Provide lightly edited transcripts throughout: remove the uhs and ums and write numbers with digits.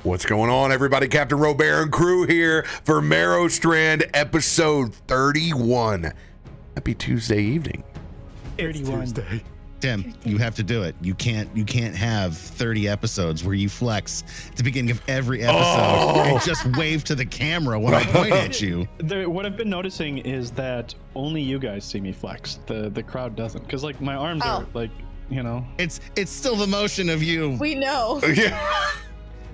What's going on, everybody? CaptainRoBear and crew here for Merrowstrand episode 31. Happy Tuesday evening. 31. Tuesday. Tim, you have to do it. You can't have 30 episodes where you flex at the beginning of every episode and just wave to the camera when I point at you. What I've been noticing is that only you guys see me flex. The crowd doesn't, because like my arms are like, you know. It's still the motion of you. We know. Yeah.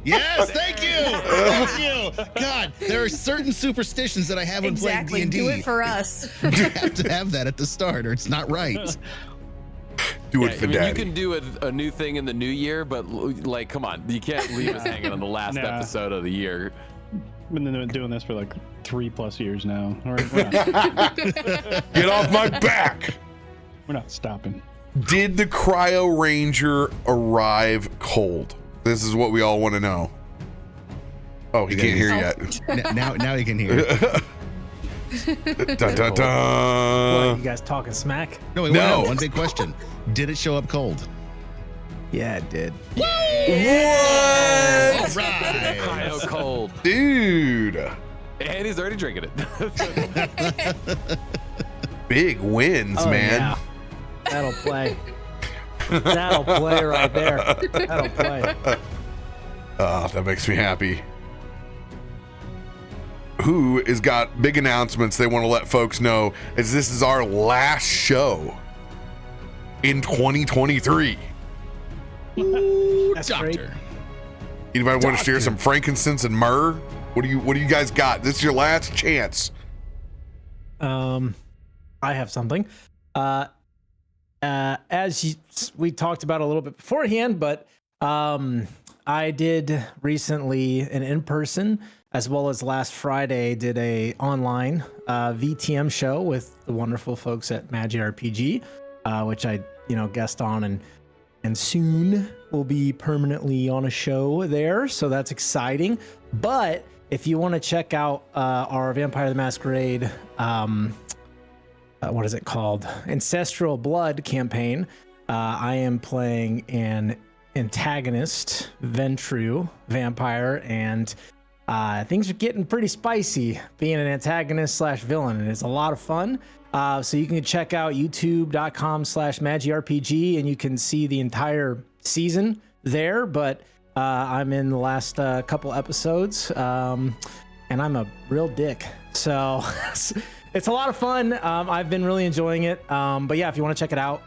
Yes, thank you. Thank you. God, there are certain superstitions that I have when playing D&D. Do it for us. You have to have that at the start or it's not right. Do it for daddy. You can do a new thing in the new year, but like, come on, you can't leave us hanging on the last episode of the year. I've been doing this for like 3+ years now. Get off my back. We're not stopping. Did the Cryo Ranger arrive cold? This is what we all want to know. Oh, he can't hear yet. Now you can hear. Dun, dun, dun. What, you guys talking smack? No. One big question. Did it show up cold? Yeah, it did. What? All right. Cryo cold. Dude. And he's already drinking it. Big wins, man. Yeah. That'll play. That'll play right there. That'll play. Oh, that makes me happy. Who has got big announcements they want to let folks know as this is our last show in 2023. That's Doctor. great. Anybody want to share some frankincense and myrrh? What do you guys got? This is your last chance. I have something. We talked about a little bit beforehand, but I did recently an in-person as well as last Friday did a online VTM show with the wonderful folks at Magic RPG, which I guest on and soon will be permanently on a show there, so that's exciting. But if you want to check out our Vampire the Masquerade what is it called? Ancestral Blood campaign. I am playing an antagonist, Ventru vampire, and things are getting pretty spicy being an antagonist / villain, and it's a lot of fun. So you can check out youtube.com/magicrpg and you can see the entire season there, but I'm in the last couple episodes, and I'm a real dick. So it's a lot of fun. I've been really enjoying it. But yeah, if you want to check it out,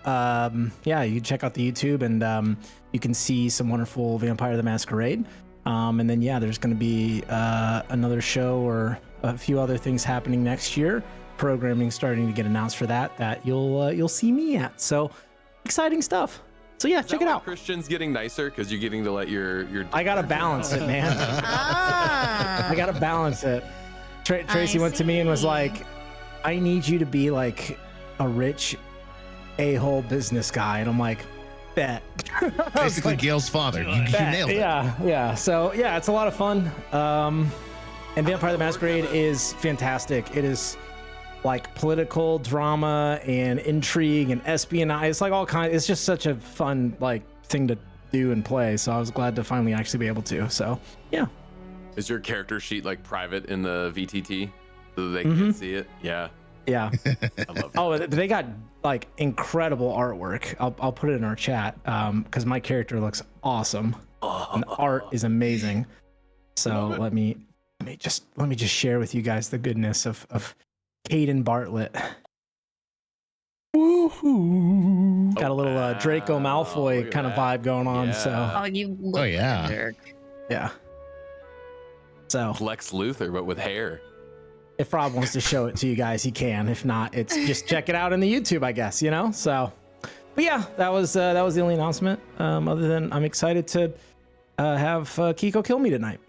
you can check out the YouTube and you can see some wonderful Vampire the Masquerade. And then, there's going to be another show or a few other things happening next year. Programming starting to get announced for that you'll see me at. So exciting stuff. So yeah, check it out. Christian's getting nicer because you're getting to let your I gotta balance it, man. I gotta balance it. Tracy went to me and was like, I need you to be like a rich a-hole business guy. And I'm like, bet. Basically like, Gail's father. You nailed it. Yeah. So yeah, it's a lot of fun. And Vampire the Masquerade is fantastic. It is like political drama and intrigue and espionage. It's like all kinds. It's just such a fun like thing to do and play. So I was glad to finally actually be able to. So yeah. Is your character sheet like private in the VTT so they can see it? Yeah. Yeah. I love it. Oh, they got like incredible artwork. I'll put it in our chat because my character looks awesome. And the art is amazing. So let me just share with you guys the goodness of Caden Bartlett. Woohoo! Got a little Draco Malfoy kind of vibe going on. Yeah. So You look like a jerk. yeah. So Lex Luthor, but with hair. if Rob wants to show it to you guys, he can. If not, it's just check it out in the YouTube, I guess, So, but yeah, that was the only announcement. Other than I'm excited to have Kiko kill me tonight.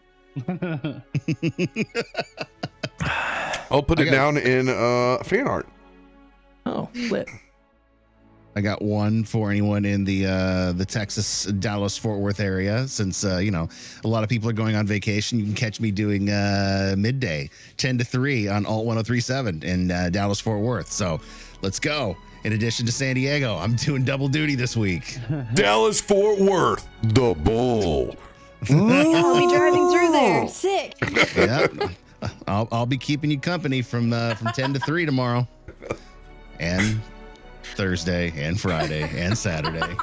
I'll put it down in fan art. Oh, lit. I got one for anyone in the Texas, Dallas, Fort Worth area. Since a lot of people are going on vacation, you can catch me doing midday 10 to 3 on Alt 103.7 in Dallas, Fort Worth. So let's go. In addition to San Diego, I'm doing double duty this week. Dallas, Fort Worth, the Bull. I'll be driving Yeah, I'll be keeping you company from 10 to 3 tomorrow, and Thursday, and Friday, and Saturday.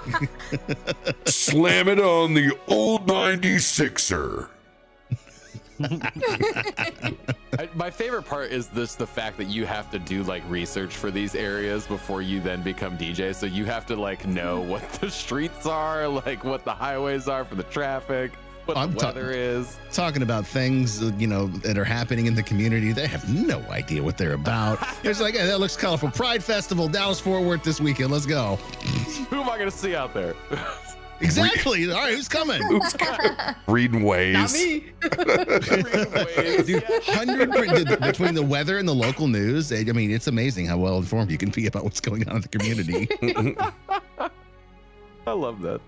Slam it on the old 96er. My favorite part is the fact that you have to do like research for these areas before you then become DJ. So you have to like know what the streets are, like what the highways are for the traffic, what the weather is. Talking about things, that are happening in the community. They have no idea what they're about. It's like, hey, that looks colorful. Pride Festival, Dallas Fort Worth this weekend. Let's go. Who am I going to see out there? Exactly. All right, who's coming? Reading ways. Not me. Dude, 100 between the weather and the local news. I mean, it's amazing how well informed you can be about what's going on in the community. I love that.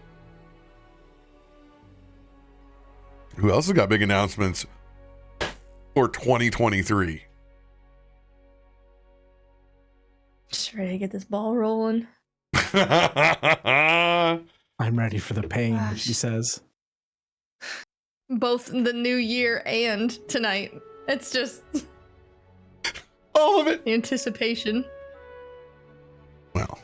Who else has got big announcements for 2023? Just ready to get this ball rolling. I'm ready for the pain, Gosh. she says. Both the new year and tonight. It's just All of it. the anticipation. Well,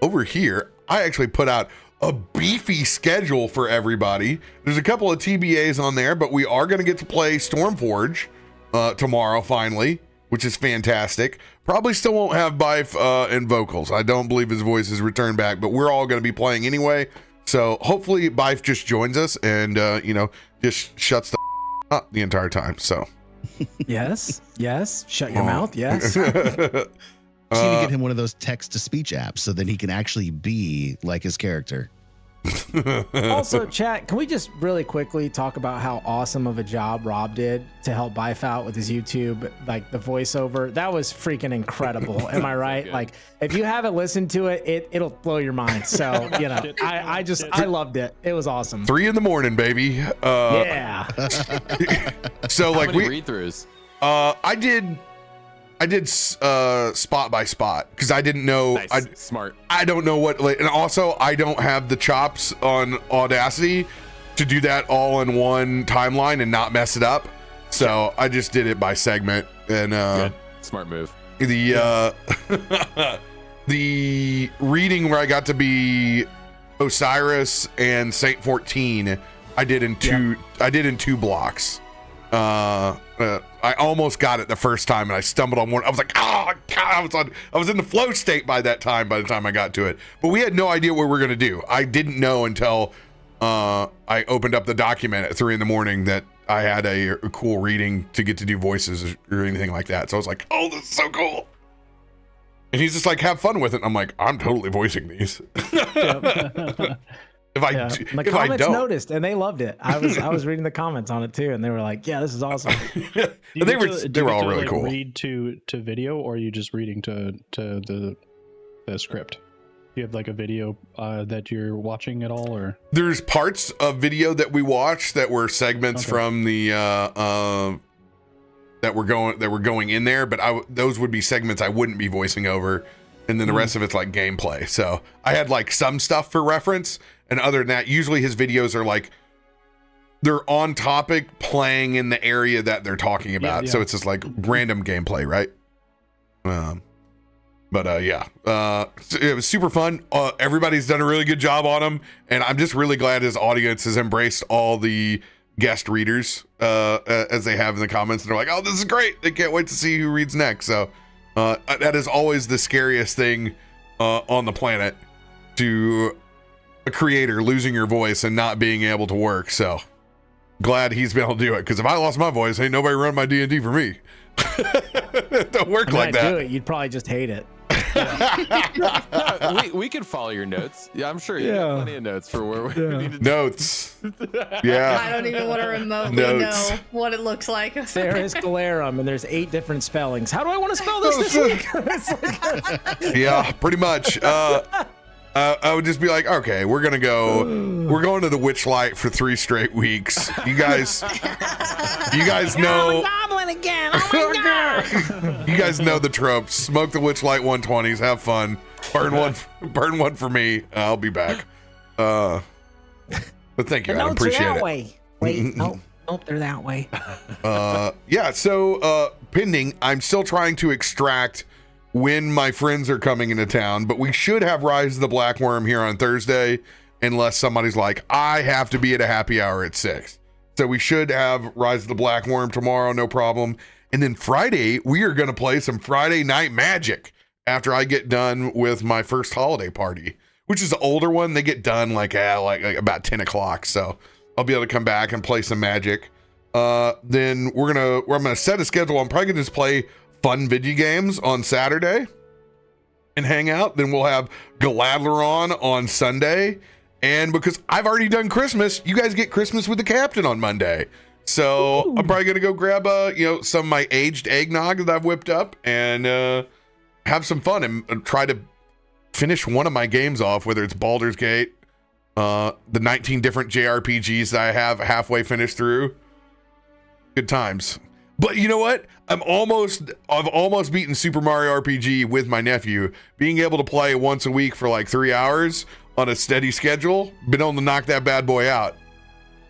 over here, I actually put out a beefy schedule for everybody. There's a couple of TBAs on there, but we are going to get to play Stormforge tomorrow finally, which is fantastic. Probably still won't have Bife and vocals. I don't believe his voice has returned back, but we're all going to be playing anyway. So hopefully Bife just joins us and, just shuts the up the entire time. So Yes. Shut your mouth. Yes. Just need to get him one of those text-to-speech apps so that he can actually be like his character. Also, chat, can we just really quickly talk about how awesome of a job Rob did to help Bife out with his YouTube, like the voiceover? That was freaking incredible. Am I right? good. Like, if you haven't listened to it, it'll blow your mind. So, I loved it. It was awesome. 3 a.m, baby. Yeah. So How like many read-throughs? I did spot by spot because I didn't know. Nice. Smart. I don't know what, and also I don't have the chops on Audacity to do that all in one timeline and not mess it up. So I just did it by segment, and Good. Smart move. the the reading where I got to be Osiris and Saint 14, I did in two blocks. I almost got it the first time and I stumbled on one. I was like, oh God, I was in the flow state by the time I got to it. But we had no idea what we were gonna do. I didn't know until I opened up the document at 3 a.m. that I had a cool reading to get to do voices or anything like that. So I was like, oh, this is so cool. And he's just like, have fun with it. And I'm like, I'm totally voicing these. If The I comments don't, noticed and they loved it. I was reading the comments on it too, and they were like, "Yeah, this is awesome." they were all really cool. Read to video, or are you just reading to the script? Do you have like a video that you're watching at all, or There's parts of video that we watched that were segments from the that were going in there, but those would be segments I wouldn't be voicing over, and then the rest of it's like gameplay. So I had like some stuff for reference. And other than that, usually his videos are like, they're on topic playing in the area that they're talking about. Yeah. So it's just like random gameplay, right? It was super fun. Everybody's done a really good job on them. And I'm just really glad his audience has embraced all the guest readers as they have in the comments. And they're like, oh, this is great. They can't wait to see who reads next. So that is always the scariest thing on the planet, to a creator losing your voice and not being able to work. So glad he's been able to do it, because if I lost my voice, ain't nobody run my D&D for me. Don't work like that. Do it, you'd probably just hate it. we could follow your notes. Yeah, I'm sure you have plenty of notes for where we need to Notes. Yeah. I don't even want to remotely Notes. know what it looks like. There is Scalerum, and there's 8 different spellings. How do I want to spell this week? It's like- Yeah, pretty much. I would just be like, okay, we're going to the Witchlight for 3 straight weeks. You guys know. Goblin again. Oh my God. You guys know the tropes. Smoke the Witchlight 120s. Have fun. Burn one for me. I'll be back. But thank you, The Adam. notes are Appreciate that it. way. Wait, no. Nope, they're that way. Yeah, so pending, I'm still trying to extract when my friends are coming into town, but we should have Rise of the Black Worm here on Thursday, unless somebody's like, I have to be at a happy hour at 6. So we should have Rise of the Black Worm tomorrow, no problem. And then Friday, we are going to play some Friday Night Magic after I get done with my first holiday party, which is the older one. They get done like about 10 o'clock. So I'll be able to come back and play some Magic. Then I'm gonna set a schedule. I'm probably gonna just play fun video games on Saturday and hang out. Then we'll have Galadler on Sunday. And because I've already done Christmas, you guys get Christmas with the Captain on Monday. So I'm probably gonna go grab some of my aged eggnog that I've whipped up and have some fun and try to finish one of my games off, whether it's Baldur's Gate, the 19 different JRPGs that I have halfway finished through. Good times. But you know what? I've almost beaten Super Mario RPG with my nephew. Being able to play once a week for like 3 hours on a steady schedule, been able to knock that bad boy out,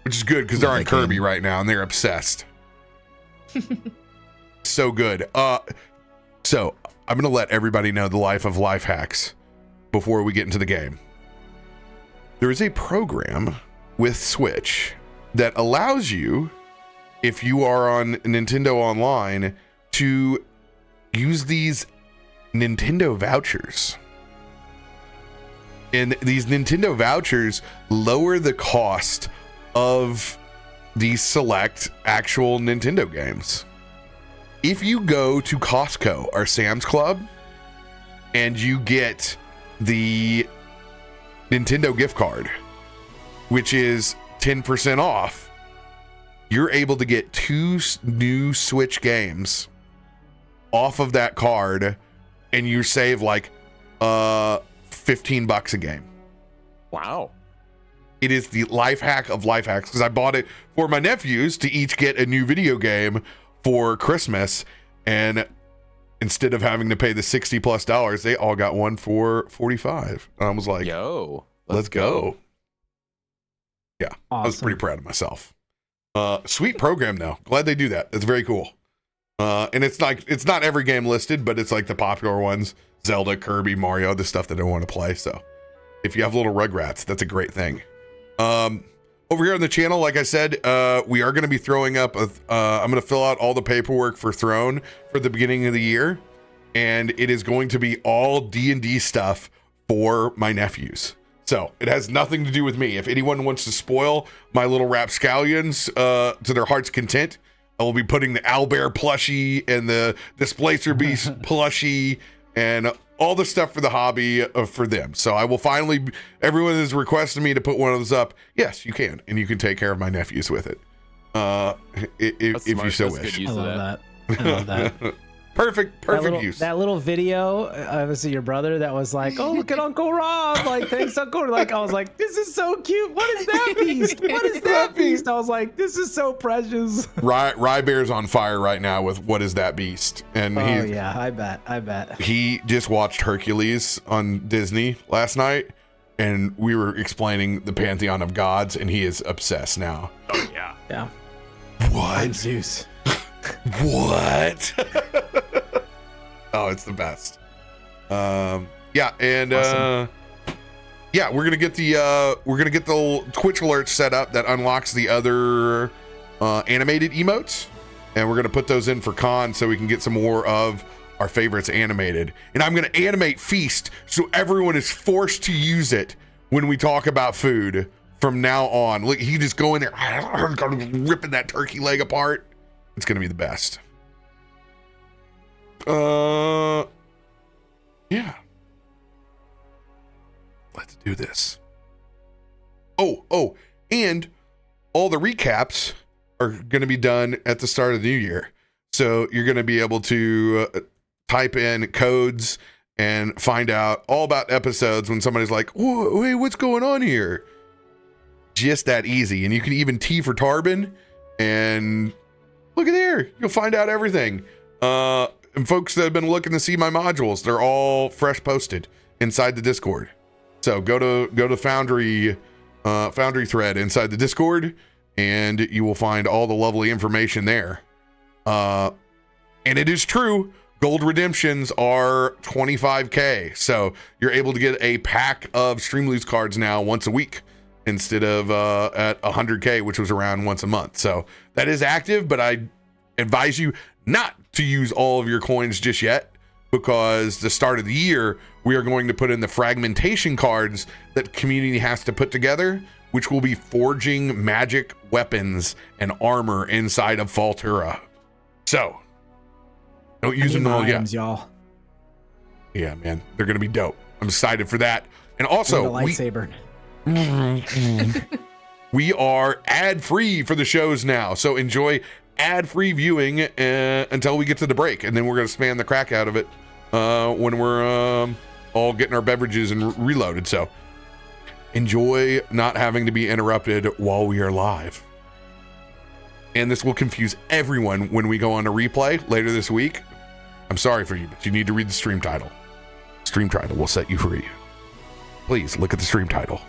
which is good because they're on Kirby right now and they're obsessed. So good. So I'm gonna let everybody know the life of life hacks before we get into the game. There is a program with Switch that allows you, if you are on Nintendo Online, to use these Nintendo vouchers. And these Nintendo vouchers lower the cost of these select actual Nintendo games. If you go to Costco or Sam's Club and you get the Nintendo gift card, which is 10% off, you're able to get 2 new Switch games off of that card, and you save like $15 a game. Wow. It is the life hack of life hacks, because I bought it for my nephews to each get a new video game for Christmas, and instead of having to pay the $60+ they all got one for $45. I was like, yo, let's go. Yeah, Awesome. I was pretty proud of myself. Sweet program though. Glad they do that. That's very cool. And it's not every game listed, but it's like the popular ones: Zelda, Kirby, Mario, the stuff that I want to play. So if you have little Rugrats, that's a great thing. Over here on the channel, like I said, we are going to be throwing up I'm going to fill out all the paperwork for Throne for the beginning of the year, and it is going to be all D&D stuff for my nephews. So it has nothing to do with me. If anyone wants to spoil my little rapscallions to their heart's content, I will be putting the owlbear plushie and the Displacer Beast plushie and all the stuff for the hobby for them. So I will finally, everyone has requested me to put one of those up. Yes, you can. And you can take care of my nephews with it. If you so wish. I love that. Perfect use. That little video, was it your brother that was like, oh, look at Uncle Rob. Like, thanks, Uncle. Like, I was like, this is so cute. What is that beast? What is that beast? I was like, this is so precious. RoBear's on fire right now with What Is That Beast? And yeah, I bet. He just watched Hercules on Disney last night, and we were explaining the pantheon of gods, and he is obsessed now. Oh yeah. Yeah. What? I'm Zeus. What? Oh, it's the best. Yeah, and Awesome. yeah, we're gonna get the Twitch alert set up that unlocks the other animated emotes, and we're gonna put those in for con so we can get some more of our favorites animated. And I'm gonna animate Feast so everyone is forced to use it when we talk about food from now on. Look, he just go in there ripping that turkey leg apart. It's gonna be the best. Yeah. Let's do this. Oh, and all the recaps are gonna be done at the start of the new year. So you're gonna be able to type in codes and find out all about episodes when somebody's like, "Wait, what's going on here?" Just that easy. And you can even T for Tarben, and look at there, you'll find out everything. And folks that have been looking to see my modules, they're all fresh posted inside the Discord. So go to Foundry thread inside the Discord and you will find all the lovely information there. And it is true, gold redemptions are 25k, so you're able to get a pack of Stream Loose cards now once a week instead of at 100k, which was around once a month. So that is active, but I advise you not to use all of your coins just yet, because the start of the year we are going to put in the fragmentation cards that community has to put together, which will be forging magic weapons and armor inside of Faltura. So don't use them all yet, y'all. Yeah, man, they're gonna be dope. I'm excited for that. And also, the lightsaber. We are ad-free for the shows now, so enjoy ad-free viewing until we get to the break, and then we're gonna spam the crack out of it when we're all getting our beverages and reloaded. So enjoy not having to be interrupted while we are live. And this will confuse everyone when we go on a replay later this week. I'm sorry for you, but you need to read the stream title. Stream title will set you free. Please look at the stream title.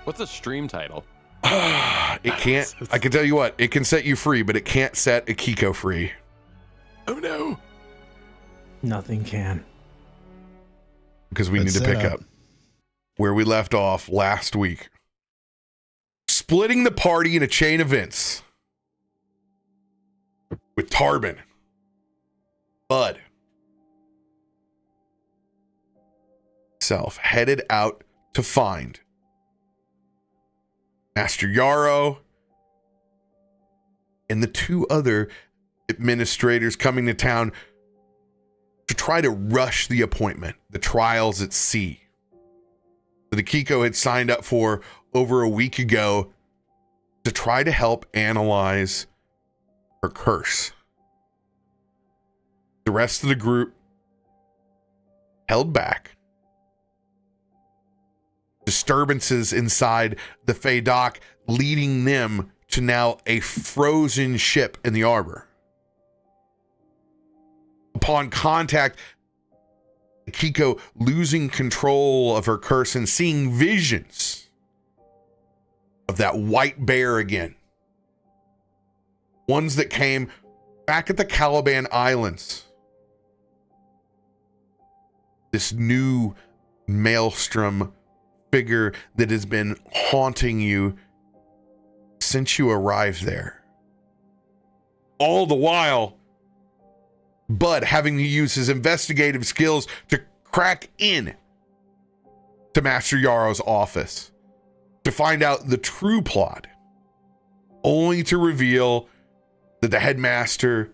What's a stream title? It can't, I can tell you what, it can set you free, but it can't set Akiko free. Oh no. Nothing can. Because we need to pick up where we left off last week. Splitting the party in a chain of events with Tarben, Bud, self headed out to find Master Yarrow and the two other administrators coming to town to try to rush the appointment, the trials at sea, that Akiko had signed up for over a week ago to try to help analyze her curse. The rest of the group held back. Disturbances inside the Fey dock leading them to now a frozen ship in the harbor. Upon contact, Akiko losing control of her curse and seeing visions of that white bear again. Ones that came back at the Caliban Islands. This new maelstrom figure that has been haunting you since you arrived there. All the while, Bud having to use his investigative skills to crack in to Master Yarrow's office to find out the true plot, only to reveal that the headmaster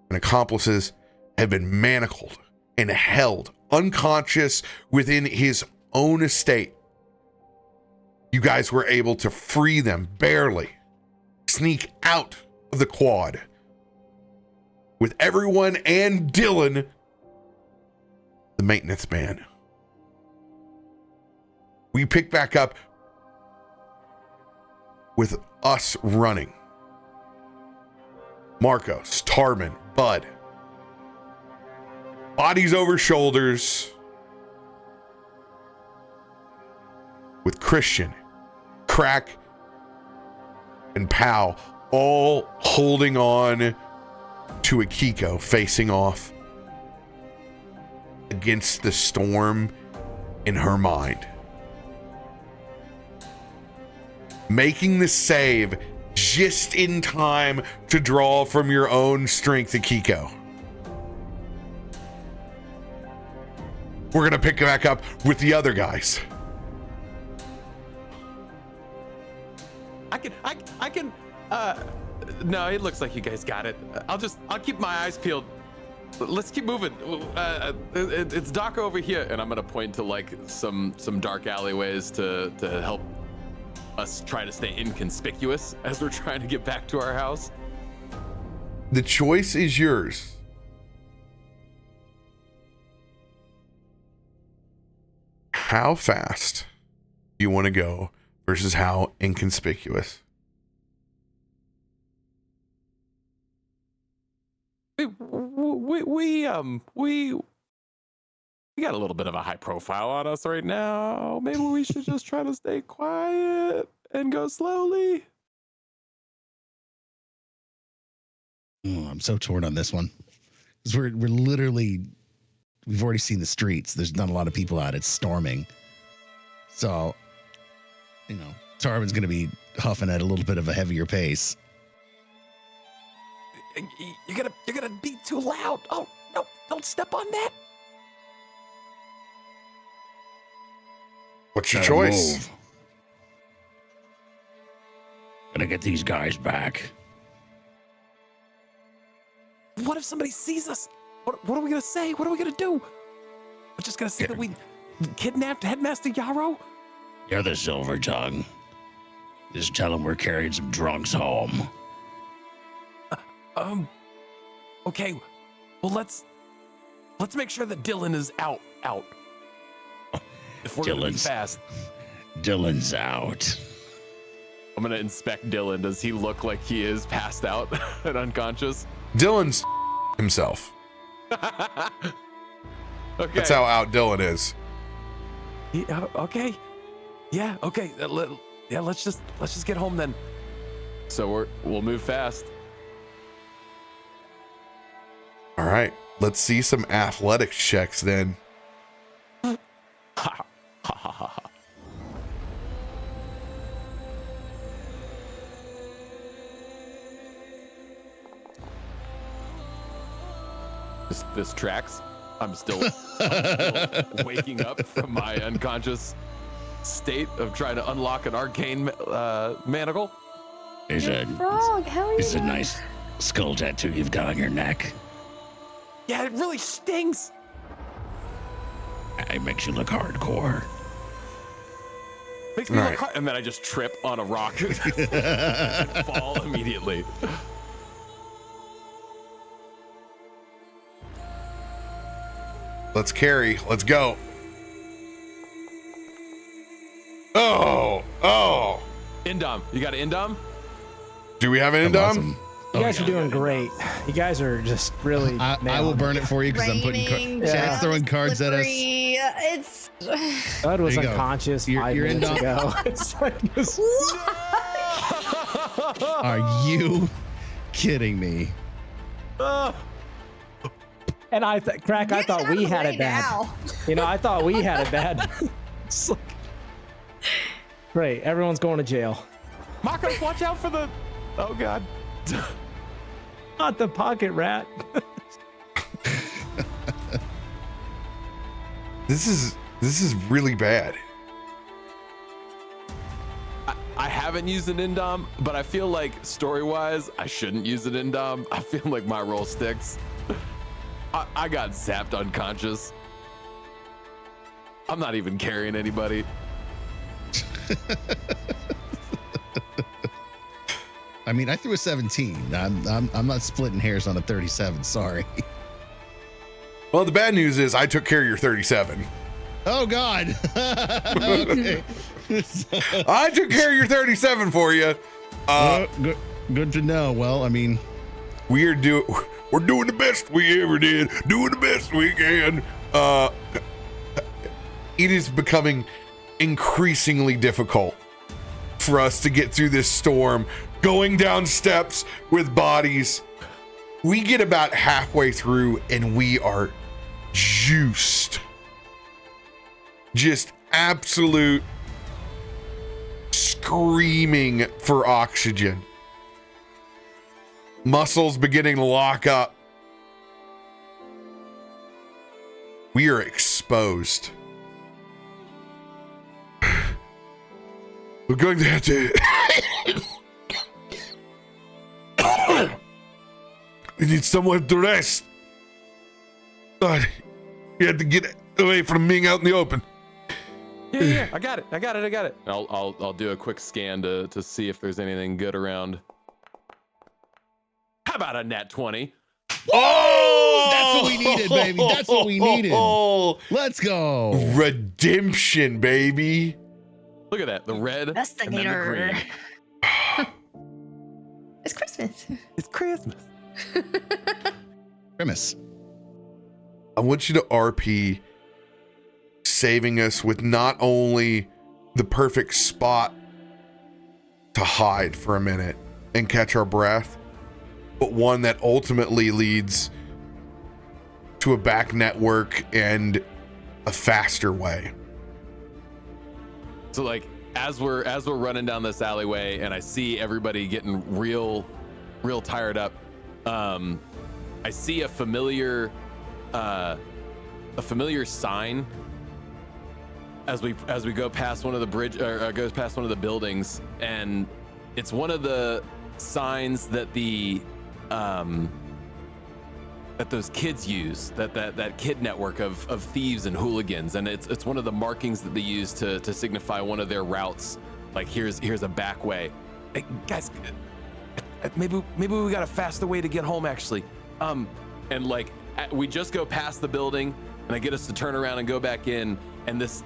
and accomplices had been manacled and held unconscious within his own estate. You guys were able to free them, barely sneak out of the quad with everyone and Dylan, the maintenance man. We pick back up with us running. Markos, Tarben, Bud. Bodies over shoulders. With Christian, Krak, and Pow all holding on to Akiko, facing off against the storm in her mind. Making the save just in time to draw from your own strength, Akiko. We're gonna pick back up with the other guys. I can, no, it looks like you guys got it. I'll keep my eyes peeled. Let's keep moving. It's dark over here. And I'm gonna point to like some dark alleyways to help us try to stay inconspicuous as we're trying to get back to our house. The choice is yours. How fast do you want to go versus how inconspicuous? We got a little bit of a high profile on us right now. Maybe we should just try to stay quiet and go slowly. Oh, I'm so torn on this one. Because we're literally, we've already seen the streets. There's not a lot of people out. It's storming. So, Tarben's going to be huffing at a little bit of a heavier pace. You're gonna be too loud. Oh no! Don't step on that. What's your choice? Move. Gonna get these guys back. What if somebody sees us? What are we gonna say? What are we gonna do? We're just gonna say that we kidnapped Headmaster Yarrow? You're the Silver Tongue. Just tell them we're carrying some drunks home. Okay. Well, let's make sure that Dylan is out. If we're gonna be fast. Dylan's out. I'm gonna inspect Dylan. Does he look like he is passed out and unconscious? Dylan's himself. Okay. That's how out Dylan is. Yeah, okay. Yeah. Okay. Let's just get home then. So we'll move fast. All right. Let's see some athletics checks then. This tracks. I'm still waking up from my unconscious state of trying to unlock an arcane manacle. It's a Frog, how are you? It's a nice skull tattoo you've got on your neck. Yeah, it really stings. It makes you look hardcore. Makes me All look hard. And then I just trip on a rock and fall immediately. Let's carry. Let's go. Oh. Indom. You got an Indom? Do we have an Indom? Awesome. You guys are doing great. You guys are just really. I will burn it for you because I'm putting Raining, Chad's throwing cards at us. slippery. It's Bud was There you go. unconscious You're 5 in minutes down. ago. It's like this- Are you kidding me? and Krak, I thought we had it bad. now. I thought we had it bad. It's like- Great, everyone's going to jail. Markos, watch out for the. Oh, God. Not the pocket rat. This is really bad. I haven't used an Indom, but I feel like story-wise, I shouldn't use an Indom. I feel like my roll sticks. I got zapped unconscious. I'm not even carrying anybody. I mean, I threw a 17. I'm not splitting hairs on a 37. Sorry. Well, the bad news is I took care of your 37. Oh God. Okay. I took care of your 37 for you. Good to know. Well, I mean, We're doing the best we ever did. Doing the best we can. It is becoming increasingly difficult for us to get through this storm, going down steps with bodies. We get about halfway through and we are juiced. Just absolute screaming for oxygen. Muscles beginning to lock up. We are exposed. We're going to have to. We need somewhere to rest. God, we had to get away from being out in the open. Yeah, I got it. I'll do a quick scan to see if there's anything good around. How about a nat 20? Oh, that's what we needed, baby. That's what we needed. Let's go. Redemption, baby. Look at that, the red and then the Investigator. green. It's Christmas. It's Christmas. Premise. I want you to RP saving us with not only the perfect spot to hide for a minute and catch our breath, but one that ultimately leads to a back network and a faster way. So like as we're running down this alleyway and I see everybody getting real tired up, I see a familiar sign as we go past one of the goes past one of the buildings, and it's one of the signs that that those kids use, that kid network of thieves and hooligans, and it's one of the markings that they use to signify one of their routes. Like here's a back way. Hey, guys, maybe we got a faster way to get home actually. And like we just go past the building, and I get us to turn around and go back in, and it's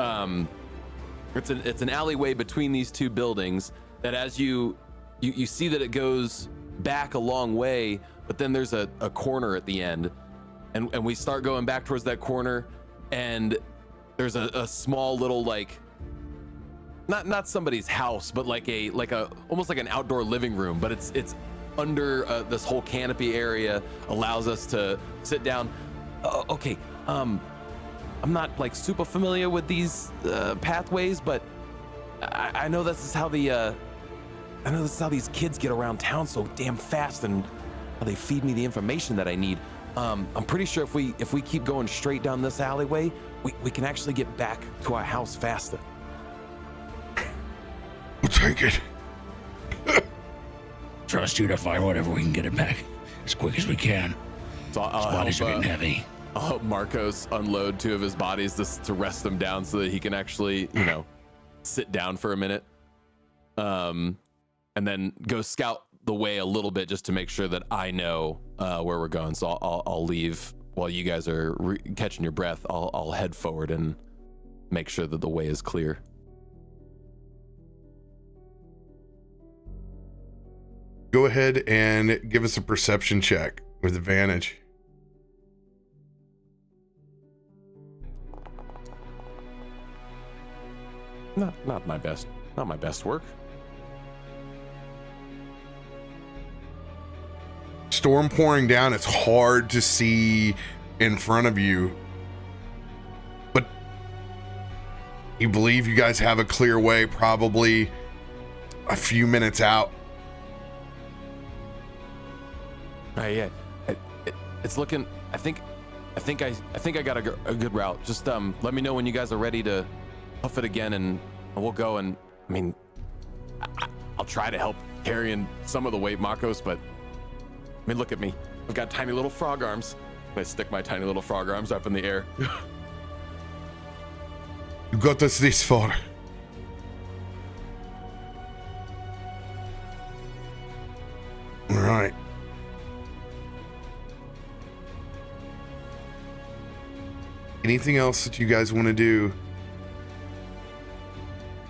an alleyway between these two buildings that as you see that it goes back a long way, but then there's a corner at the end, and we start going back towards that corner, and there's a small little, like, not somebody's house, but like a almost like an outdoor living room, but it's under this whole canopy area, allows us to sit down. Okay, I'm not like super familiar with these pathways, but I know this is how these kids get around town so damn fast, and how they feed me the information that I need. I'm pretty sure if we keep going straight down this alleyway, we can actually get back to our house faster. We'll take it. Trust you to find whatever we can get it back as quick as we can. So His bodies are getting heavy. I'll help Markos unload 2 of his bodies to rest them down so that he can actually, sit down for a minute. And then go scout the way a little bit just to make sure that I know where we're going. So I'll leave while you guys are catching your breath. I'll head forward and make sure that the way is clear. Go ahead and give us a perception check with advantage. Not my best work. Storm pouring down. It's hard to see in front of you, but you believe you guys have a clear way, probably a few minutes out. Yeah, it's looking. I think I got a good route. Just let me know when you guys are ready to huff it again, and we'll go. And I mean, I'll try to help carrying some of the weight, Markos, but I mean, look at me. I've got tiny little frog arms. I stick my tiny little frog arms up in the air. You got us this far. All right. Anything else that you guys want to do?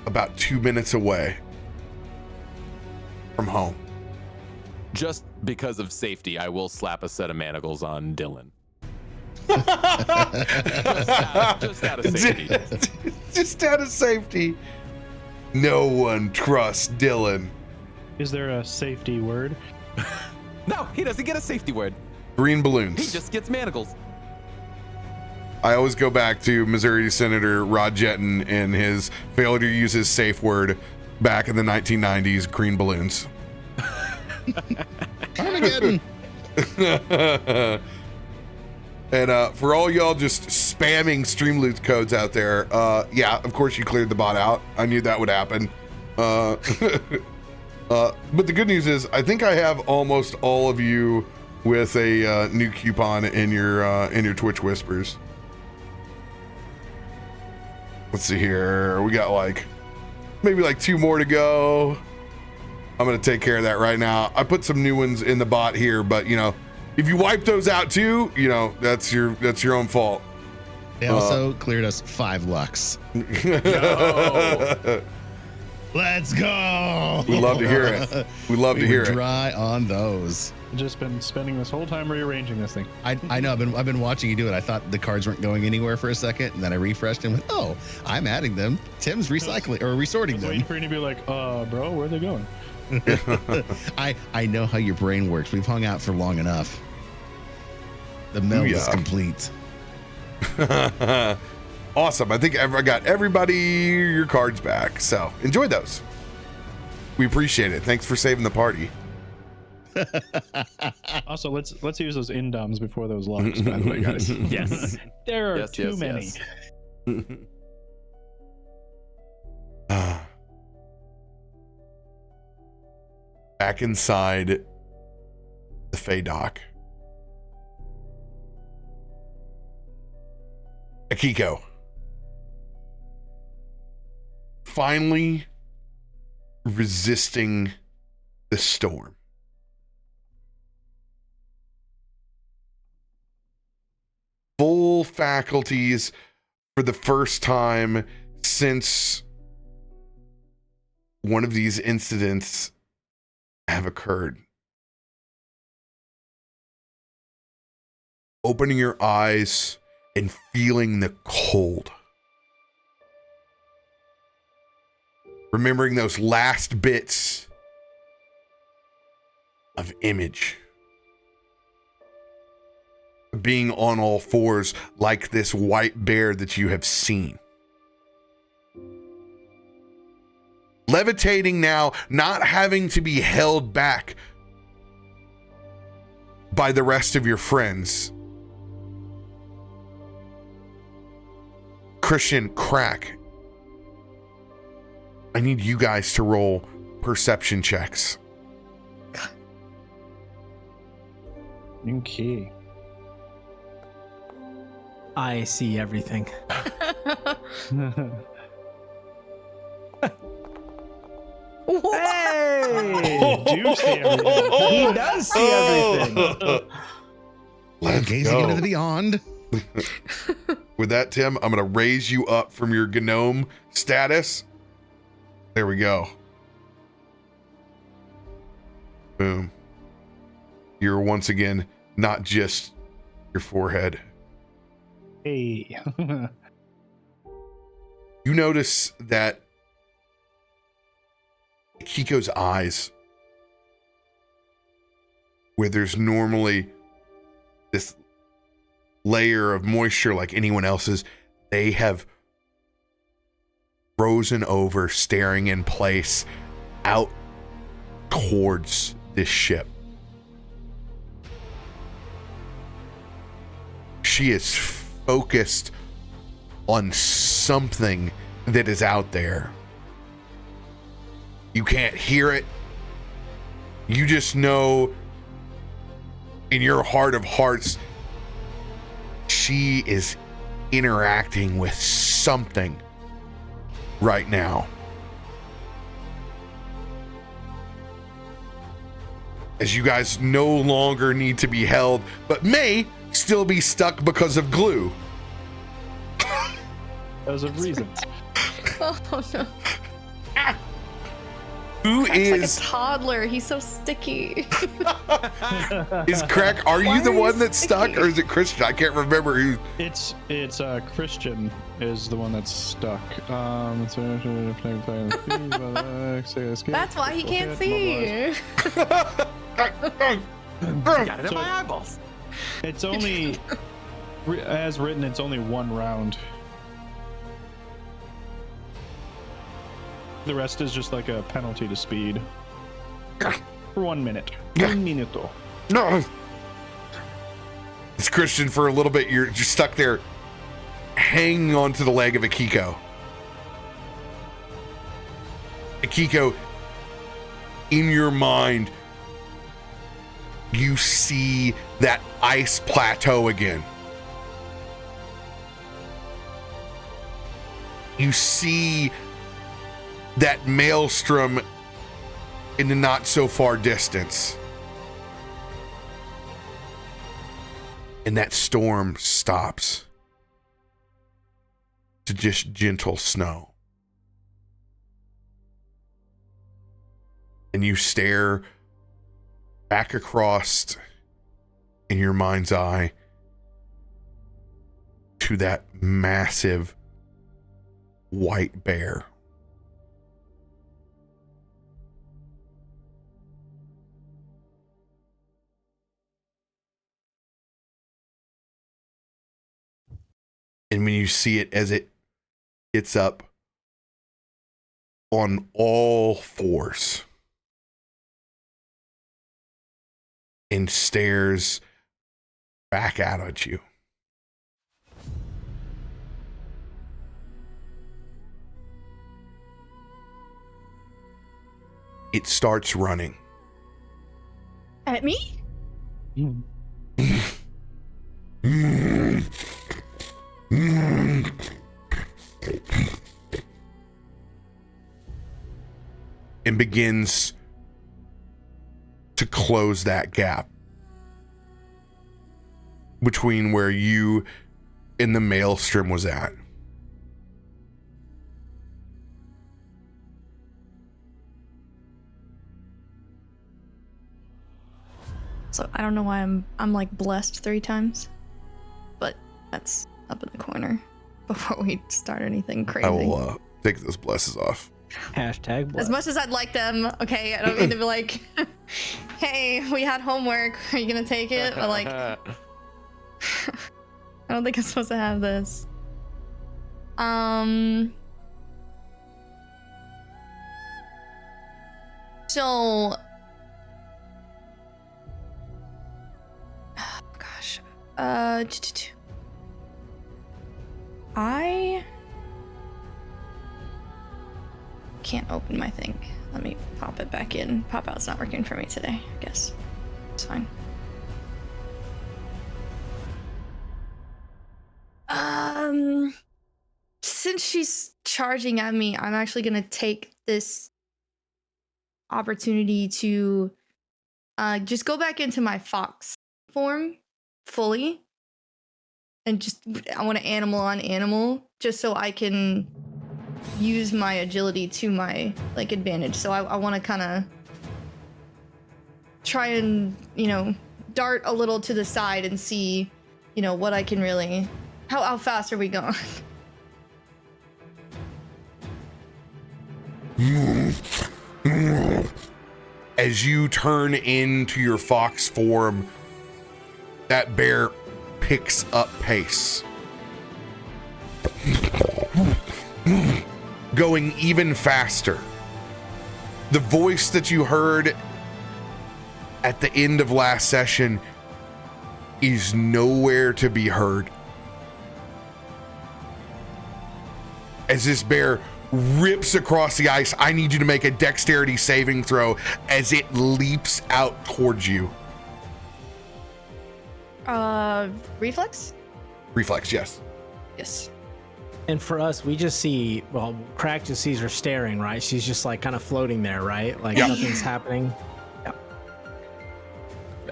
About 2 minutes away from home. Just because of safety, I will slap a set of manacles on Dylan. just out of safety. Just out of safety. No one trusts Dylan. Is there a safety word? No, he doesn't get a safety word. Green balloons. He just gets manacles. I always go back to Missouri Senator Rod Jetton and his failure to use his safe word back in the 1990s, green balloons. Armageddon. And for all y'all just spamming Streamloot codes out there, yeah, of course you cleared the bot out. I knew that would happen. But the good news is I think I have almost all of you with a new coupon in your Twitch Whispers. Let's see here. We got maybe 2 more to go. I'm going to take care of that right now. I put some new ones in the bot here, but if you wipe those out too, that's your own fault. They also cleared us 5 lux. No. Let's go. We love to hear it. We love to hear it. Dry on those. Just been spending this whole time rearranging this thing. I know. I've been watching you do it. I thought the cards weren't going anywhere for a second, and then I refreshed and went, "Oh, I'm adding them. Tim's recycling or resorting them." Waiting for you to be like, bro, where are they going? I know how your brain works. We've hung out for long enough. The meld is complete. Awesome. I think I got everybody your cards back. So enjoy those. We appreciate it. Thanks for saving the party. Also, let's use those indoms before those locks, by the way, guys. Yes. There are too many. Back inside the Fey Dock. Akiko. Finally resisting the storm. Full faculties for the first time since one of these incidents have occurred. Opening your eyes and feeling the cold. Remembering those last bits of image. Being on all fours like this white bear that you have seen. Levitating now, not having to be held back by the rest of your friends. Christian, Krak, I need you guys to roll perception checks. Okay. I see everything. Hey! Do see everything. He does see everything. Let's Gazing go. into the beyond. With that, Tim, I'm going to raise you up from your gnome status. There we go. Boom. You're once again not just your forehead. Hey. You notice that Akiko's eyes, where there's normally this layer of moisture like anyone else's, they have frozen over, staring in place out towards this ship. She is focused on something that is out there. You can't hear it. You just know in your heart of hearts, she is interacting with something right now. As you guys no longer need to be held, but may still be stuck because of glue. Because of reasons. Oh no. Who Crack's is like a toddler. He's so sticky. is Krak? Are you Why the are you one that's stuck, sticky? or is it Christian? I can't remember who. It's Christian is the one that's stuck. That's why he can't see. Got it in my eyeballs. It's only, as written, it's only one round. The rest is just like a penalty to speed. For 1 minute. Yeah. 1 minuto. No. It's Christian for a little bit. You're just stuck there, hanging onto the leg of Akiko. Akiko, in your mind, you see that ice plateau again. You see that maelstrom in the not so far distance. And that storm stops to just gentle snow. and you stare back across in your mind's eye to that massive white bear. And when you see it as it gets up on all fours and stares back out at you, it starts running. At me? And begins to close that gap between where you and the Maelstrom was at. So I don't know why I'm like blessed 3 times, but that's up in the corner before we start anything crazy. I will take those blesses off. Hashtag bless. As much as I'd like them, okay, I don't mean to be like, hey, we had homework, are you gonna take it? But like, I don't think I'm supposed to have this. So, oh, gosh, I can't open my thing. Let me pop it back in. Pop out's not working for me today, I guess. It's fine. Since she's charging at me, I'm actually gonna take this opportunity to just go back into my fox form fully. And just, I want to animal on animal, just so I can use my agility to my like advantage. So I want to kind of try and, you know, dart a little to the side and see, you know, what I can really, how fast are we going? As you turn into your fox form, that bear picks up pace, going even faster. The voice that you heard at the end of last session is nowhere to be heard. As this bear rips across the ice, I need you to make a dexterity saving throw as it leaps out towards you. Reflex? Reflex, yes. Yes. And for us, we just see, well, Krak just sees her staring, right? She's just like kind of floating there, right? Like nothing's happening. Yeah.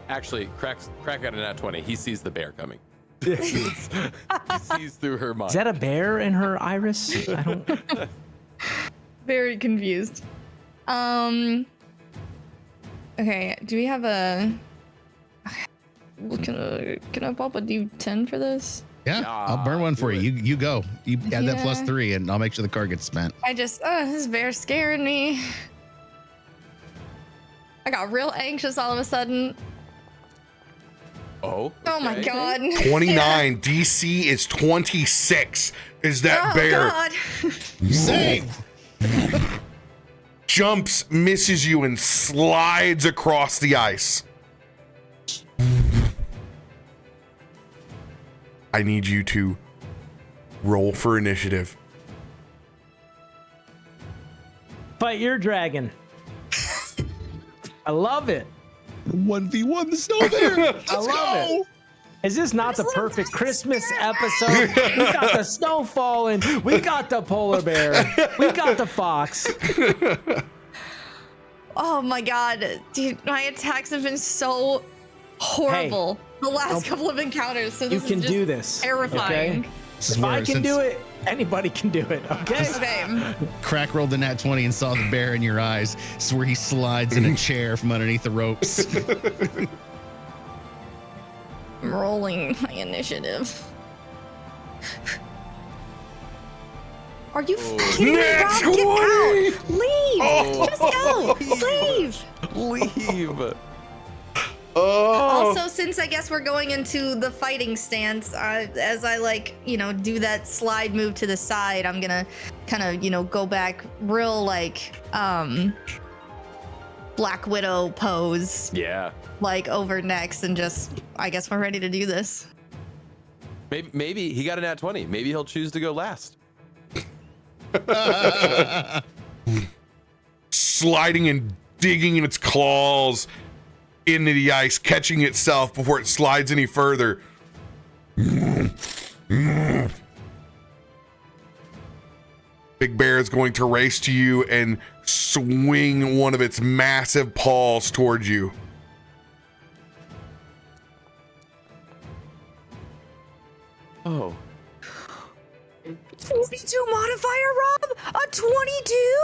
Actually, Krak got a nat 20. He sees the bear coming. He sees through her mind. Is that a bear in her iris? I don't. Very confused. Okay, do we have a... Can I pop a D10 for this? Yeah, I'll burn one for you. You go. You add that +3, and I'll make sure the card gets spent. I just, this bear scared me. I got real anxious all of a sudden. Oh. Okay. Oh my god. 29. DC is 26. Is that bear? God. Save! Jumps, misses you, and slides across the ice. I need you to roll for initiative. Fight your dragon. I love it. 1v1 the snow bear. I love it. Is this not the perfect Christmas episode? We got the snow falling. We got the polar bear. We got the fox. Oh my god. Dude, my attacks have been so horrible the last couple of encounters. So You this can is just do this. terrifying. Okay? If I can do it, Anybody can do it. Okay. Okay. Krak rolled the nat 20 and saw the bear in your eyes. This is where he slides in a chair from underneath the ropes. I'm rolling my initiative. Are you kidding me, Nat Rob? Get 20! out! Leave! Oh. Just go! Leave! Leave. Oh. Also, since I guess we're going into the fighting stance, as I like, do that slide move to the side, I'm gonna kind of, go back real like Black Widow pose, Yeah. like over next, and just, I guess we're ready to do this. Maybe he got a nat 20. Maybe he'll choose to go last. Sliding and digging in its claws into the ice, catching itself before it slides any further. Big Bear is going to race to you and swing one of its massive paws towards you. Oh. 42 modifier, Rob? A 22?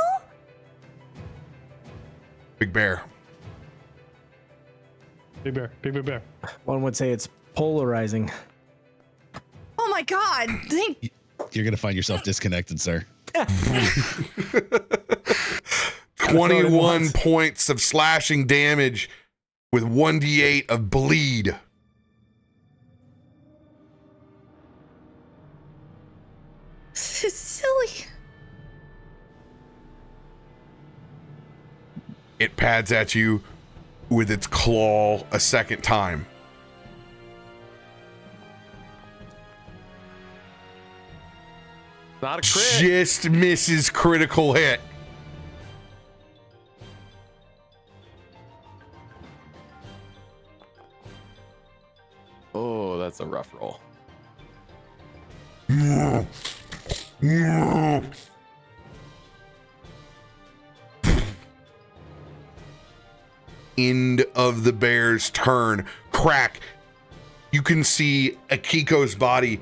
Big Bear. Big bear, big bear, bear. One would say it's polarizing. Oh my god. You're going to find yourself disconnected, sir. 21 points of slashing damage with 1d8 of bleed. This is silly. It pads at you with its claw a second time. Not a crit. Just misses critical hit. Oh, that's a rough roll. End of the bear's turn. Krak. You can see Akiko's body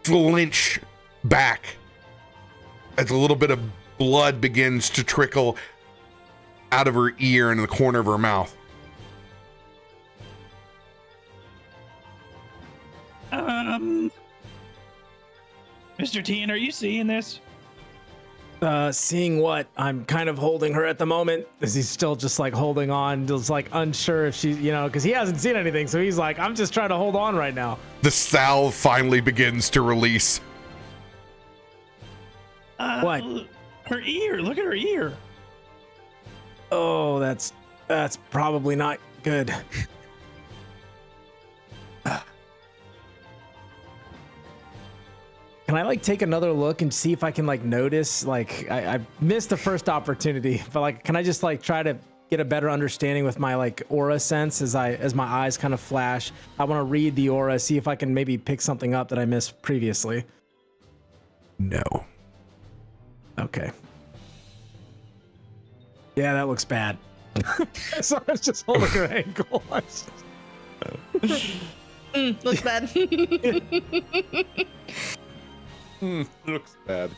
flinch back as a little bit of blood begins to trickle out of her ear and in the corner of her mouth. Mr. Teen, are you seeing this? Seeing what? I'm kind of holding her at the moment. Is he still just like holding on, just like unsure if she, because he hasn't seen anything. So he's like, I'm just trying to hold on right now. The salve finally begins to release. What? Her ear. Look at her ear. Oh, that's probably not good. Can I like take another look and see if I can like notice? Like I missed the first opportunity, but like, can I just like try to get a better understanding with my like aura sense as my eyes kind of flash? I want to read the aura, see if I can maybe pick something up that I missed previously. No. Okay. Yeah, that looks bad. So I was just holding her ankle. Looks bad. Looks bad.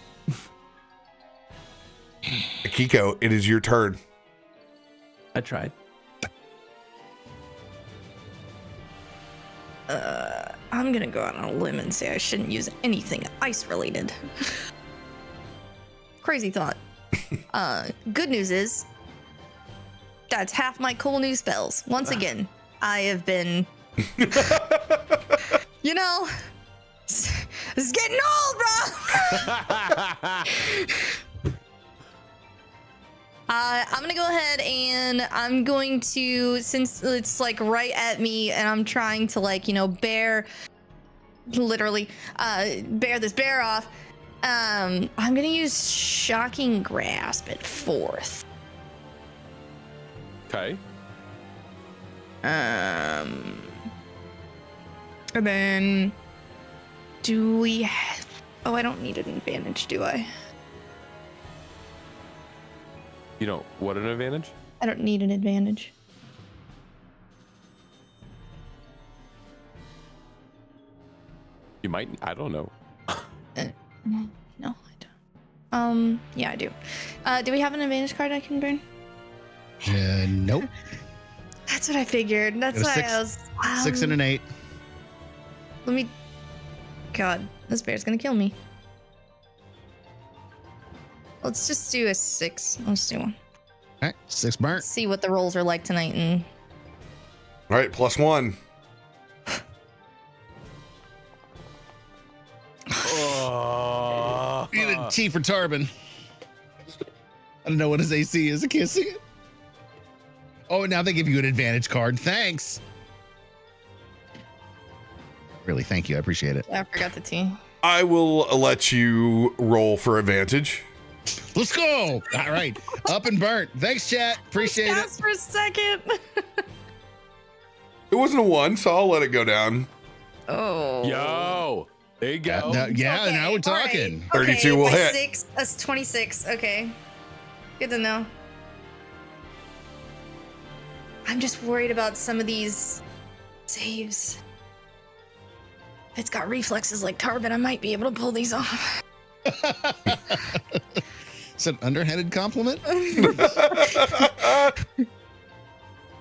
Akiko, it is your turn. I tried. I'm gonna go out on a limb and say I shouldn't use anything ice related. Crazy thought. Good news is that's half my cool new spells. Once again, I have been this is getting old, bro. I'm gonna go ahead and I'm going to, since it's like right at me and I'm trying to like, bear this bear off. I'm gonna use Shocking Grasp at 4th. Okay. And then do we have, I don't need an advantage, do I? You don't what an advantage? I don't need an advantage. You might. I don't know. No, I don't. Yeah, I do. Do we have an advantage card I can burn? Nope. That's what I figured. That's Got a why I was. 6 and an 8. Let me. God, this bear's gonna kill me. Let's just do a 6. Let's do one. All right, 6 burnt. See what the rolls are like tonight, and All right, +1. Oh. You didn't cheat for Tarben. I don't know what his AC is. I can't see it. Oh, now they give you an advantage card. Thanks. Really, thank you. I appreciate it. I forgot the T. I will let you roll for advantage. Let's go. All right. Up and burnt. Thanks, chat. Appreciate it. Just for a second. It wasn't a 1, so I'll let it go down. Oh. Yo, there you go. Yeah, Okay, now we're all right. talking. 32 will by hit. 6, that's 26. Okay. Good to know. I'm just worried about some of these saves. If it's got reflexes like Tarben, I might be able to pull these off. It's an underhanded compliment. I'll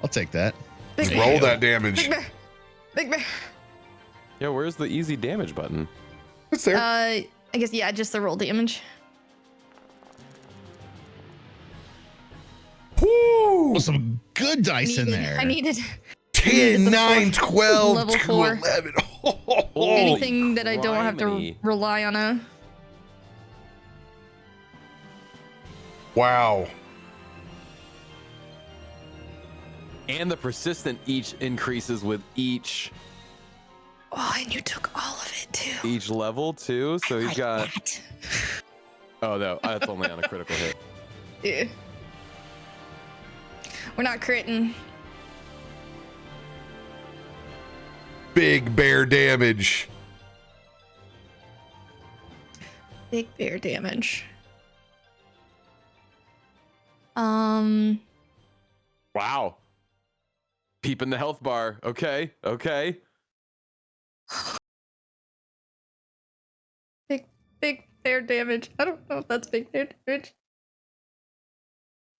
take that. Big Roll bear. that damage. Big bear. Big bear. Yeah, where's the easy damage button? It's there. I guess, yeah, just the roll damage. Woo! Oh, some good dice in there. I needed 10, the 9, 12, level 2, 4. 11. anything that I don't have to criminy. rely on a. Wow. And the persistent each increases with each Oh, and you took all of it too. each level too. So he's Like got. that. Oh no, that's only on a critical hit. Yeah. We're not critting. Big bear damage. Big bear damage. Wow. Peeping the health bar. Okay. Okay. Big bear damage. I don't know if that's big bear damage.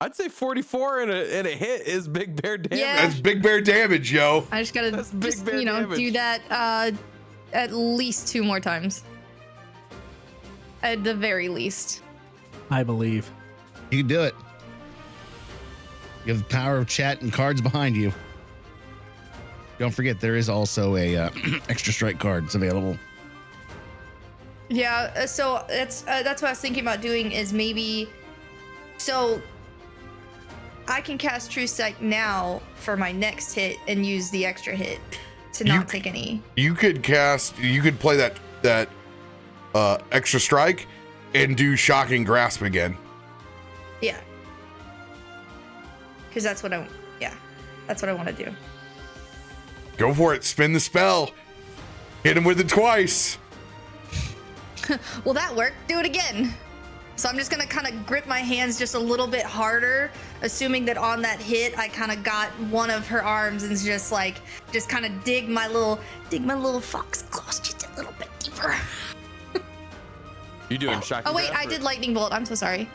I'd say 44 in a hit is big bear damage. Yeah. That's big bear damage, yo. I just gotta That's big just, bear damage. do that at least 2 more times. At the very least. I believe. You can do it. You have the power of chat and cards behind you. Don't forget, there is also a extra strike cards available. Yeah, so that's what I was thinking about doing is maybe so I can cast True Sight now for my next hit and use the extra hit to not take any. You could play that extra strike and do Shocking Grasp again. Yeah. Because that's what I want to do. Go for it. Spin the spell. Hit him with it twice. Well, that worked. Do it again. So I'm just going to kind of grip my hands just a little bit harder, assuming that on that hit, I kind of got one of her arms and just kind of dig my little fox claws just a little bit deeper. You doing shocking? Oh, wait, grasp I or- did lightning bolt. I'm so sorry.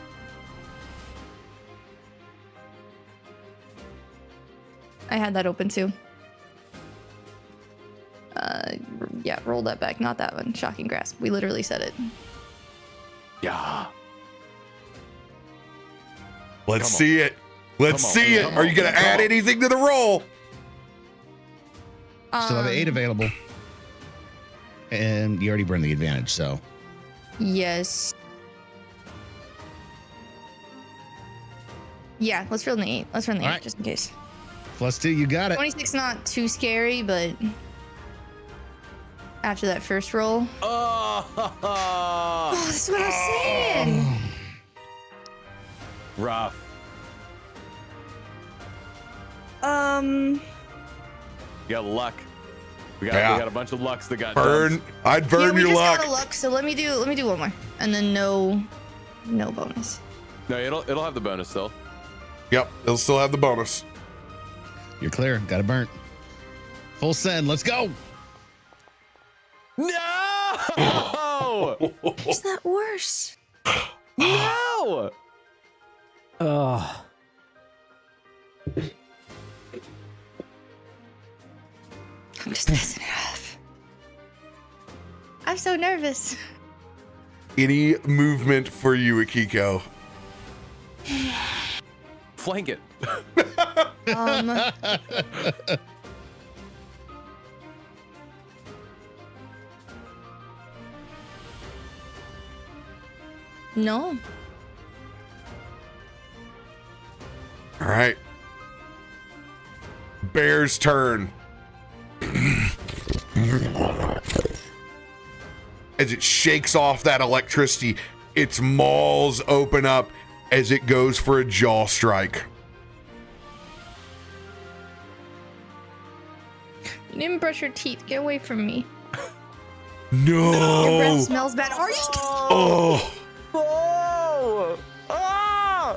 I had that open too. Yeah, roll that back. Not that one. Shocking Grasp. We literally said it. Yeah. Let's Come on. see it. Let's Come on. see it. Come Are you on. going to Come add on. anything to the roll? Still have 8 available. And you already burned the advantage, so. Yes. Yeah, let's roll an 8. Let's run the 8 All right. just in case. +2, you got it. 26 not too scary, but after that first roll. Oh, Oh, this is what I was saying. rough. Um, You got luck. We Yeah. got a bunch of lucks that got Burn. dumped. I'd burn yeah, we your just luck. got a luck, so let me do one more. And then no bonus. No, it'll have the bonus still. Yep. It'll still have the bonus. You're clear. Got it burnt. Full send. Let's go. No! Is that worse? No! Oh, I'm just pissing it off. I'm so nervous. Any movement for you, Akiko? Flank it. No. All right. Bear's turn. As it shakes off that electricity, its maws open up as it goes for a jaw strike. You didn't brush your teeth. Get away from me. No. Your breath smells bad. Are you? Oh. Oh! Ah!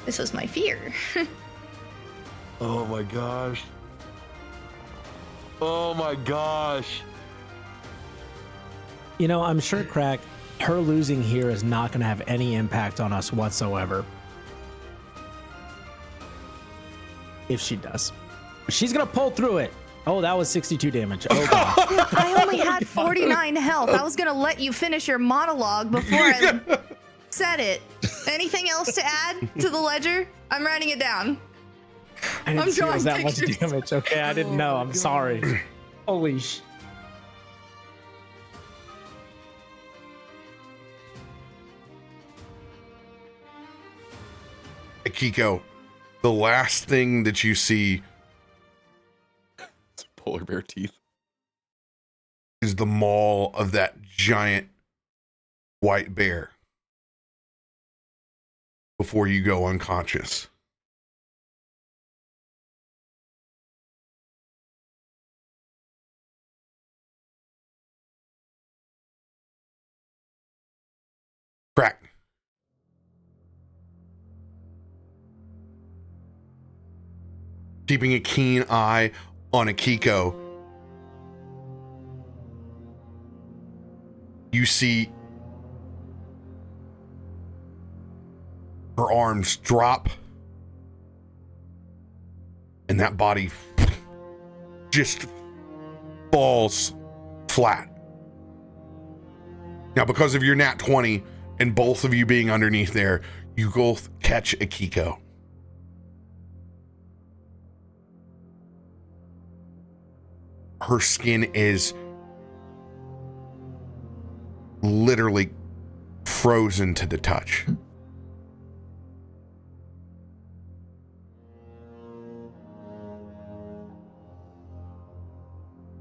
This was my fear. Oh my gosh. Oh my gosh. you know, I'm sure Krak, her losing here is not going to have any impact on us whatsoever. If she does. She's going to pull through it. Oh, that was 62 damage. Oh, God. I only had 49 health. I was going to let you finish your monologue before I said it. Anything else to add to the ledger? I'm writing it down. I didn't I'm see it was drawing that much pictures. damage. Okay, I didn't know. I'm sorry. Holy sh... Akiko, the last thing that you see Polar bear teeth. is the maw of that giant white bear before you go unconscious. Krak. Keeping a keen eye on Akiko, you see her arms drop and that body just falls flat. Now, because of your nat 20 and both of you being underneath there, you both catch Akiko. Her skin is literally frozen to the touch.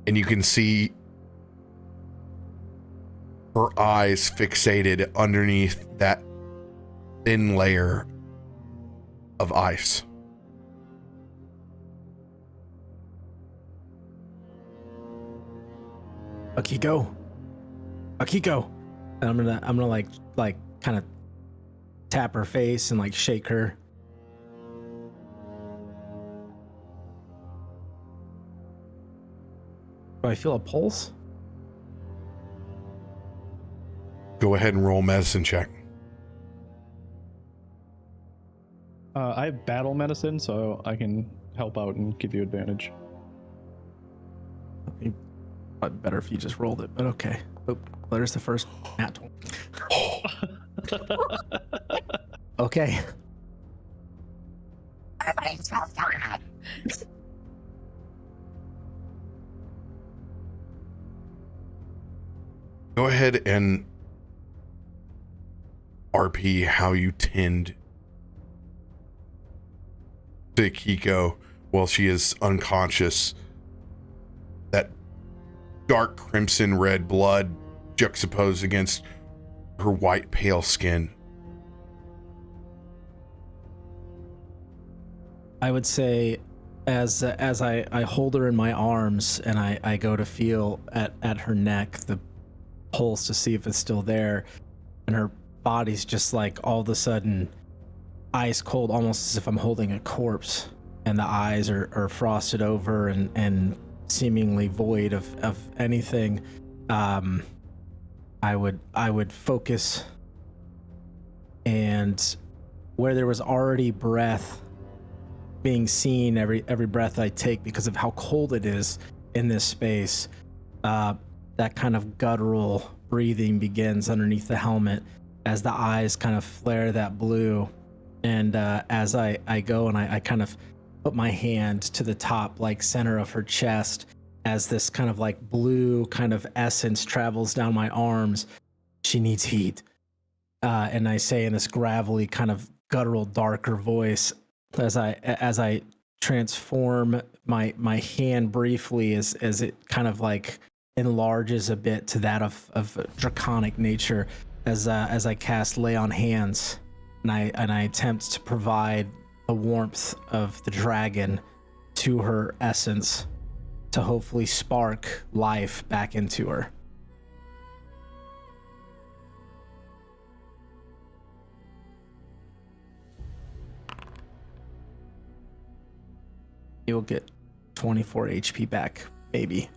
And you can see her eyes fixated underneath that thin layer of ice. Akiko. Akiko. And I'm gonna like kind of tap her face and like shake her. Do I feel a pulse? Go ahead and roll medicine check. I have battle medicine, so I can help out and give you advantage. Probably better if you just rolled it, but okay. Oh, there's the first nat 20. Okay. Go ahead and RP how you tend to Akiko while she is unconscious. That dark crimson red blood juxtaposed against her white pale skin. I would say as I hold her in my arms and I go to feel at her neck, the pulse to see if it's still there, and her body's just like all of a sudden ice cold, almost as if I'm holding a corpse, and the eyes are frosted over and seemingly void of anything. I would focus, and where there was already breath being seen every breath I take because of how cold it is in this space, that kind of guttural breathing begins underneath the helmet as the eyes kind of flare that blue. And as I go and I kind of put my hand to the top, like center of her chest, as this kind of like blue kind of essence travels down my arms. She needs heat. And I say in this gravelly kind of guttural, darker voice, as I transform my hand briefly as it kind of like enlarges a bit to that of draconic nature, as I cast Lay on Hands, and I attempt to provide the warmth of the dragon to her essence to hopefully spark life back into her. You'll get 24 HP back, maybe.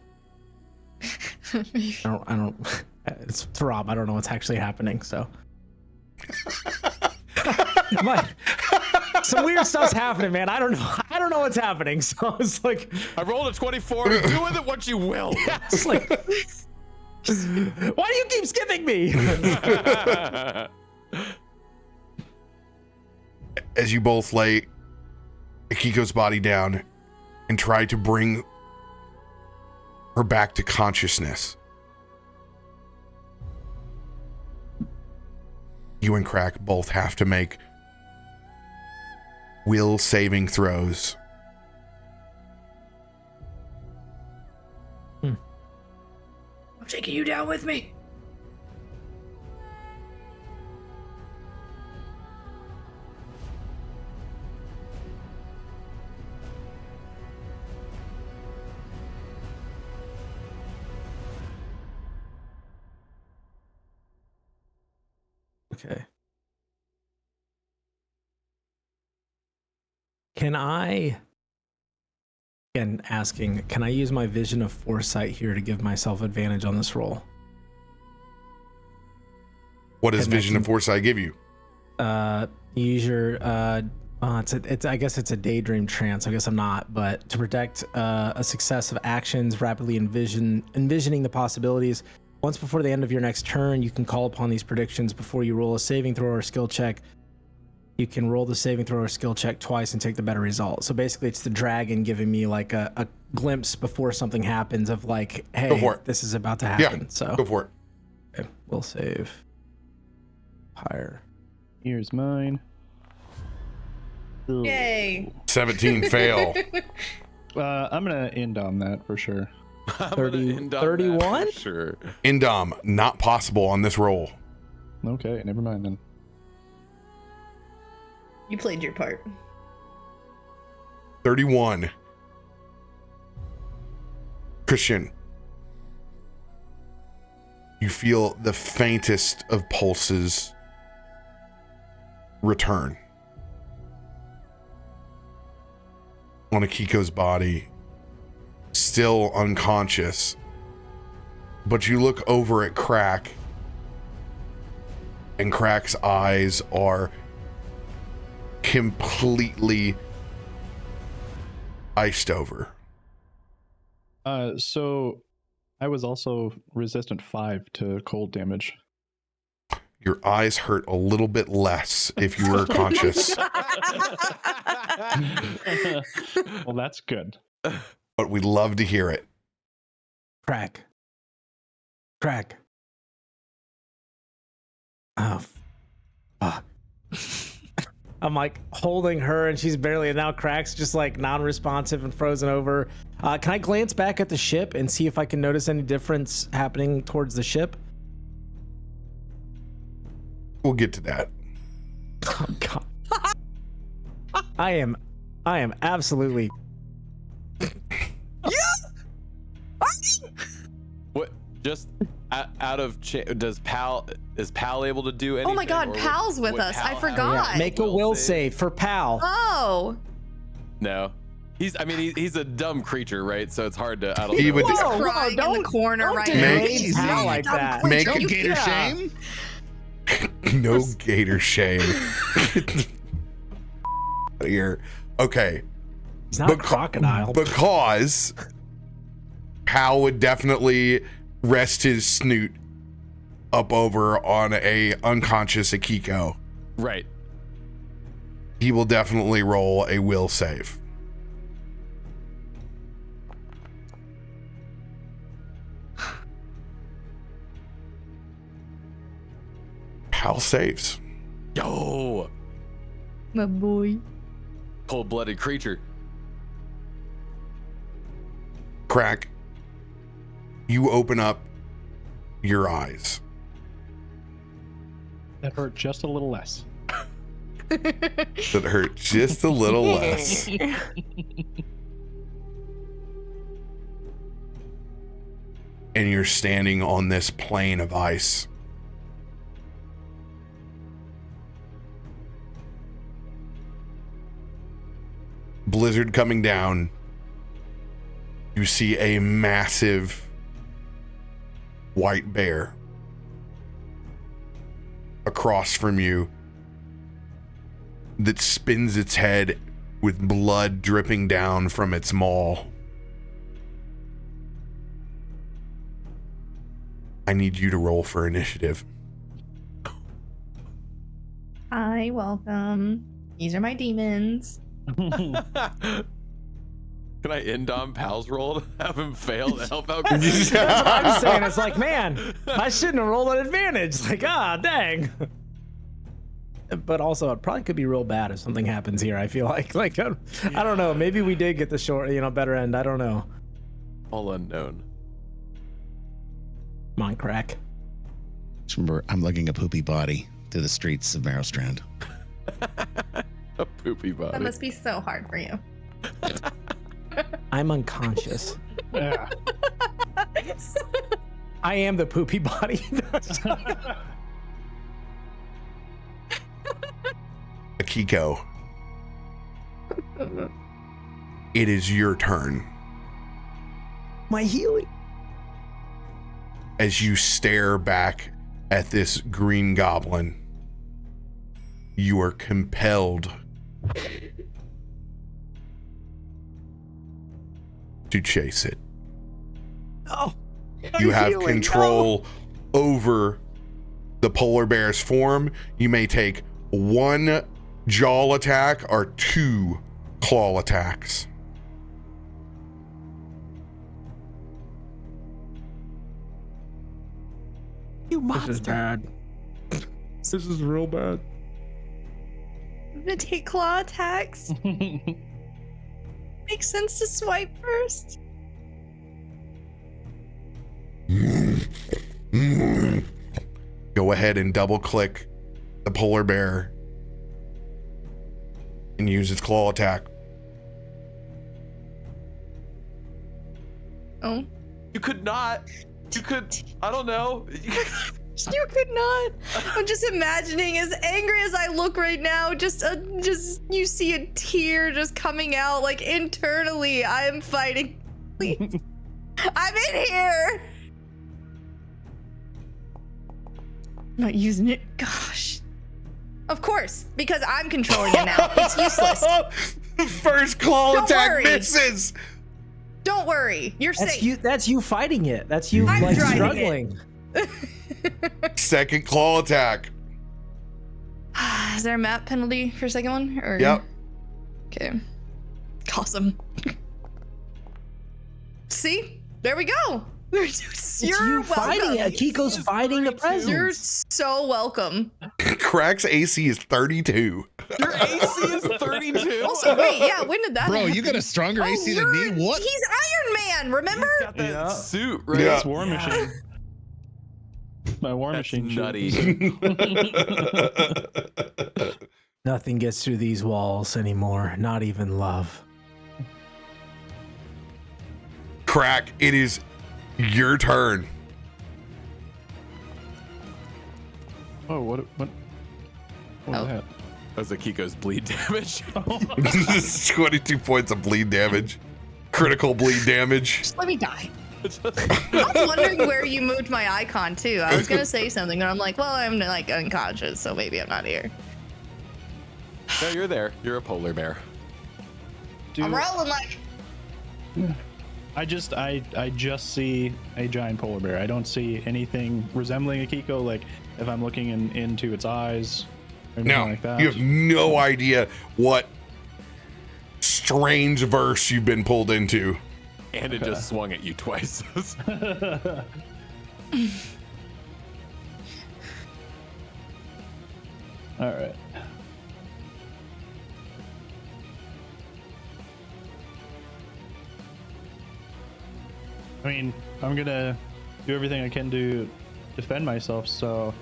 I don't. It's Rob. I don't know what's actually happening. So, some weird stuff's happening, man. I don't know what's happening. So it's like I rolled a 24. Do with it what you will. Yeah, it's like, why do you keep skipping me? As you both lay Akiko's body down and try to bring her back to consciousness, you and Krak both have to make will saving throws. I'm taking you down with me. Okay. Can I use my vision of foresight here to give myself advantage on this roll? What does vision of foresight give you? Use your it's I guess it's a daydream trance. I guess I'm not, but to predict a success of actions, rapidly envisioning the possibilities. Once before the end of your next turn, you can call upon these predictions before you roll a saving throw or skill check. You can roll the saving throw or skill check twice and take the better result. So basically, it's the dragon giving me like a glimpse before something happens of like, hey, this is about to happen. Yeah, so go for it. Okay, we'll save. Higher. Here's mine. Yay. 17 fail. I'm gonna end on that for sure. 31? Sure. Indom, not possible on this roll. Okay, never mind then. You played your part. 31. Christian, you feel the faintest of pulses return on Akiko's body, still unconscious, but you look over at Krak, and Krak's eyes are completely iced over. So I was also resistant 5 to cold damage. Your eyes hurt a little bit less if you were conscious. Well, that's good. But we'd love to hear it. Krak. Oh, fuck. I'm like holding her and she's barely, now Krak's just like non-responsive and frozen over. Can I glance back at the ship and see if I can notice any difference happening towards the ship? We'll get to that. Oh God. I am absolutely. What? Just out of is Pal able to do anything? Oh my God, or Pal's with would us. I Pal forgot. Make a will save for Pal. Oh. No, He's a dumb creature, right? So it's hard to. I don't He know. would- He's Whoa, crying in don't- the corner don't right take now. Make- Raid's pal like Dumb that. creature. Make- No You- gator yeah. shame. No gator shame. Here. Okay. It's not a crocodile. Because Hal would definitely rest his snoot up over on a unconscious Akiko. Right. He will definitely roll a will save. Hal saves. Yo, My boy. cold-blooded creature. Krak, you open up your eyes. That hurt just a little less. That hurt just a little less. And you're standing on this plain of ice. Blizzard coming down. You see a massive white bear across from you that spins its head with blood dripping down from its maw. I need you to roll for initiative. Hi, welcome. These are my demons. Can I end on Pal's roll to have him fail to help out? That's what I'm saying. It's like, man, I shouldn't have rolled an advantage. Like, dang. But also, it probably could be real bad if something happens here. I feel like I don't know. Maybe we did get the short, better end. I don't know. All unknown. Come on, Krak. Just remember, I'm lugging a poopy body through the streets of Merrowstrand. A poopy body. That must be so hard for you. I'm unconscious. Yeah. I am the poopy body. Akiko, it is your turn. My healing. As you stare back at this green goblin, you are compelled to chase it. Oh, You have control over the polar bear's form. You may take 1 jaw attack or 2 claw attacks. You monster. This is bad. This is real bad. I'm gonna take claw attacks. Makes sense to swipe first. Go ahead and double click the polar bear and use its claw attack. Oh. You could not. You could. I don't know. You could not. I'm just imagining, as angry as I look right now, just you see a tear just coming out, like internally. I am fighting. Please. I'm in here. I'm not using it. Gosh. Of course, because I'm controlling it now. It's useless. First claw Don't attack worry. misses. Don't worry. You're safe. That's you fighting it. That's you I'm like driving struggling. Second claw attack. Is there a map penalty for second one? Or... Yep. Okay. Awesome. See? There we go. You're you fighting welcome. it. Akiko's fighting the presence. You're so welcome. Krak's AC is 32. Your AC is 32. Also, wait, yeah, when did that Bro, happen? you got a stronger Oh, AC than me? you're- What? He's Iron Man, remember? Got that Yeah. suit, right? Yeah. It's War Machine. My War That's Machine. nutty. Nothing gets through these walls anymore. Not even love. Krak, it is your turn. Oh, what was Oh. that? That was Akiko's bleed damage. 22 points of bleed damage. Critical bleed damage. Just let me die. I'm wondering where you moved my icon too. I was gonna say something, and I'm like, well, I'm like unconscious, so maybe I'm not here. No, you're there. You're a polar bear. I'm rolling like. I just see a giant polar bear. I don't see anything resembling Akiko. Like if I'm looking into its eyes or anything like that. You have no idea what strange verse you've been pulled into. And it just swung at you twice. All right. I mean, I'm gonna do everything I can to defend myself, so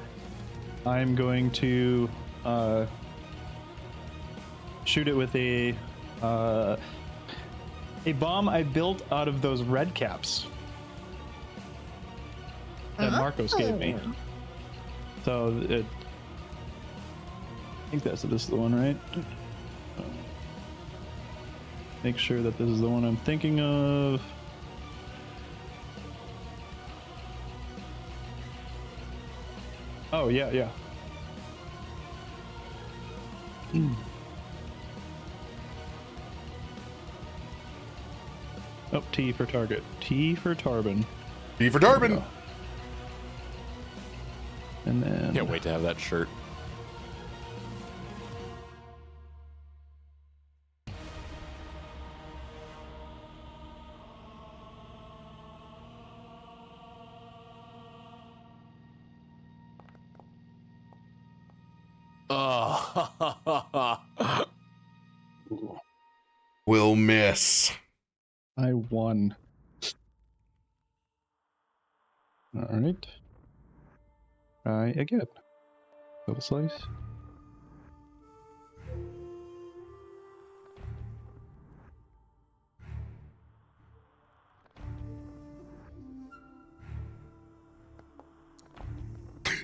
I'm going to shoot it with a bomb I built out of those red caps that Markos gave me. So I think this is the one, right? Make sure that this is the one I'm thinking of. Oh, yeah. Oh, T for target. T for Tarben. T for Tarben. And then... Can't wait to have that shirt. Oh. Will miss. I won. All right. Try again. Double slice.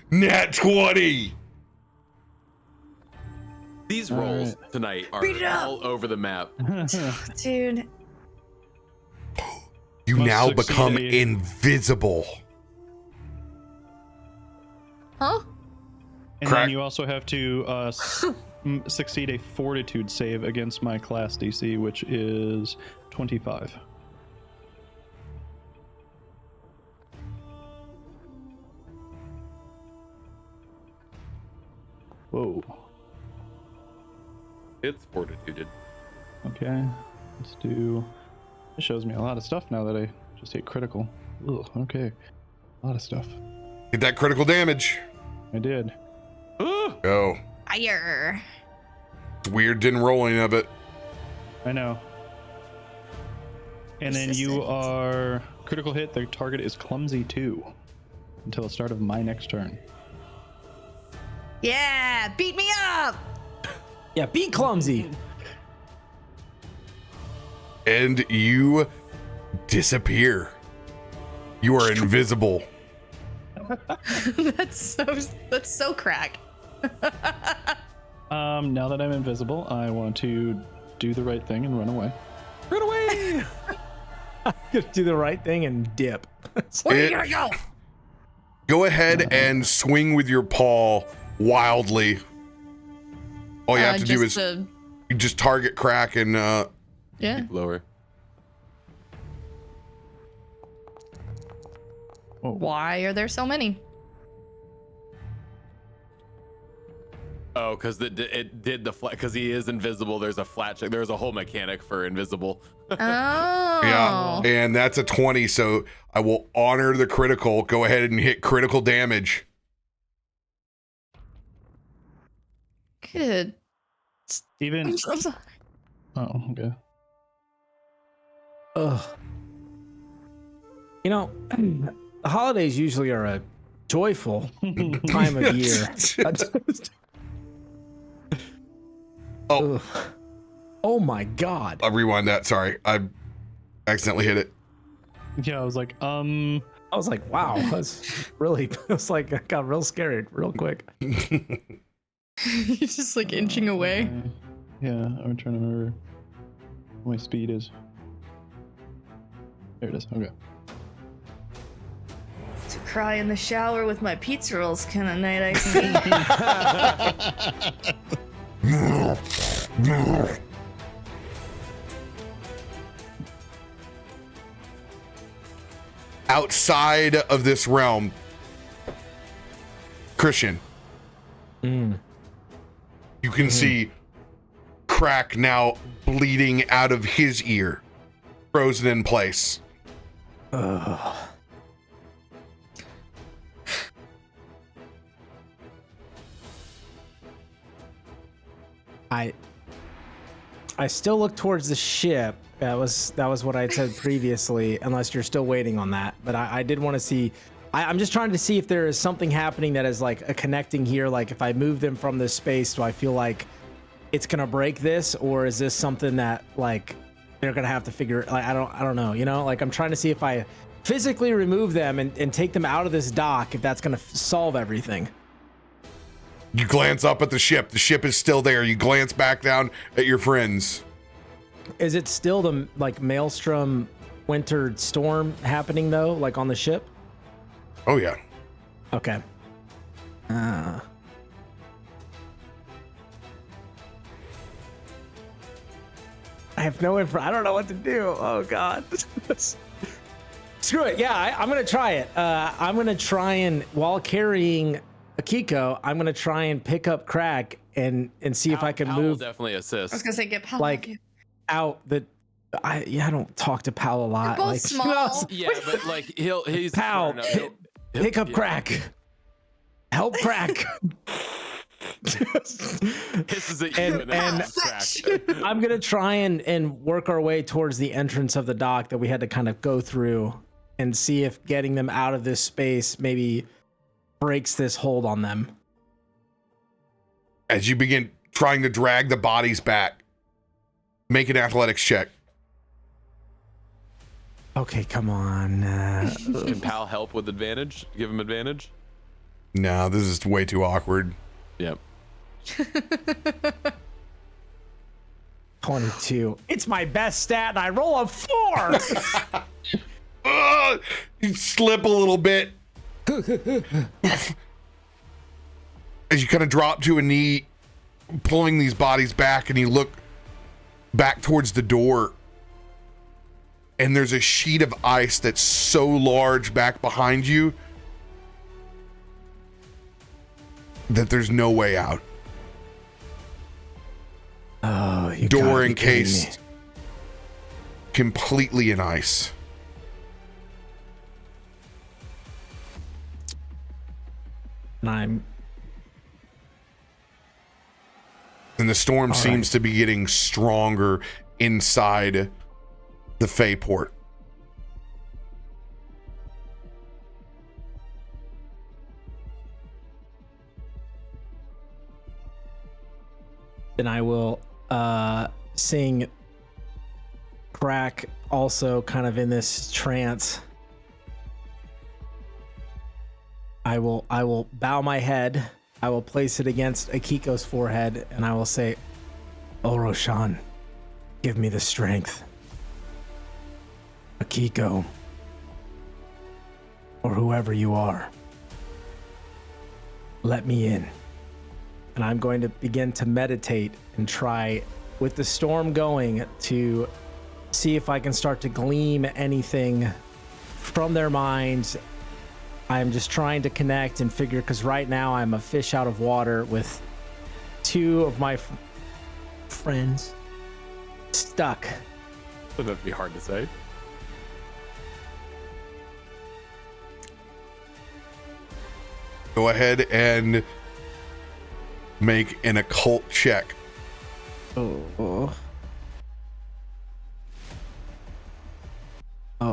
Nat 20. These rolls tonight are all over the map. Dude. You Must now succeed become a- invisible. Huh? And Krak. then you also have to succeed a fortitude save against my class DC, which is 25. Whoa. It's fortituded. Okay. Let's do... It shows me a lot of stuff now that I just hit critical. Ugh, okay. A lot of stuff. Get that critical damage. I did. Go. Fire. It's weird, didn't roll any of it. I know. And then you are critical hit. The target is clumsy 2 until the start of my next turn. Yeah, beat me up. Yeah, be clumsy. And you disappear. You are invisible. That's so Krak. Now that I'm invisible, I want to do the right thing and run away. Run away! Do the right thing and dip. Where are you gonna go? Go ahead and swing with your paw wildly. All you have to do is you just target Krak and yeah. Lower. Why are there so many? Oh, because it did the flat. Because he is invisible. There's a flat check. There's a whole mechanic for invisible. Oh. yeah, and that's a 20. So I will honor the critical. Go ahead and hit critical damage. Good. Even. I'm so sorry. Oh, okay. Ugh. You know, the holidays usually are a joyful time of year. Oh. Ugh. Oh my God. I'll rewind that. Sorry, I accidentally hit it. Yeah, I was like, I was like, wow, that's really, it's like, I got real scared real quick. He's just like inching away. Yeah, I'm trying to remember what my speed is. There it is. Okay. To cry in the shower with my pizza rolls kind of night I can eat. Outside of this realm, Christian, you can see Krak now bleeding out of his ear, frozen in place. I still look towards the ship. That was what I had said previously, unless you're still waiting on that. But I did want to see. I'm just trying to see if there is something happening that is like a connecting here. Like if I move them from this space, do I feel like it's gonna break this, or is this something that like they're gonna have to figure? Like I don't know. You know, like I'm trying to see if I physically remove them and take them out of this dock, if that's gonna solve everything. You glance up at the ship. The ship is still there. You glance back down at your friends. Is it still the like Maelstrom winter storm happening though, like on the ship? Oh yeah. Okay. I have no info. I don't know what to do. Oh god. Screw it. Yeah, I'm gonna try it. I'm gonna try and while carrying Akiko, I'm gonna try and pick up Krak and see if I can Pal will move definitely assist. I was gonna say get Pal. like out the. I don't talk to Pal a lot. They're both Like, small. Yeah, but like he's Pal, far enough. pick up Krak. Help Krak. Hisses at you and and Krak. I'm gonna try and work our way towards the entrance of the dock that we had to kind of go through and see if getting them out of this space maybe breaks this hold on them. As you begin trying to drag the bodies back, make an athletics check. Okay, come on. Can Pal help with advantage? Give him advantage? No, this is way too awkward. Yep. 22. It's my best stat, and I roll a 4. You slip a little bit. As you kind of drop to a knee, pulling these bodies back, and you look back towards the door, and there's a sheet of ice that's so large back behind you that there's no way out. Oh, you Door gotta be kidding me. encased completely in ice. And And the storm seems to be getting stronger inside the Feyport. then I will sing Krak also kind of in this trance. I will bow my head. I will place it against Akiko's forehead, and I will say, "O Roshan, give me the strength. Akiko, or whoever you are, let me in." And I'm going to begin to meditate and try, with the storm going, to see if I can start to glean anything from their minds. I'm just trying to connect and figure, because right now I'm a fish out of water with two of my friends stuck. That'd be hard to say. Go ahead and make an occult check. Oh,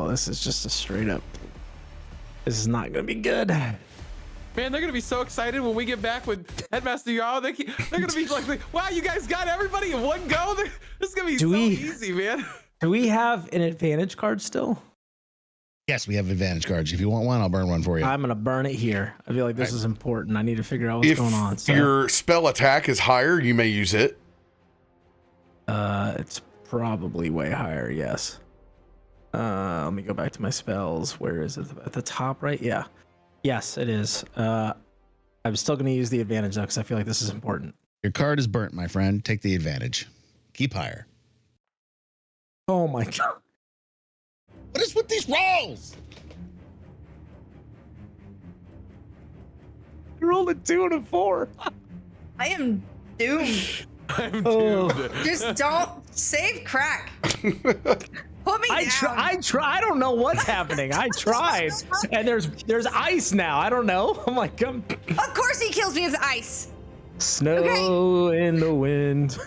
this is just a straight up. This is not gonna be good. Man, they're gonna be so excited when we get back with Headmaster Yao. They're gonna be like, "Wow, you guys got everybody in one go." This is gonna be easy, man. Do we have an advantage card still? Yes, we have advantage cards. If you want one, I'll burn one for you. I'm gonna burn it here. I feel like this is important. I need to figure out what's going on. If your spell attack is higher, you may use it. It's probably way higher. Yes. Let me go back to my spells. Where is it? At the top, right? Yeah. Yes, it is. I'm still gonna use the advantage though, because I feel like this is important. Your card is burnt, my friend. Take the advantage. Keep higher. Oh my god. What is with these rolls? You rolled a 2 and a 4. I am doomed. I'm doomed. Just don't save Krak. Put me down. I don't know what's happening. I tried, and there's ice now. I don't know. I'm like, Of course he kills me with ice. snow in the wind.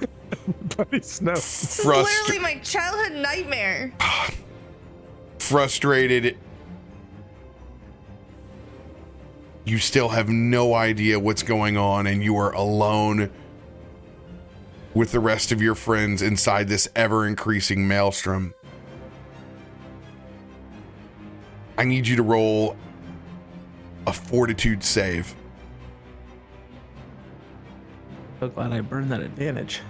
Buddy, snow. This is literally my childhood nightmare. Frustrated. You still have no idea what's going on, and you are alone with the rest of your friends inside this ever-increasing maelstrom. I need you to roll a fortitude save. So glad I burned that advantage.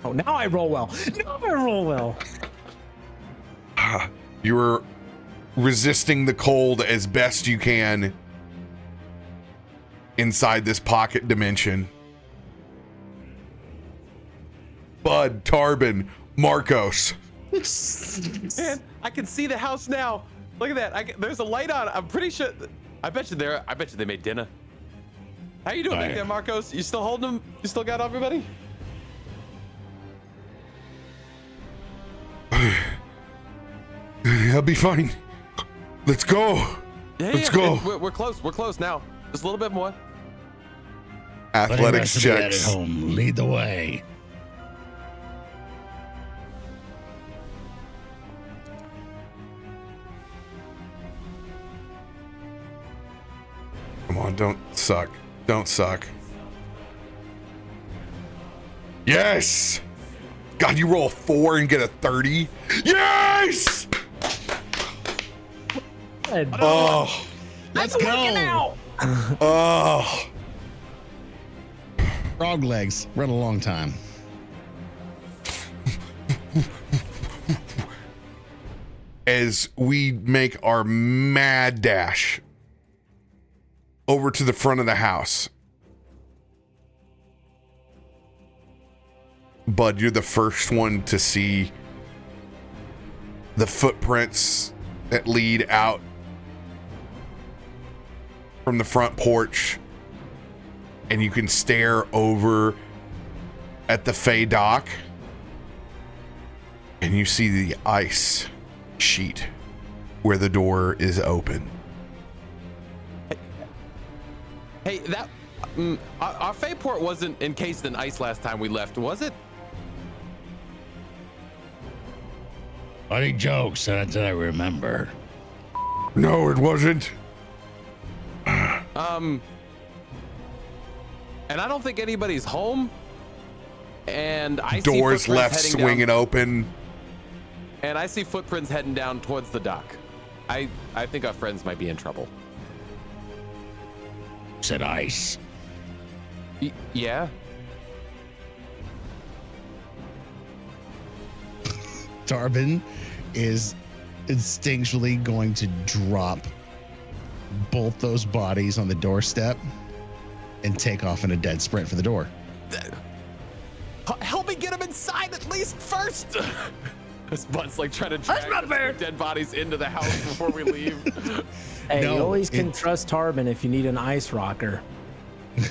Oh, now I roll well. Now I roll well. You're resisting the cold as best you can inside this pocket dimension. Bud, Tarben, Markos. Man, I can see the house now. Look at that. There's a light on. I'm pretty sure. I bet you they made dinner. How you doing back there, Markos? You still holding them? You still got everybody? I'll be fine. Let's go. Let's go. We're close. We're close now. Just a little bit more. Athletics checks. At home, lead the way. Come on, don't suck. Don't suck. Yes! God, you roll a 4 and get a 30? Yes! Oh. Let's go. Oh. Frog legs run a long time. As we make our mad dash over to the front of the house. Bud, you're the first one to see the footprints that lead out from the front porch, and you can stare over at the Fey dock, and you see the ice sheet where the door is open. Hey, that our Fey port wasn't encased in ice last time we left, was it? Funny jokes, that's what I remember. No, it wasn't. And I don't think anybody's home. And I doors see left heading swinging down, open. and I see footprints heading down towards the dock. I think our friends might be in trouble. Said ice. Yeah. Tarben is instinctually going to drop both those bodies on the doorstep and take off in a dead sprint for the door. Help me get him inside at least first. This Bud's like trying to drag the dead bodies into the house before we leave. Hey, No, you always can it- trust Tarben if you need an IceRocker.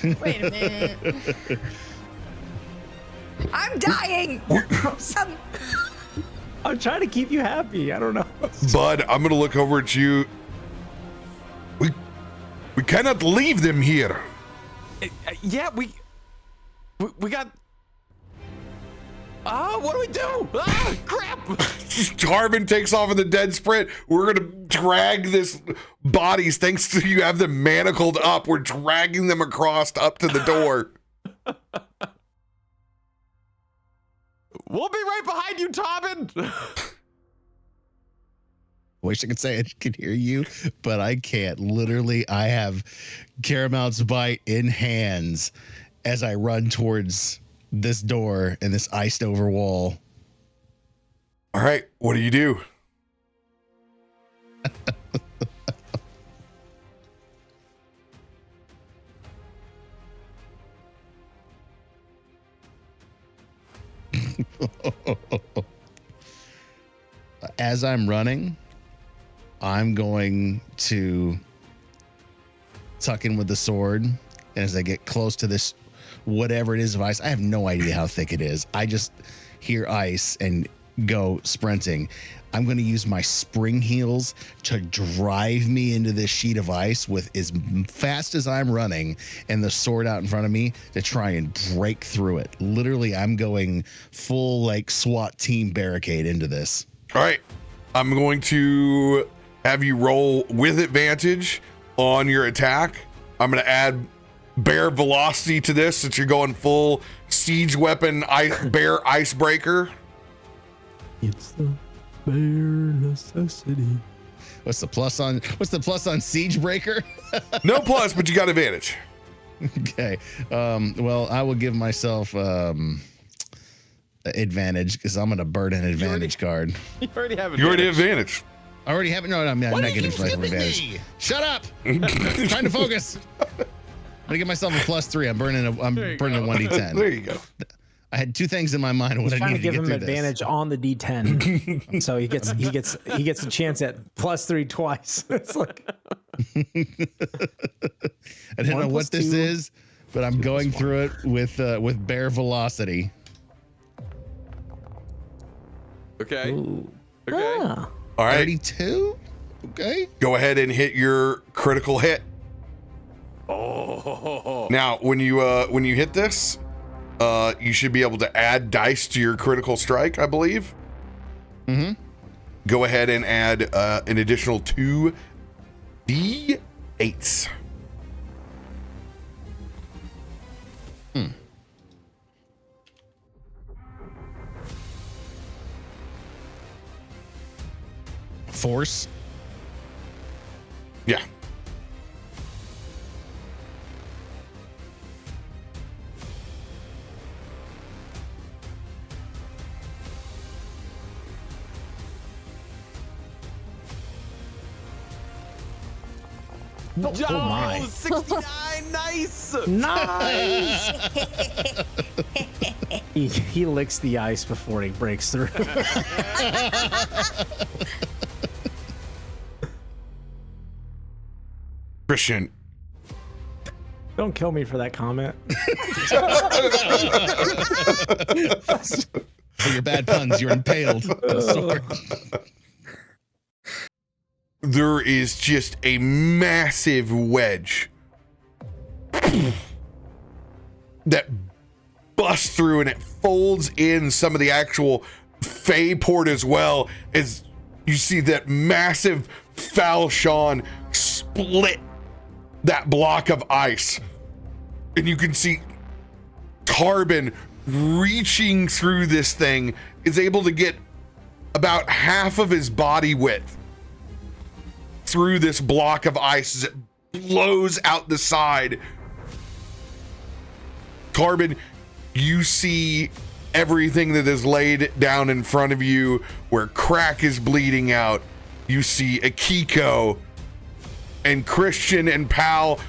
Wait a minute. I'm dying. I'm trying to keep you happy. I don't know. Bud, I'm gonna look over at you. We cannot leave them here. Yeah, we got. What do we do? Crap! Tarben takes off in the dead sprint. We're gonna drag this bodies. Thanks to you have them manacled up. We're dragging them across up to the door. We'll be right behind you, Tarben. wish I could say I could hear you, but I can't. Literally, I have Caramel's Bite in hands as I run towards this door and this iced over wall. All right, what do you do? As I'm running, I'm going to tuck in with the sword. And as I get close to this, whatever it is of ice, I have no idea how thick it is. I just hear ice and go sprinting. I'm going to use my spring heels to drive me into this sheet of ice with as fast as I'm running and the sword out in front of me to try and break through it. Literally, I'm going full like SWAT team barricade into this. All right, I'm going to have you roll with advantage on your attack. I'm going to add bear velocity to this since you're going full siege weapon bear icebreaker. It's the bare necessity. What's the plus on siege breaker? No plus, but you got advantage. Okay. Well, I will give myself advantage because I'm going to burn an advantage card. You already have You already have advantage. I already have it. No, I'm negative advantage. Shut up. Trying to focus. I'm gonna give myself a +3. I'm burning a 1d10. There you go. I had two things in my mind of what I Trying needed to give to him get through advantage this. on the D10, so he gets a chance at +3 twice. It's like I don't know 1 what this 2, is, but I'm going through it with bear velocity. Okay. ooh. Okay. Ah. All right, 32. Okay. go ahead and hit your critical hit. Oh. Now, when you hit this, you should be able to add dice to your critical strike, I believe. Mm-hmm. Go ahead and add an additional 2 D8s. Force. Yeah. Oh my. 69, nice. Nice. he licks the ice before he breaks through. Christian. Don't kill me for that comment. For your bad puns, you're impaled with a sword. There is just a massive wedge that busts through, and it folds in some of the actual Fey port as well, as you see that massive falchion split that block of ice. And you can see Tarben reaching through this thing is able to get about half of his body width through this block of ice as it blows out the side. Tarben, you see everything that is laid down in front of you where Krak is bleeding out. You see Akiko and Christian and Pal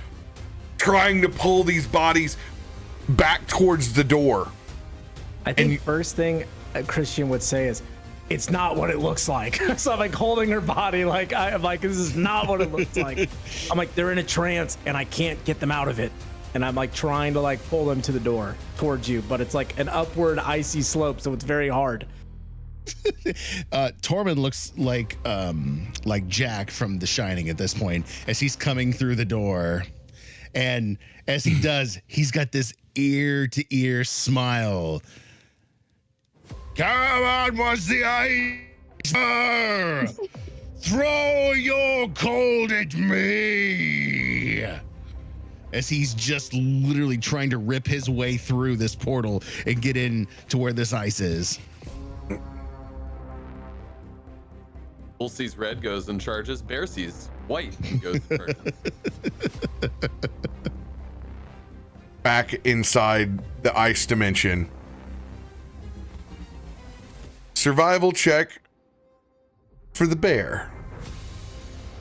trying to pull these bodies back towards the door. I think first thing Christian would say is, "It's not what it looks like." So I'm like holding her body, like I'm like, "This is not what it looks like." I'm like, "They're in a trance and I can't get them out of it." And I'm like trying to like pull them to the door towards you, but it's like an upward icy slope, so it's very hard. Tormund looks like Jack from The Shining at this point as he's coming through the door, and as he does, he's got this ear to ear smile. Come on, what's the ice? Throw your cold at me. As he's just literally trying to rip his way through this portal and get in to where this ice is. Bull sees red, goes and charges. Bear sees white, goes and charges. Back inside the ice dimension. Survival check for the bear.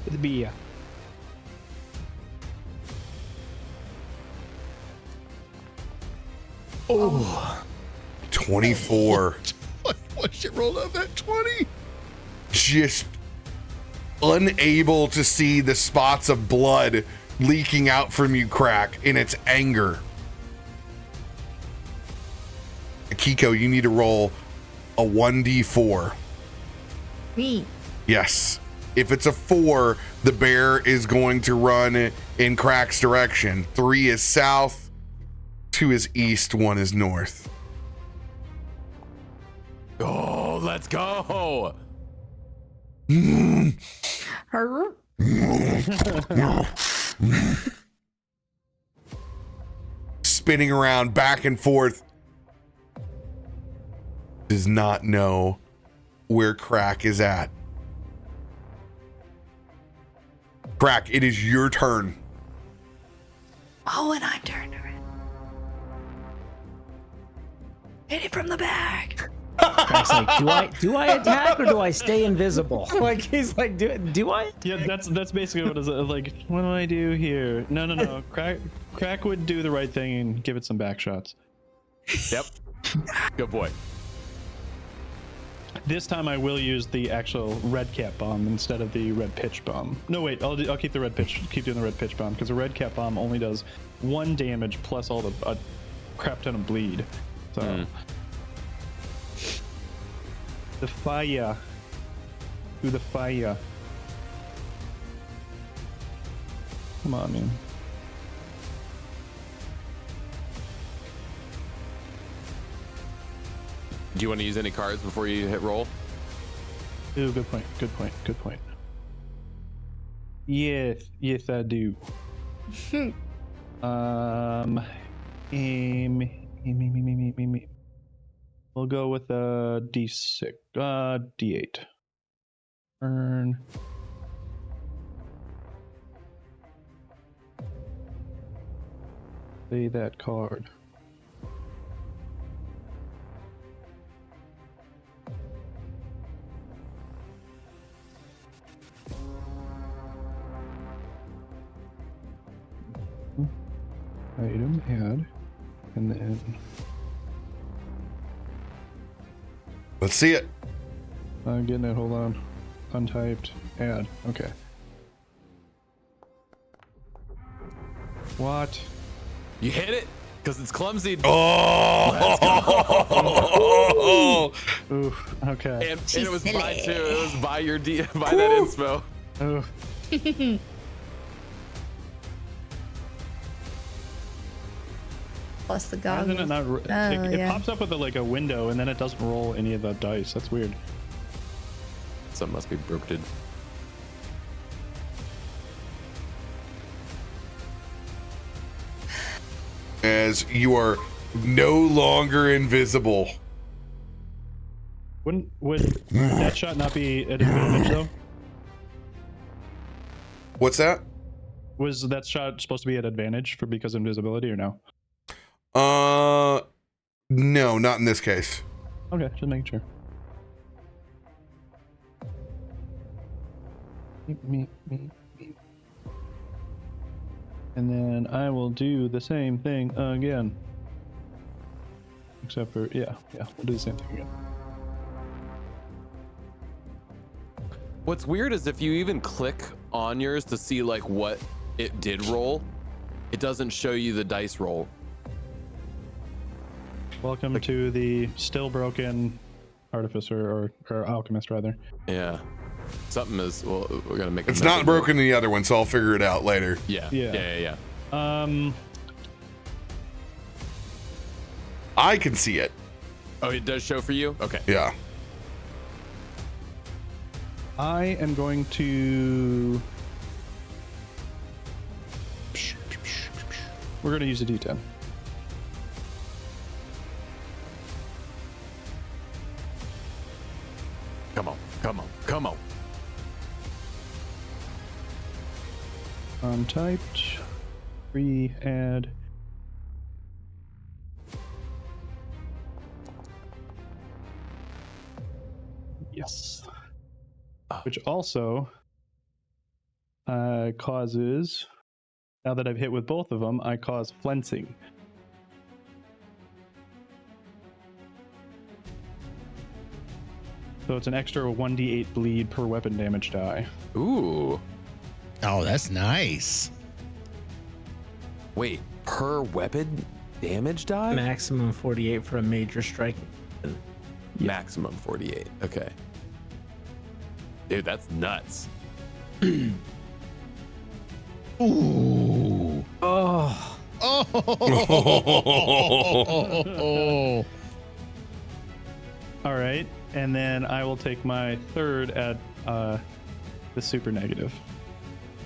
The beer. Oh, 24. what shit rolled up that 20? Just unable to see the spots of blood leaking out from you, Krak, in its anger. Akiko, you need to roll a 1d4. Me. Yes. If it's a 4, the bear is going to run in Krak's direction. 3 is south, 2 is east, 1 is north. Oh, let's go. Her. Spinning around back and forth. Does not know where Krak is at. Krak, it is your turn. Oh, and I turned around. Hit it from the back. Krak's like, do I attack or do I stay invisible? Like he's like, do I? Yeah, that's basically what it is. Like, what do I do here? No. Krak would do the right thing and give it some back shots. Yep. Good boy. This time I will use the actual red cap bomb instead of the red pitch bomb. No, wait, I'll keep the red pitch. Keep doing the red pitch bomb because the red cap bomb only does 1 damage plus all the crap ton of bleed. So the fire. Do the fire. Come on, man. Do you want to use any cards before you hit roll? Ooh, good point. Yes, I do. Me. We'll go with a D6, D8. Burn. Play that card. Item add, and then Let's see it. getting it. Hold on. Untyped. Add. Okay. What? You hit it because it's clumsy. Oh! Oof. Okay. And it was by 2. It was by your by that inspo. Oof. Plus the Why isn't goggles. it not? It yeah. pops up with like a window, and then it doesn't roll any of the dice. That's weird. Something must be broken. As you are no longer invisible. Would that shot not be at advantage though? What's that? Was that shot supposed to be at advantage for because of invisibility or no? No, not in this case. Okay, just making sure. Me. And then I will do the same thing again. Except for, yeah, we'll do the same thing again. What's weird is if you even click on yours to see like what it did roll, it doesn't show you the dice roll. Welcome to the still broken artificer or alchemist rather. Yeah. Something is, well, we're gonna make It's not broken in the other one, so I'll figure it out later. Yeah. I can see it. Oh, it does show for you? Okay. Yeah. I am going to... We're going to use a D10. Come on. Typed. Re-add. Yes. Which also causes, now that I've hit with both of them, I cause flensing. So it's an extra 1d8 bleed per weapon damage die. Ooh. Oh, that's nice. Wait, per weapon damage die? Maximum 48 for a major strike. Maximum 48. Okay. Dude, that's nuts. Ooh. Oh. Oh. All right, and then I will take my third at the super negative.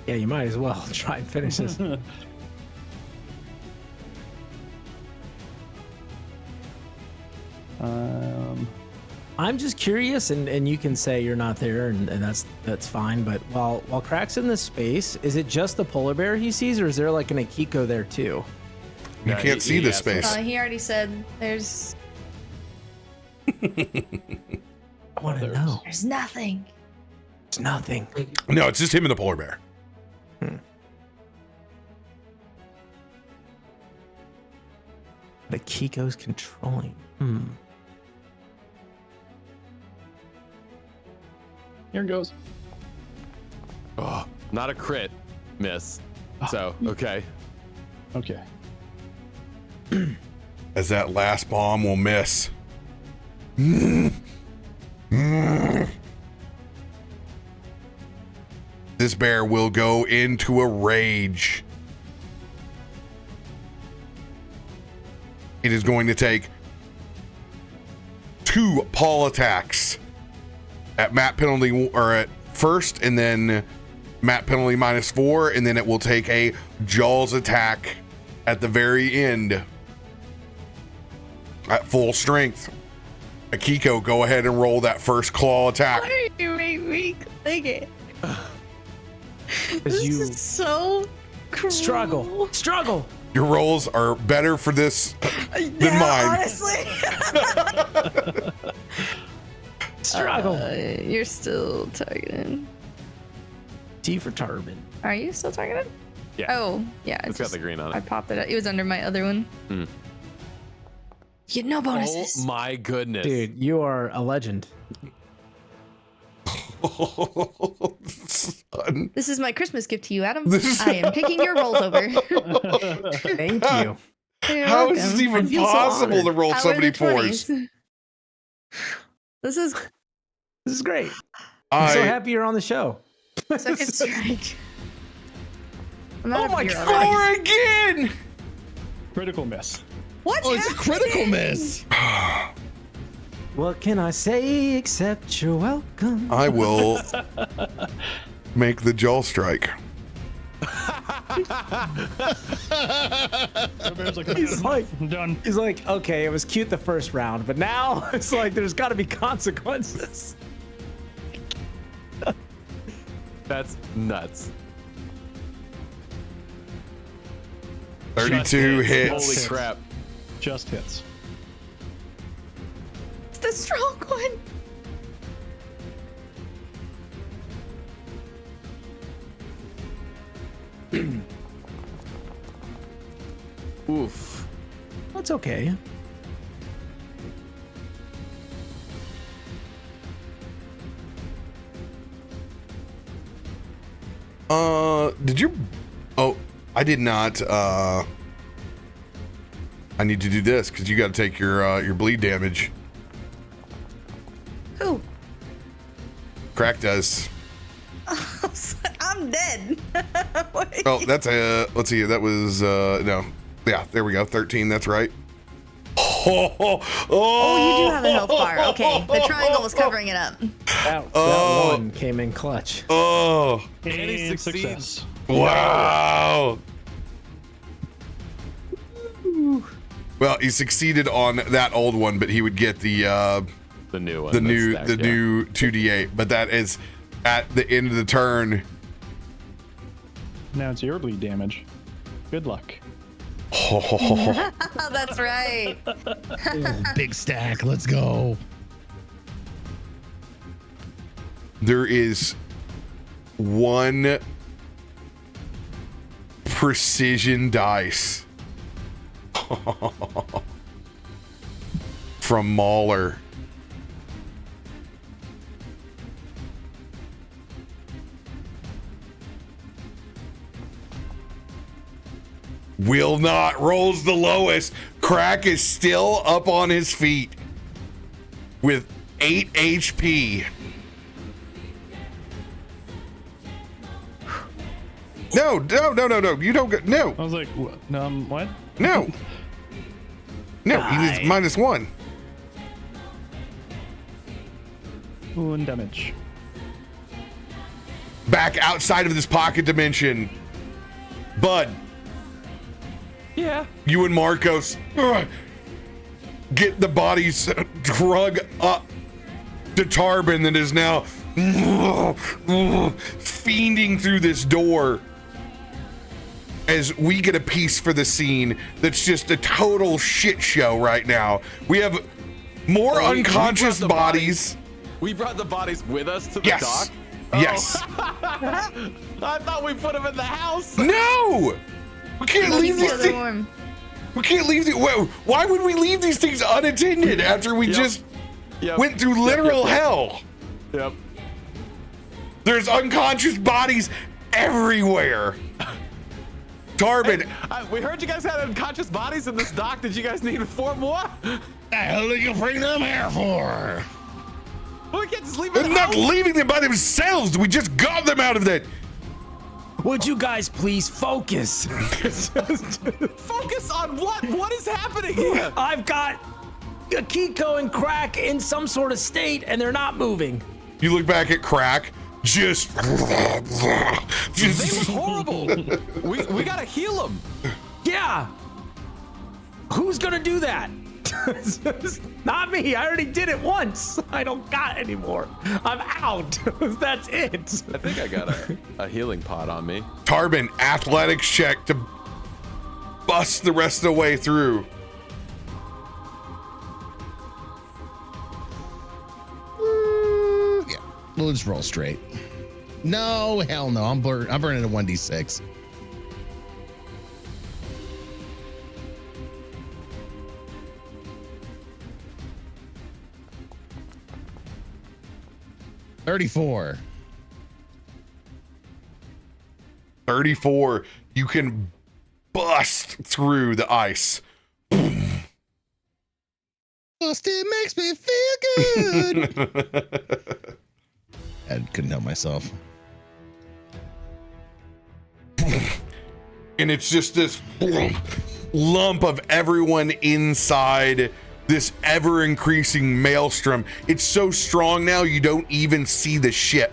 Yeah, you might as well try and finish this. I'm just curious, and you can say you're not there, and that's fine. But while Krak's in this space, is it just the polar bear he sees, or is there like an Akiko there too? You can't see this space. He already said there's I want to know. there's nothing. It's nothing. No, it's just him and the polar bear. The Akiko's controlling. Here it goes. Oh, not a crit miss. So, okay. Okay. As that last bomb will miss. This bear will go into a rage. It is going to take 2 paw attacks at map penalty, or at first, and then map penalty -4, and then it will take a jaws attack at the very end at full strength. Akiko, go ahead and roll that first claw attack. Why do you make me click it? This you is so cruel. Struggle. Your rolls are better for this than Yeah, mine. honestly. Struggle. You're still targeted. T for Tarben. Are you still targeted? Yeah. Oh, yeah. It's got the green on I it. popped it up. It was under my other one. Hmm. You get no bonuses. Oh my goodness. Dude, you are a legend. Son. This is my Christmas gift to you, Adam. This is- I am picking your rolls over. Thank you. You're How is welcome. this even I feel so possible to honored. roll How so are many the fours? 20s? This is This is great. I'm so I happy you're on the show. second strike. I'm out Oh of my beer God. already. again. Critical miss. What's Oh, it's a critical miss. What can I say except you're welcome? I will make the jaw strike. He's like, I'm done. he's like, okay, it was cute the first round, but now it's like there's got to be consequences. That's nuts. 32 hits. Holy crap. Just hits. It's the strong one. Oof. That's okay. Did you? Oh, I did not. I need to do this because you got to take your bleed damage. Who? Krak does. I'm dead. Wait. Oh, that's a. Let's see. That was no. Yeah, there we go. 13. That's right. Oh, you do have a health bar. Okay, the triangle was covering it up. That one came in clutch. Oh, And he And succeeds. success. wow. Well, he succeeded on that old one, but he would get the new one. the that's new stacked, the yeah. new 2d8. But that is at the end of the turn. Now it's your bleed damage. Good luck. Oh, that's right. Ooh, big stack. Let's go. There is one precision dice from Mauler. Will not, rolls the lowest. Krak is still up on his feet with 8 HP. No. You don't get, no. I was like, what? No. No, he is -1. One damage. Back outside of this pocket dimension. Bud. Yeah. You and Markos get the bodies drug up to Tarben that is now fiending through this door as we get a piece for the scene that's just a total shit show right now. We have more unconscious bodies. We brought the bodies with us to the Yes. dock? Yes. I thought we put them in the house. No! We can't leave these They're things. warm. We can't leave these. Why would we leave these things unattended after we just went through literal hell? Yep. There's unconscious bodies everywhere. Tarben, We heard you guys had unconscious bodies in this dock. Did you guys need 4 more? The hell did you bring them here for? Well, we can't just leave them they're in the not house. leaving them by themselves. We just got them out of that. Would you guys please focus? Focus on what? What is happening here? I've got Akiko and Krak in some sort of state, and they're not moving. You look back at Krak, just. They was horrible. we gotta heal them. Yeah. Who's gonna do that? Not me. I already did it once. I don't got anymore. I'm out. That's it. I think I got a healing pot on me. Tarben, athletics check to bust the rest of the way through. Yeah, we'll just roll straight. No, hell no. I'm burning a 1d6. $34. 34. You can bust through the ice. It makes me feel good. I couldn't help myself. And it's just this lump of everyone inside this ever increasing maelstrom. It's so strong now you don't even see the ship.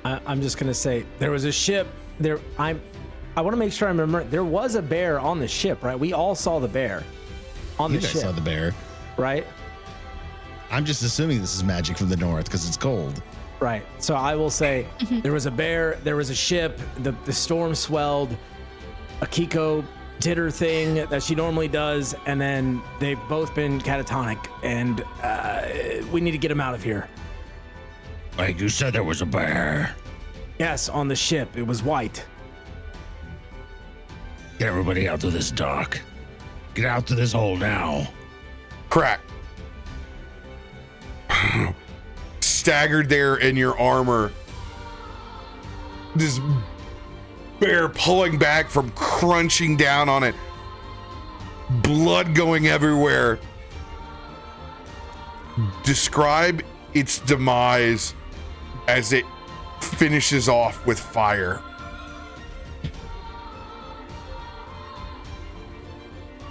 I'm just gonna say there was a ship there. I want to make sure I remember. There was a bear on the ship, right? We all saw the bear on You the guys ship, saw the bear. right? I'm just assuming this is magic from the north because it's cold. Right. So I will say there was a bear, there was a ship, the storm swelled, Akiko did her thing that she normally does, and then they've both been catatonic, and we need to get them out of here. Like you said, there was a bear. Yes, on the ship. It was white. Get everybody out to this dock. Get out to this hole now. Krak. Staggered there in your armor. This bear pulling back from crunching down on it. Blood going everywhere. Describe its demise as it finishes off with fire.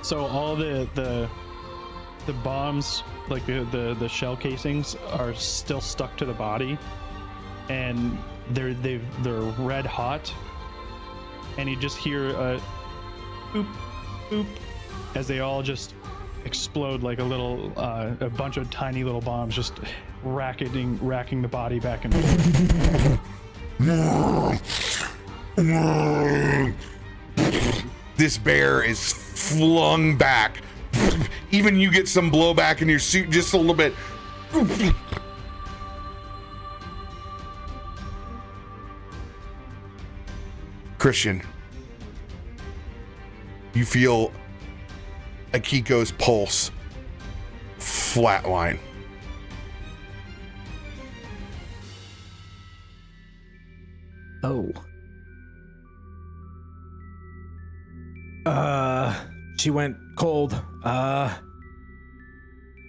So all the bombs, like the shell casings, are still stuck to the body, and they're red hot, and you just hear a boop boop as they all just explode like a bunch of tiny little bombs, just racking the body back and forth. This bear is flung back. Even you get some blowback in your suit just a little bit. Christian, you feel Akiko's pulse flatline. Oh. She went cold.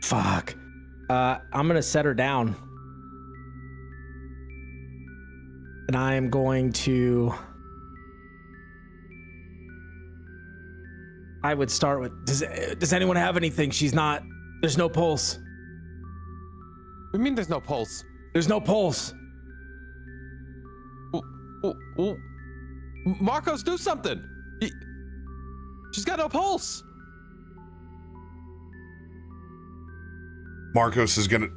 Fuck. I'm gonna set her down. And I am going to... I would start with, does anyone have anything? She's not, there's no pulse. What do you mean there's no pulse? There's no pulse. Markos, do something. She's got no pulse. Markos is gonna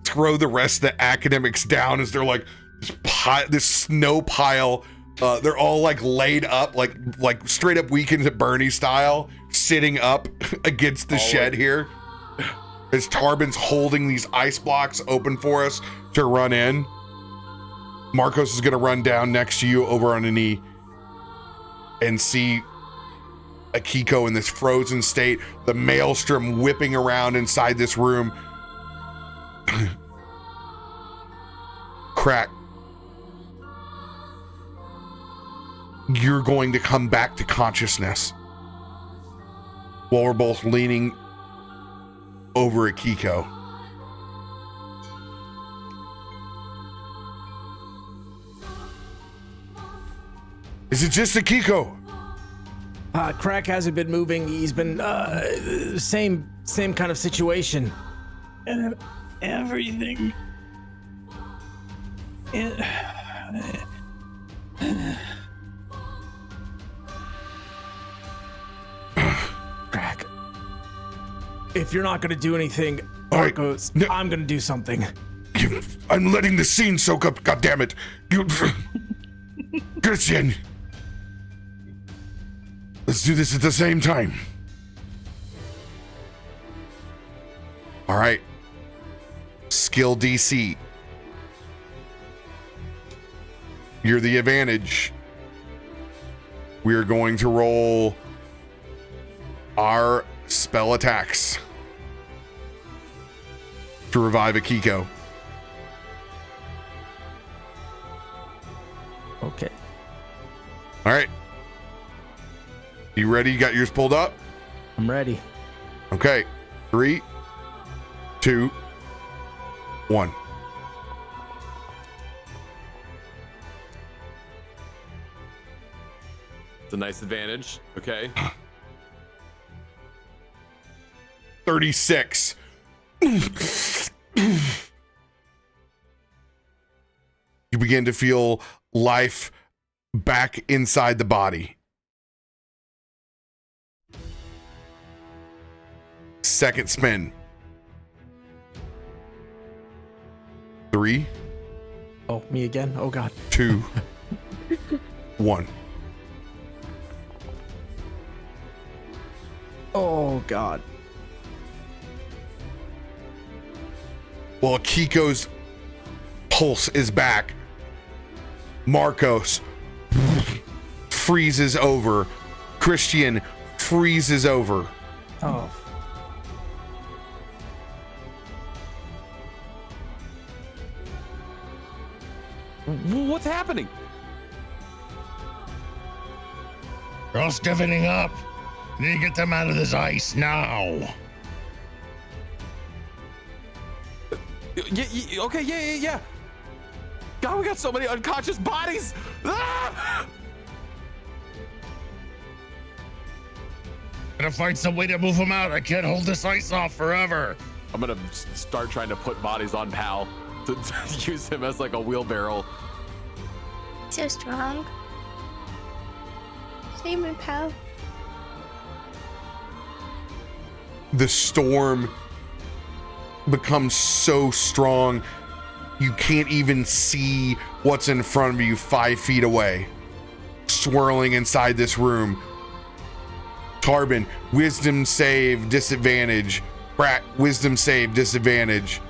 throw the rest of the academics down as they're like this snow pile. They're all like laid up, like straight up Weekends at Bernie style, sitting up against the shed here. As Tarben's holding these ice blocks open for us to run in. Markos is gonna run down next to you over on a knee and see Akiko in this frozen state, the maelstrom whipping around inside this room. Krak, you're going to come back to consciousness while we're both leaning over Akiko. Is it just Akiko? Krak hasn't been moving. He's been same kind of situation. Everything. Krak, if you're not gonna do anything, Markos, No. I'm gonna do something. I'm letting the scene soak up. God damn it! You, Christian. Let's do this at the same time. All right. Skill DC. You're the advantage. We're going to roll our spell attacks to revive Akiko. Okay. All right. You ready? You got yours pulled up? I'm ready. Okay. 3, 2, 1. It's a nice advantage. Okay. 36. You begin to feel life back inside the body. Second spin. 3, Oh, me again? Oh God. 2, 1. Oh God. Well, Akiko's pulse is back. Markos freezes over. Christian freezes over. Oh. What's happening? They're all stiffening up. You need to get them out of this ice now. Okay, yeah. God, we got so many unconscious bodies. Ah! Gotta find some way to move them out. I can't hold this ice off forever. I'm gonna start trying to put bodies on Pal to use him as like a wheelbarrow. So strong. Save me, pal. the storm becomes so strong you can't even see what's in front of you 5 feet away, swirling inside this room. Tarben, wisdom save, disadvantage. Krak, wisdom save, disadvantage.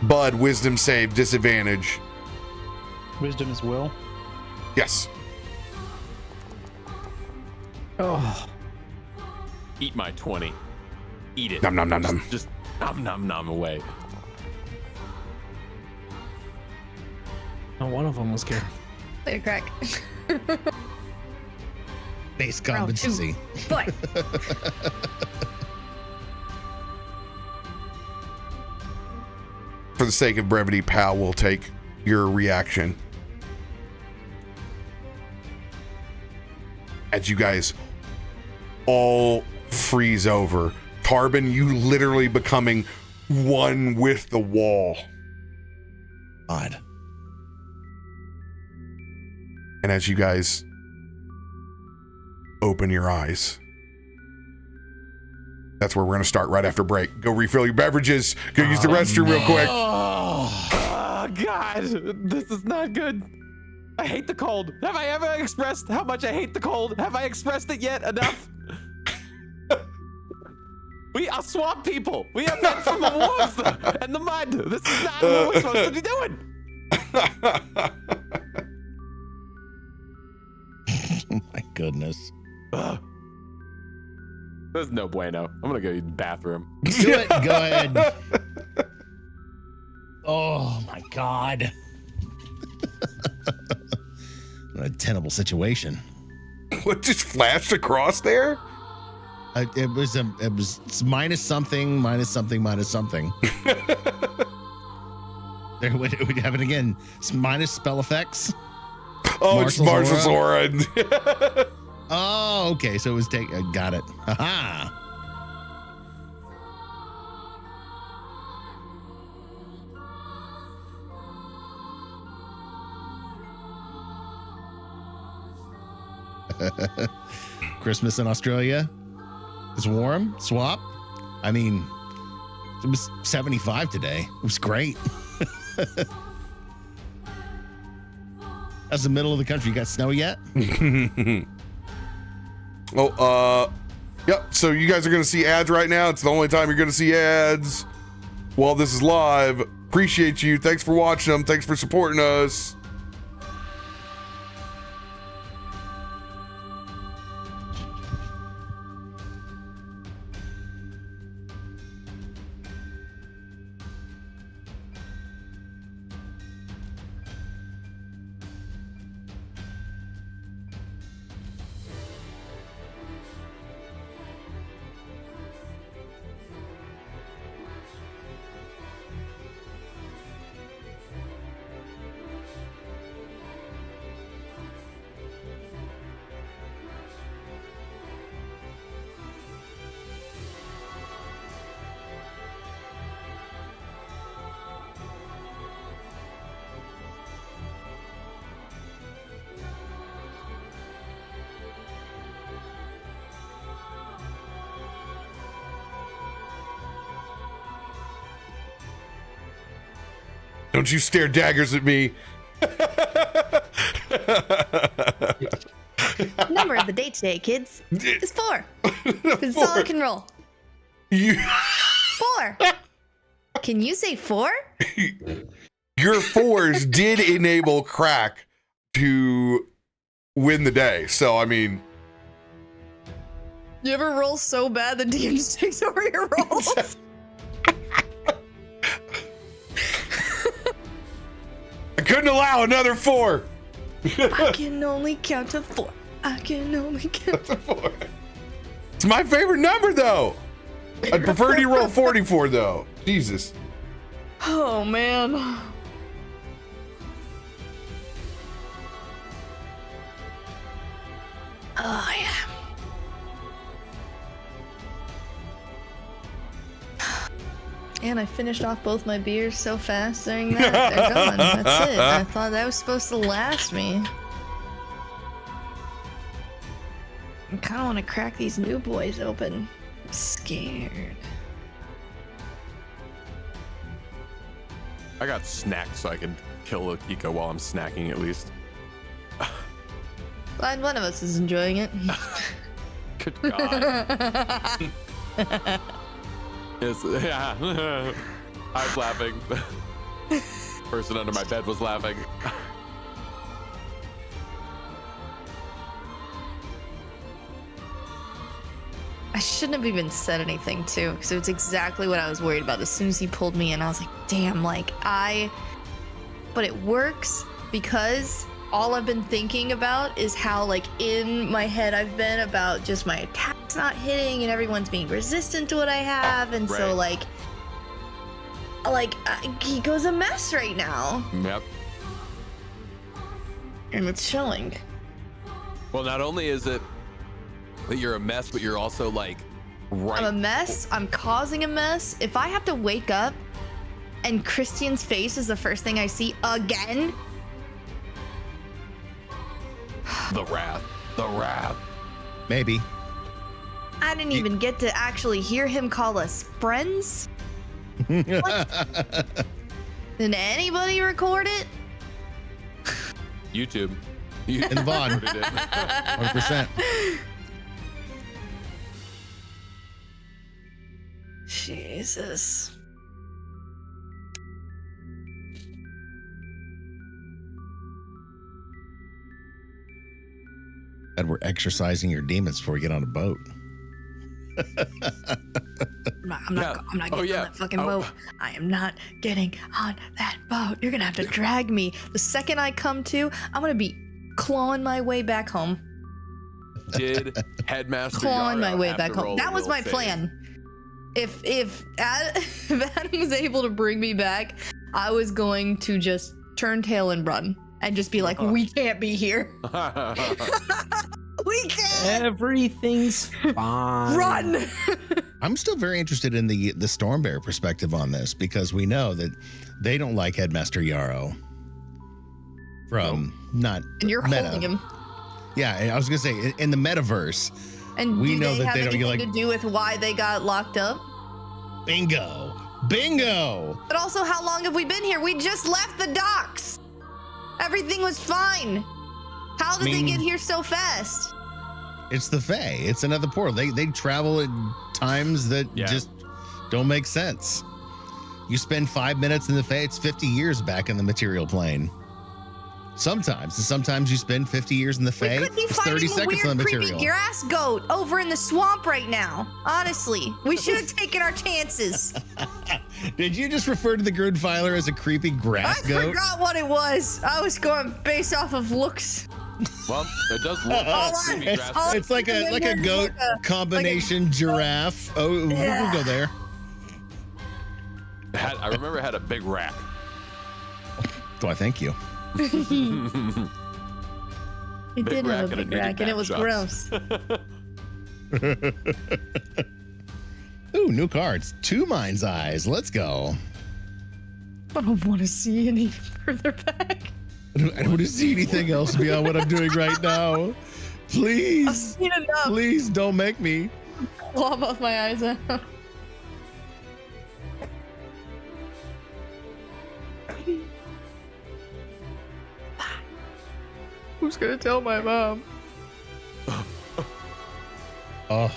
Bud, wisdom save, disadvantage. Wisdom is will. Yes. Oh, Eat my 20. Eat it. Nom nom nom nom. Just nom nom nom away. no, one of them was good. Later, Krak. Base competency. Boy. For the sake of brevity, Pal will take your reaction. As you guys all freeze over. Tarben, you literally becoming one with the wall. Odd. And as you guys open your eyes, that's where we're going to start right after break. Go refill your beverages. Go use the restroom real quick. Oh, God. This is not good. I hate the cold. Have I ever expressed how much I hate the cold? Have I expressed it yet enough? We are swamp people. We are meant from the wolves and the mud. This is not what we're supposed to be doing. Oh my goodness. Ugh. There's no bueno. I'm gonna go use the bathroom. Do it. Go ahead. Oh my God. What a tenable situation. What just flashed across there? It was minus something. There we have it again. It's minus spell effects. Oh, it's Marshall's aura. Oh, okay. So it was got it. Aha. Christmas in Australia is warm. Swap. I mean, it was 75 today. It was great. That's the middle of the country. You got snow yet? Yep. So you guys are going to see ads right now. It's the only time you're going to see ads while this is live. Appreciate you. Thanks for watching them. Thanks for supporting us. Don't you stare daggers at me. Number of the day today, kids, is 4. It's all I can roll. You 4. Can you say 4? Your 4s did enable Krak to win the day. So, I mean. You ever roll so bad the DM just takes over your rolls? I couldn't allow another 4. I can only count to 4. I can only count to 4. It's my favorite number, though. I'd prefer you roll 44, though. Jesus. Oh, man. Oh, yeah. And I finished off both my beers so fast during that. They're gone. That's it. I thought that was supposed to last me. I kind of want to crack these new boys open. I'm scared. I got snacks so I can kill Akiko while I'm snacking at least. Glad one of us is enjoying it. Good God. Yes, yeah. I was laughing. Person under my bed was laughing. I shouldn't have even said anything too, because it was exactly what I was worried about. As soon as he pulled me in, I was like, damn, but it works because all I've been thinking about is how, like, in my head I've been about just my attacks not hitting and everyone's being resistant to what I have. And so, like, Kiko's a mess right now. Yep. And it's showing. Well, not only is it that you're a mess, but you're also like, I'm a mess. I'm causing a mess. If I have to wake up and Christian's face is the first thing I see again. The wrath. The wrath. Maybe. I didn't even get to actually hear him call us friends. What? Did anybody record it? YouTube. And Vaughn. 100%. Jesus. And we're exercising your demons before we get on a boat. I'm not getting on that fucking boat. I am not getting on that boat. You're gonna have to drag me. The second I come to, I'm gonna be clawing my way back home. Did Headmaster Clawing my way have back to home. roll That a was will my save? plan. If Adam was able to bring me back, I was going to just turn tail and run and just be like, we can't be here. We can't. Everything's fine. Run. I'm still very interested in the Stormbear perspective on this, because we know that they don't like Headmaster Yarrow from not And you're meta. holding him. Yeah, I was gonna say in the metaverse. And We do know they that have they don't anything like- to do with why they got locked up? Bingo. But also, how long have we been here? We just left the docks. Everything was fine. How did they get here so fast? It's the Fae. It's another portal. They travel at times that just don't make sense. You spend 5 minutes in the Fae, it's 50 years back in the material plane. Sometimes you spend 50 years in the Fae, We could be it's fighting 30 a seconds weird, on the creepy material. grass goat over in the swamp right now. Honestly, we should have taken our chances. Did you just refer to the Gridfiler as a creepy grass I goat? forgot what it was. I was going based off of looks. Well, it does look creepy grass. It's like a goat combination giraffe. Oh, we'll go there. I remember it had a big rack. Do I thank you? It did rack have a and it big needed rack, and it was back gross. Ooh, new cards. 2 Mind's Eyes. Let's go. I don't want to see any further back. I don't want to see anything else beyond what I'm doing right now. I've Please, seen enough. please don't make me. Claw both my eyes out. Who's gonna tell my mom? Oh,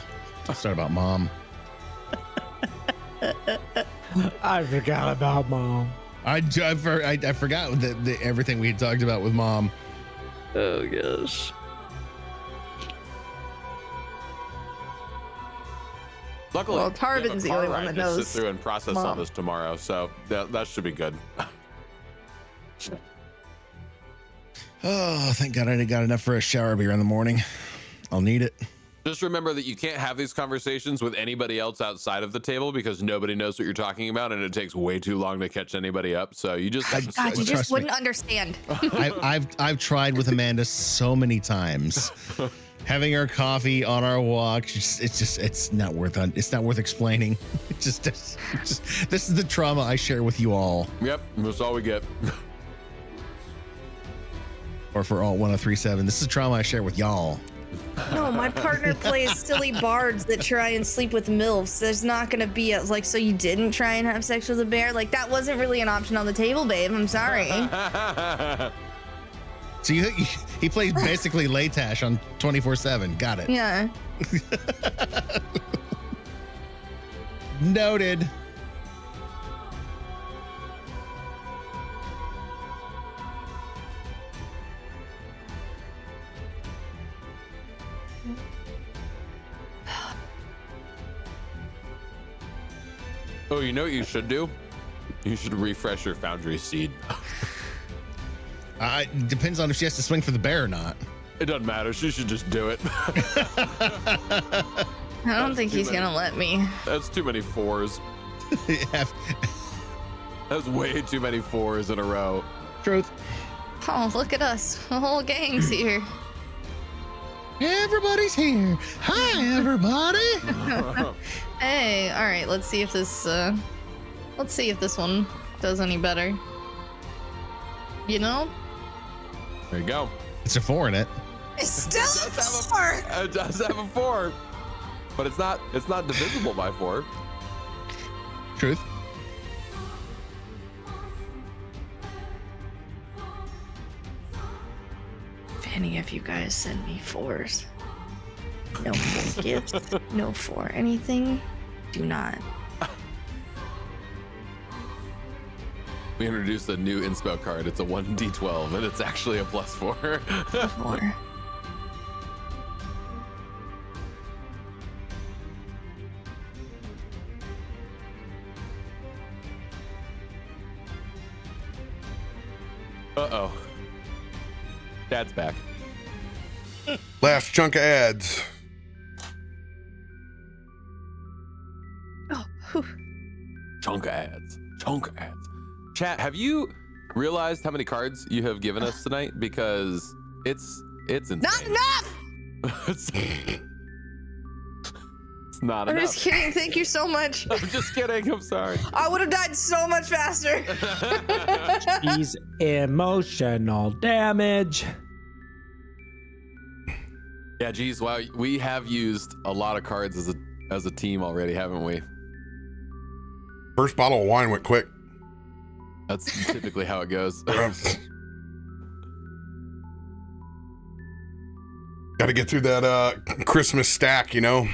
don't start about mom. I forgot about mom. I forgot everything we had talked about with mom. Oh gosh. Luckily, Well, we have a Tarben's the car only one ride that to knows sit through and process Mom. on this tomorrow, so that should be good. Oh, thank God I got enough for a shower beer in the morning. I'll need it. Just remember that you can't have these conversations with anybody else outside of the table because nobody knows what you're talking about, and it takes way too long to catch anybody up. So you just have to God, you switch. just Trust me. wouldn't understand. I've tried with Amanda so many times. Having our coffee on our walk, it's not worth explaining. It's just this is the trauma I share with you all, Yep, that's all we get. or for all 1037. This is trauma I share with y'all. No, my partner plays silly bards that try and sleep with MILFs. There's not gonna be a, like, so you didn't try and have sex with a bear? Like, that wasn't really an option on the table, babe. I'm sorry. So he plays basically Latash on 24/7. Got it. Yeah. Noted. Oh, you know what you should do? You should refresh your Foundry seed. It depends on if she has to swing for the bear or not. It doesn't matter. She should just do it. I don't think he's gonna let me. That's too many 4s. That's way too many 4s in a row. Truth. Oh, look at us. The whole gang's here. Everybody's here. Hi, everybody. Hey, all right. Let's see if this one does any better. You know? There you go. It's a 4 in it. It's still a 4. It does have a 4, but it's not divisible by 4. Truth. If any of you guys send me 4s, no 4 gifts, no 4 anything, do not. We introduced a new inspo card. It's a 1d12, and it's actually a +4. 4. Uh-oh. Dad's back. Last chunk of ads. Oh, whew. Chunk ads. Chat, have you realized how many cards you have given us tonight? Because it's insane. Not enough! It's not I'm enough. just kidding. Thank you so much. I'm just kidding. I'm sorry. I would have died so much faster. He's emotional damage. Yeah, geez, wow. We have used a lot of cards as a team already, haven't we? First bottle of wine went quick. That's typically how it goes. Got to get through that Christmas stack, you know.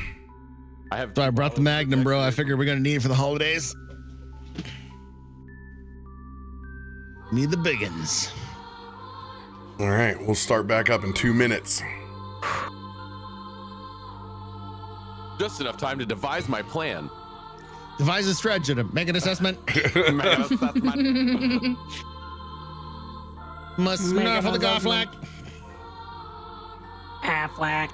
So I brought the Magnum, bro. I figured we're gonna need it for the holidays. Need the biggins. All right, we'll start back up in 2 minutes. Just enough time to devise my plan. Devise a strategy to make an assessment. Must snarl for the Goflack. Affleck.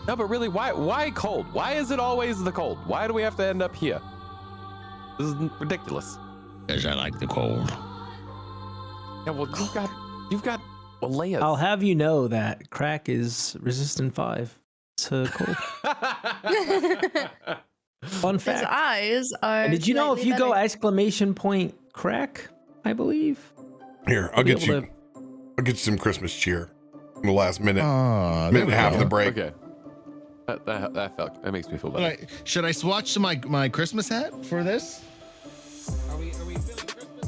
No, but really, why cold? Why is it always the cold? Why do we have to end up here? This is ridiculous. Because I like the cold. Yeah, well, you've got layers. I'll have you know that Krak is resistant 5 to cold. Fun His fact. eyes are. And did you know if slightly you go better. exclamation point Krak, I believe. Here, I'll get able you. I'll get you some Christmas cheer in the last minute, Oh, minute and a half of the break. Okay. That makes me feel better. Right. Should I swatch to my Christmas hat for this? Are we feeling Christmas?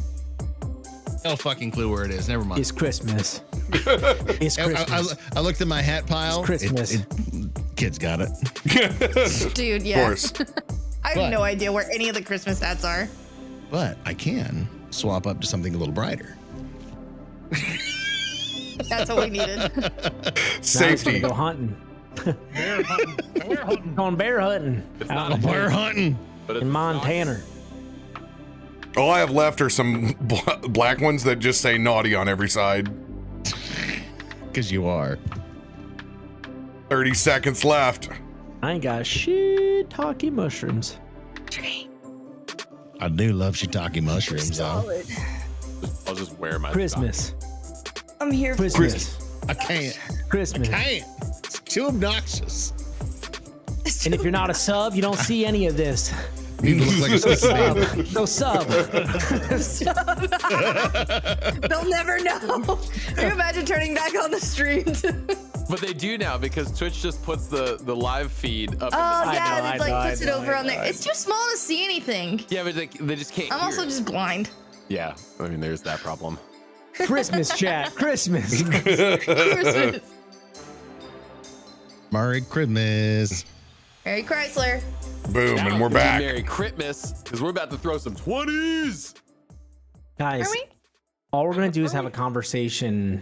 No fucking clue where it is. Never mind. It's Christmas. It's Christmas. I looked in my hat pile. It's Christmas. Kids got it. Dude, yeah. Of course. I have What? no idea where any of the Christmas hats are. But I can swap up to something a little brighter. That's what we needed. Now it's Safety. gonna go hunting. Bear hunting. We're hunting. Going bear hunting. It's out not in- a We're hunting. but it's in Montana. All I have left are some black ones that just say naughty on every side. Because you are. 30 seconds left. I ain't got shit talkie mushrooms. I do love shiitake mushrooms, though. I'll just wear my Christmas. I'm here for Christmas. I can't. Christmas. Can't. It's too obnoxious. And if you're not a sub, you don't see any of this. You look like a sticky babe. No sub. They'll never know. Can you imagine turning back on the stream? But they do now because Twitch just puts the live feed up. Oh in yeah, I it like know, puts it over on there. It's too small to see anything. yeah, but they just can't. I'm hear also it. just blind. Yeah, I mean, there's that problem. Christmas chat. Christmas. Christmas. Merry Christmas. Merry Chrysler. Boom, Now and we're it's back. Merry Christmas, because we're about to throw some 20s. Guys, Are we? all we're gonna do is have a conversation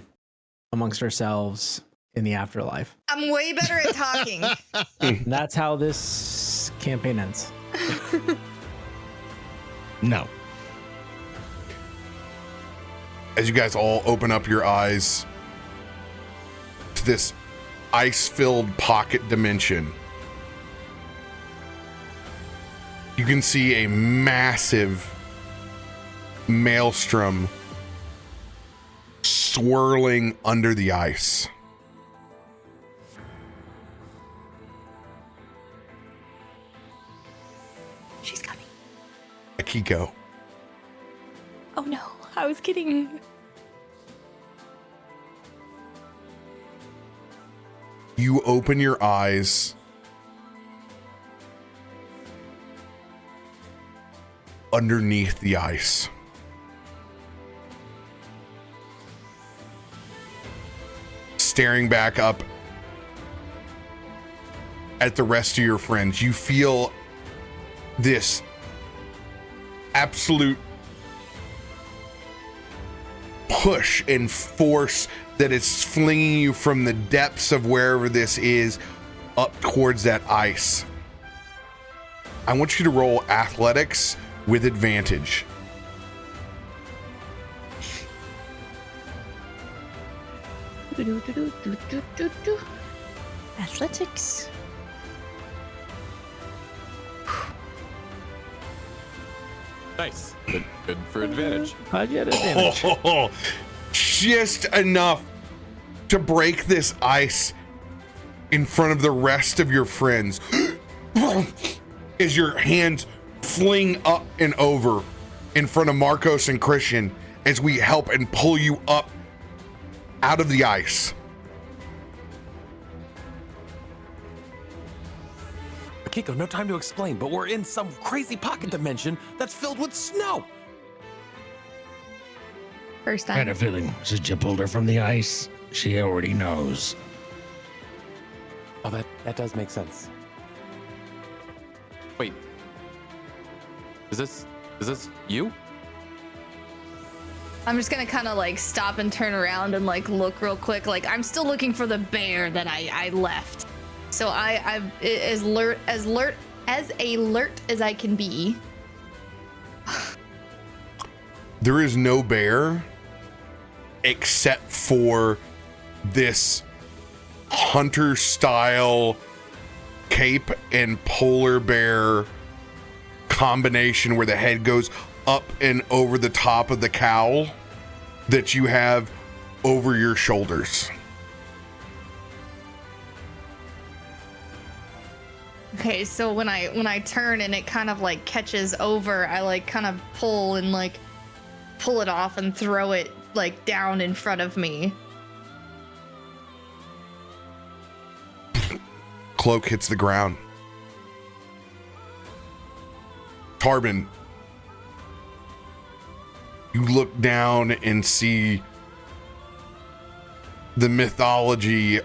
amongst ourselves in the afterlife. I'm way better at talking. That's how this campaign ends. No. As you guys all open up your eyes to this ice-filled pocket dimension, you can see a massive maelstrom swirling under the ice. She's coming. Akiko, Oh no, I was kidding. you open your eyes underneath the ice. Staring back up at the rest of your friends, you feel this absolute push and force that is flinging you from the depths of wherever this is up towards that ice. I want you to roll athletics with advantage. Athletics. Nice. Good for advantage. How'd you get advantage? Oh, just enough to break this ice in front of the rest of your friends. As your hands fling up and over in front of Markos and Christian as we help and pull you up out of the ice. Akiko, no time to explain, but we're in some crazy pocket dimension that's filled with snow. First I had time. a feeling since you pulled her from the ice, she already knows. Oh, that does make sense. Wait. Is this you? I'm just gonna kind of like stop and turn around and like look real quick. Like I'm still looking for the bear that I left. So I'm as alert as I can be. There is no bear except for this hunter style cape and polar bear combination where the head goes up and over the top of the cowl that you have over your shoulders. Okay, so when I turn and it kind of like catches over, I like kind of pull it off and throw it like down in front of me. Cloak hits the ground. Tarben, you look down and see the mythology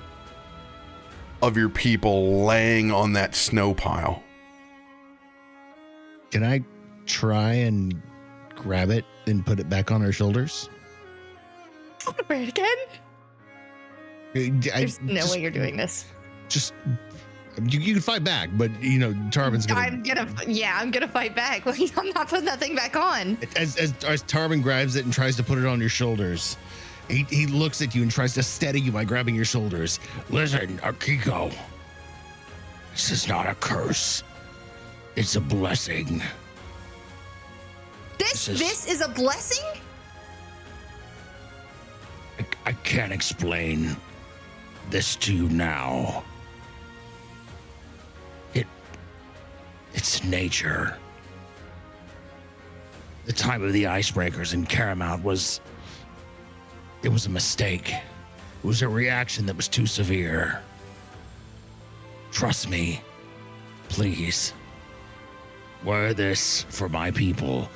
of your people laying on that snow pile. Can I try and grab it and put it back on our shoulders? Wait again? There's There's no way you're doing this. Just you can fight back, but you know Tarben's gonna. I'm gonna fight back. I'm not putting that thing back on. As Tarben grabs it and tries to put it on your shoulders, he looks at you and tries to steady you by grabbing your shoulders. Listen, Akiko. This is not a curse. It's a blessing. This This is a blessing? I can't explain this to you now. It's nature. the time of the icebreakers in Caramount was a mistake. It was a reaction that was too severe. Trust me, please. Wear this for my people.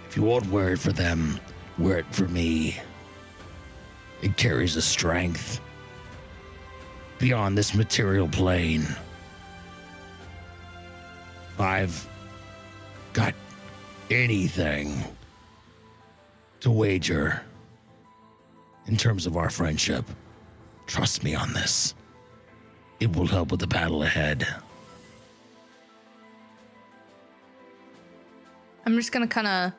If you won't wear it for them, wear it for me. It carries a strength beyond this material plane. If I've got anything to wager in terms of our friendship, trust me on this. It will help with the battle ahead. I'm just gonna kind of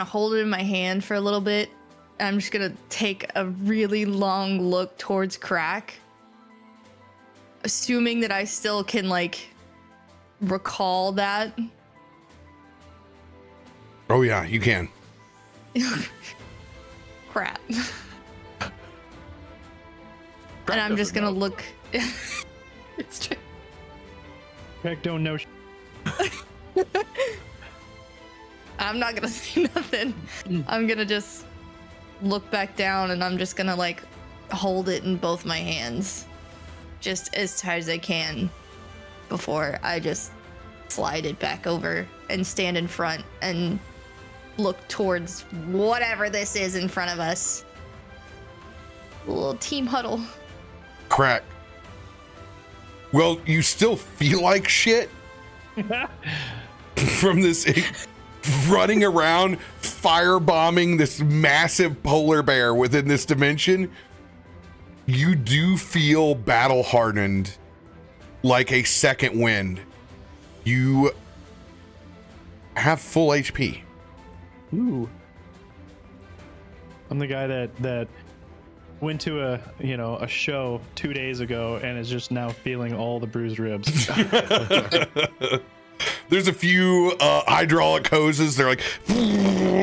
hold it in my hand for a little bit. And I'm just gonna take a really long look towards Krak, assuming that I still can like recall that. Oh yeah, you can. Crap. And I'm just gonna look. It's true. Craig don't know. I'm not gonna say nothing. I'm gonna just look back down and I'm just gonna like hold it in both my hands just as tight as I can before I just slide it back over and stand in front and look towards whatever this is in front of us. A little team huddle. Krak. Well, you still feel like shit from this running around, firebombing this massive polar bear within this dimension. You do feel battle hardened like a second wind. You have full HP. Ooh. I'm the guy that went to a show 2 days ago and is just now feeling all the bruised ribs. There's a few hydraulic hoses. They're like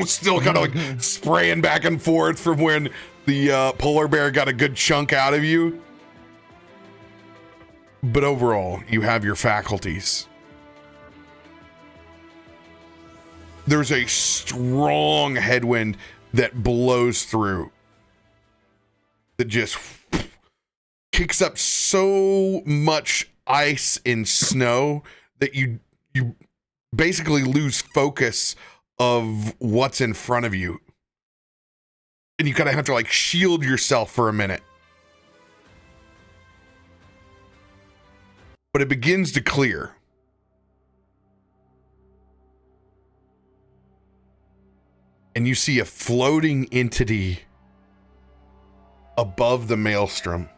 still kind of like spraying back and forth from when the polar bear got a good chunk out of you. But overall, you have your faculties. There's a strong headwind that blows through, that just kicks up so much ice and snow that you basically lose focus of what's in front of you. And you kind of have to like shield yourself for a minute. But it begins to clear. And you see a floating entity above the maelstrom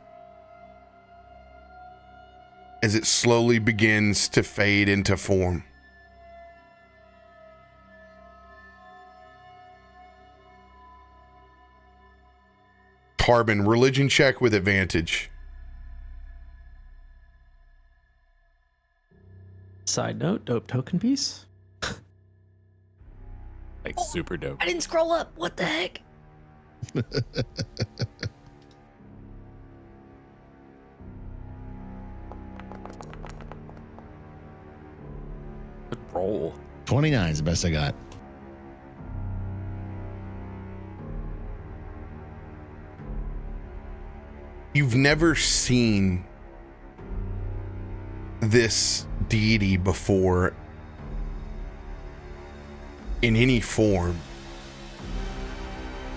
as it slowly begins to fade into form. Tarben, religion check with advantage. Side note, dope token piece. Like super dope. I didn't scroll up. What the heck? Good roll. 29 is the best I got. You've never seen this deity before in any form,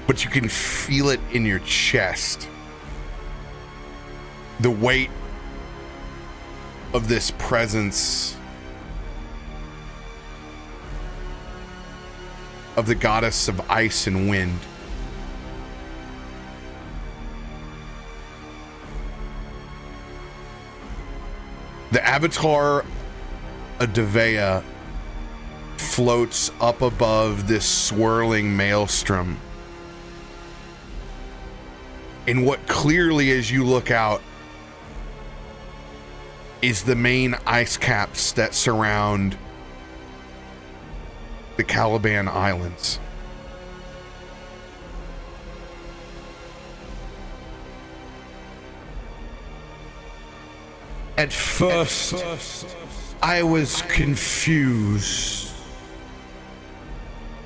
but you can feel it in your chest. The weight of this presence of the goddess of ice and wind. The avatar of Devea floats up above this swirling maelstrom. And what clearly, as you look out, is the main ice caps that surround the Caliban Islands. At first, I was confused.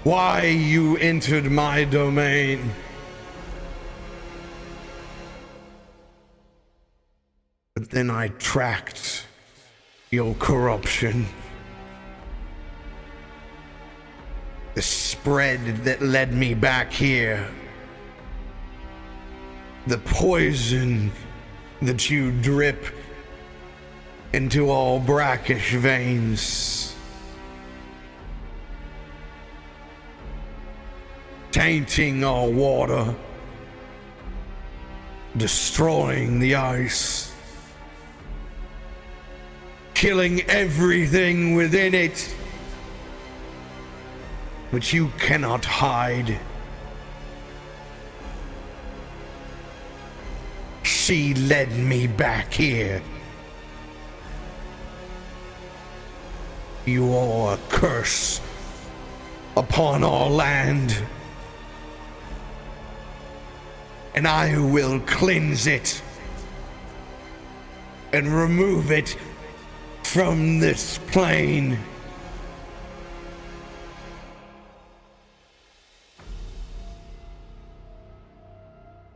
why you entered my domain. But then I tracked your corruption. The spread that led me back here. The poison that you drip into all brackish veins. Tainting our water. Destroying the ice. Killing everything within it. But you cannot hide. She led me back here. You are a curse upon our land. And I will cleanse it and remove it from this plane.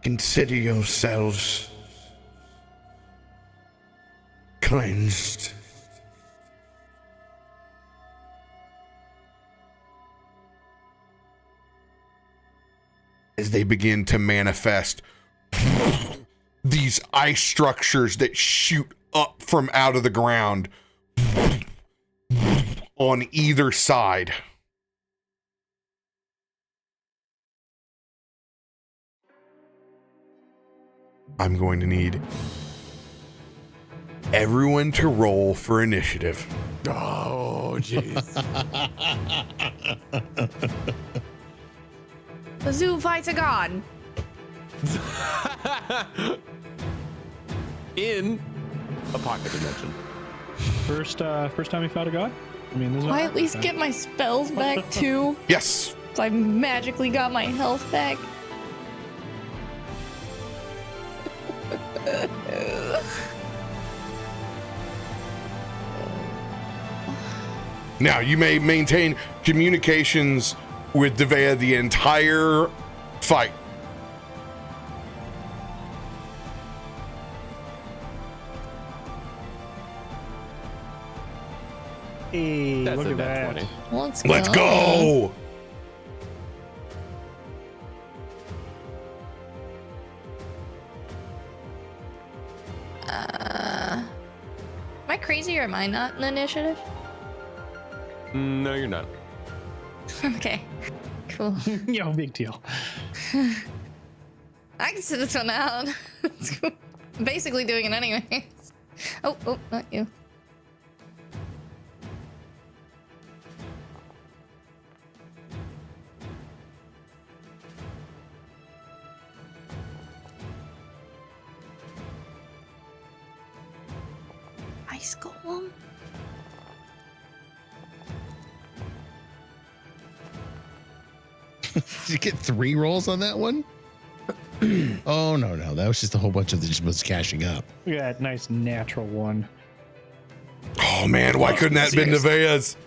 Consider yourselves cleansed. As they begin to manifest these ice structures that shoot up from out of the ground on either side. I'm going to need everyone to roll for initiative. Oh, jeez. The zoo fights a god. In a pocket dimension. First time you fought a god? I mean, Will I at least get my spells back too? Yes. So I magically got my health back. Now, you may maintain communications with Devea the entire fight. Hey, That's look a at nat that. 20. Let's go. Am I crazy or am I not in the initiative? No, you're not. Okay, cool. Yo, big deal. I can sit this one out. I'm basically doing it anyways. Oh, not you. Ice Golem? Did you get 3 rolls on that one? Oh, no. That was just a whole bunch of just was cashing up. Look at that nice natural one. Oh man, why couldn't that have been Devea's?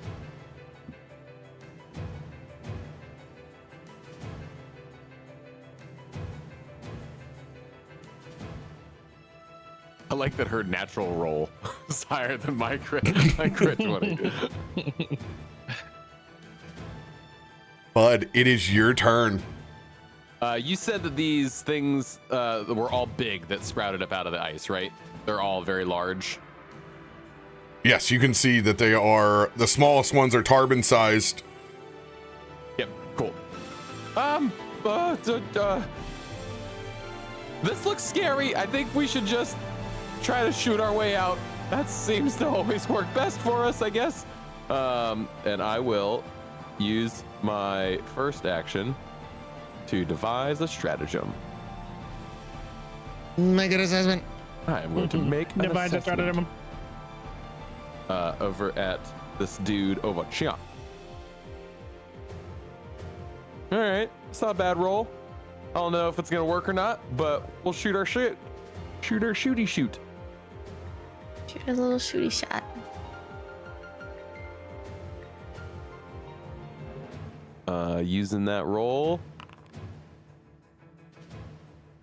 I like that her natural roll is higher than my crit 20. Bud, it is your turn. You said that these things were all big that sprouted up out of the ice, right? They're all very large. Yes, you can see that they are, the smallest ones are Tarben sized. Yep, cool. This looks scary. I think we should just try to shoot our way out. That seems to always work best for us, I guess. And I will use my first action to devise a stratagem. Make an assessment. I am going to make an Devise a assessment, stratagem. over at this dude over here. All right, it's not a bad roll. I don't know if it's gonna work or not, but we'll shoot our shit. Shoot our shooty shoot. Shoot a little shooty shot. using that roll.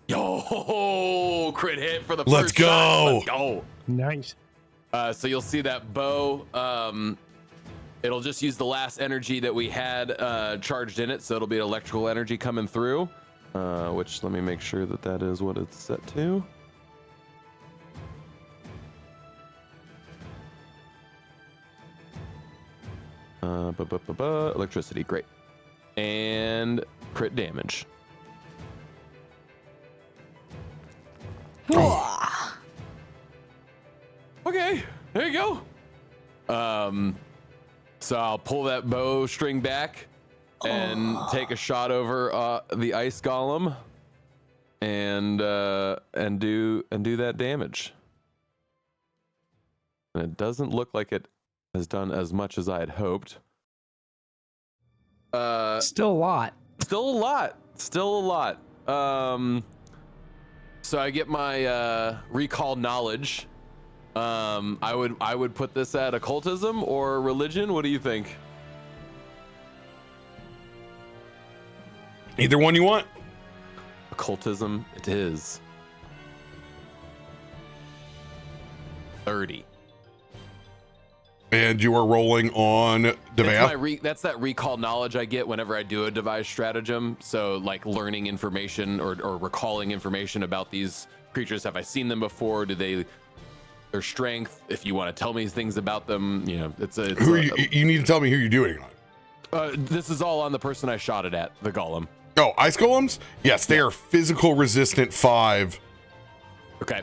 Yo, crit hit for the Let's first shot. go. Let's go. Nice. So you'll see that bow. It'll just use the last energy that we had charged in it, so it'll be electrical energy coming through. Which let me make sure that is what it's set to. Electricity, great. And crit damage. Okay, there you go. So I'll pull that bowstring back and take a shot over the ice golem and do that damage. And it doesn't look like it has done as much as I had hoped. Still a lot. Still a lot. So I get my recall knowledge. I would put this at occultism or religion. What do you think? Either one you want. Occultism it is. 30. And you are rolling on Devea. That's that recall knowledge I get whenever I do a devised stratagem. So like learning information or recalling information about these creatures. Have I seen them before? Do they, their strength? If you want to tell me things about them, you know, you need to tell me who you're doing it on. This is all on the person I shot it at, the golem. Oh, ice golems? Yes, they are physical resistant 5. Okay.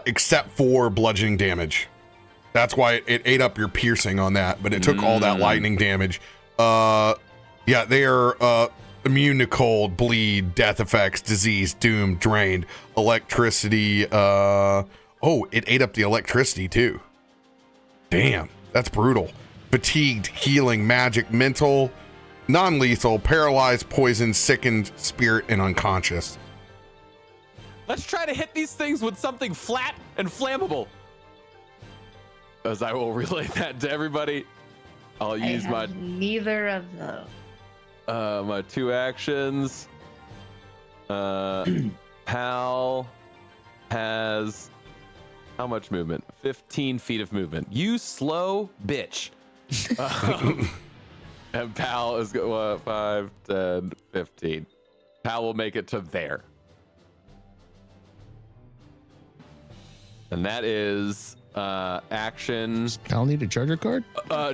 Except for bludgeoning damage. That's why it ate up your piercing on that, but it took all that lightning damage. Yeah, they are immune to cold, bleed, death effects, disease, doom, drained, electricity. It ate up the electricity too. Damn, that's brutal. Fatigued, healing, magic, mental, non-lethal, paralyzed, poisoned, sickened, spirit, and unconscious. Let's try to hit these things with something flat and flammable. As I will relay that to everybody, I'll use my neither of those. My 2 actions. Pal has how much movement? 15 feet of movement. You slow bitch. And Pal is 5, 10, 15. Pal will make it to there. And that is action. Does Pal need a charger card?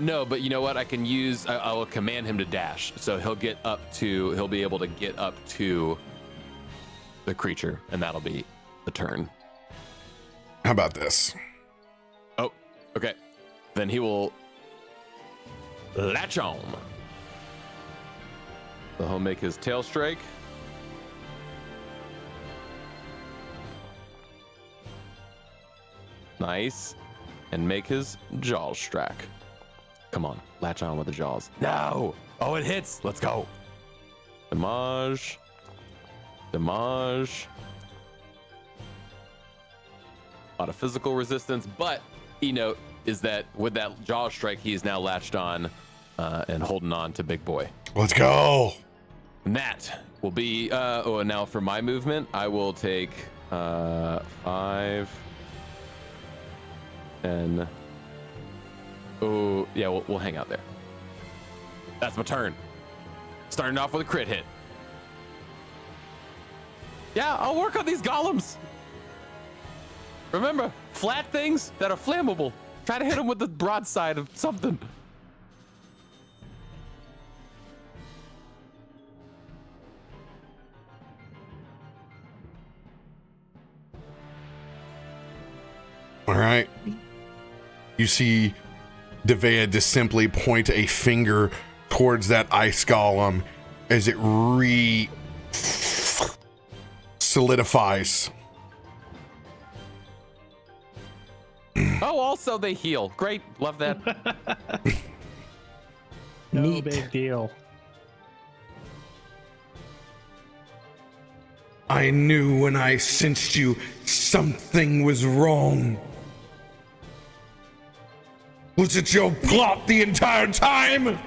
No, but you know what? I can use. I will command him to dash, so he'll be able to get up to the creature, and that'll be the turn. How about this? Oh, okay. Then he will latch on. So he'll make his tail strike. Nice. And make his jaws strike. Come on, latch on with the jaws. No! Oh, it hits! Let's go. Damage. Damage. A lot of physical resistance, but E-note is that with that jaw strike, he is now latched on and holding on to Big Boy. Let's go. And that will be, now for my movement, I will take 5, 10. Oh, yeah, we'll hang out there. That's my turn. Starting off with a crit hit. Yeah, I'll work on these golems. Remember, flat things that are flammable. Try to hit them with the broadside of something. All right. You see Devea just simply point a finger towards that ice golem as it solidifies. Oh, also they heal. Great, love that. No Neat. big deal. I knew when I sensed you something was wrong. Was it your plot the entire time?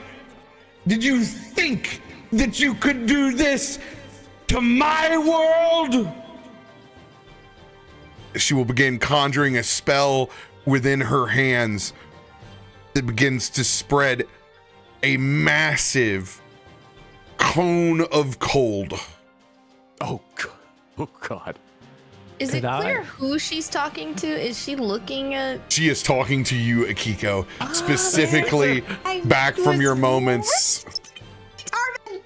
Did you think that you could do this to my world? She will begin conjuring a spell within her hands that begins to spread a massive cone of cold. Oh God. Oh God. Is it Could I- clear who she's talking to? Is she looking at? She is talking to you, Akiko, specifically I back from was your moments. Tarben!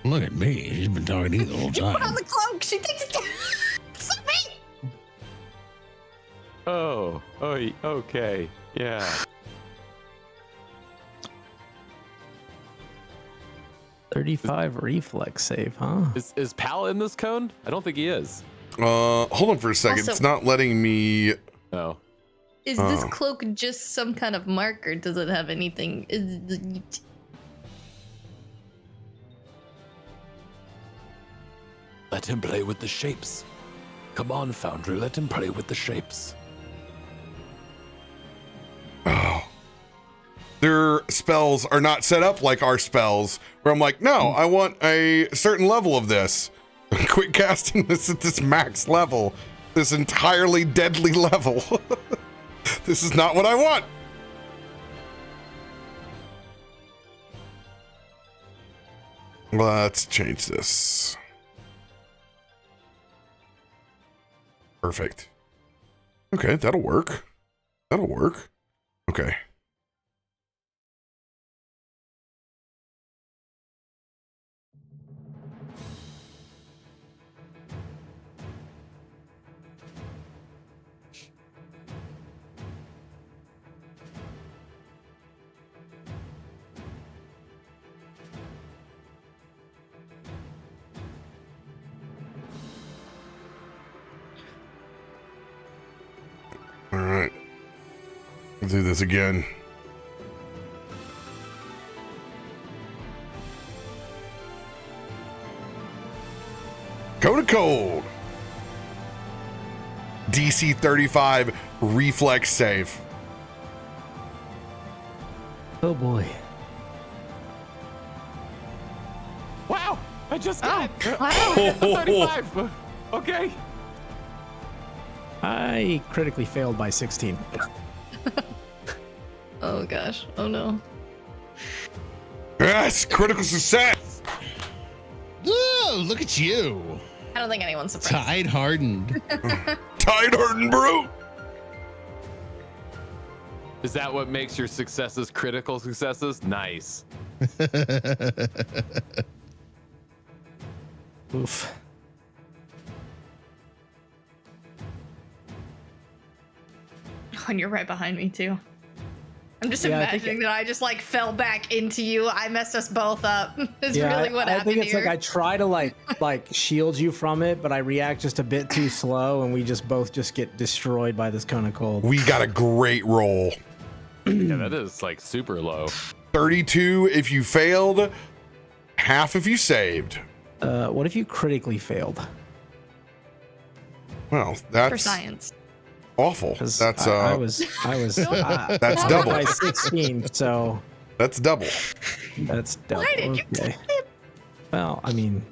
Look at me. She's been talking to you the whole Put on time. the cloak. She thinks it's so me. Oh, okay. Yeah. 35 reflex save, huh? Is Pal in this cone? I don't think he is. Hold on for a second. Also- It's not letting me. No. Is this Oh. cloak just some kind of marker? Does it have anything? Let him play with the shapes. Come on, Foundry, let him play with the shapes. Oh. Their spells are not set up like our spells, where I'm like, no, I want a certain level of this. Quit casting this at this max level, this entirely deadly level. This is not what I want. Let's change this. Perfect. Okay, that'll work. That'll work. Okay. All right. Let's do this again. Go to cold. DC 35 reflex save. Oh boy. Wow! I just got it. wow. 35. Okay. I critically failed by 16. Oh gosh. Oh no. Yes, critical success. Oh, look at you. I don't think anyone's surprised. Tide hardened. Tide hardened brute. Is that what makes your successes critical successes? Nice. Oof. And you're right behind me too. I'm just Yeah, I think imagining that I just like fell back into you. I messed us both up. It's really what I happened think it's here. like I try to like shield you from it, but I react just a bit too slow, and we just both just get destroyed by this cone of cold. We got a great roll. Yeah, that is like super low. 32 if you failed, half if you saved. What if you critically failed? Well, For that's science. awful. 'Cause That's I was that's double. by 16, so That's double. that's double. Why did you Okay. take it? Well, I mean,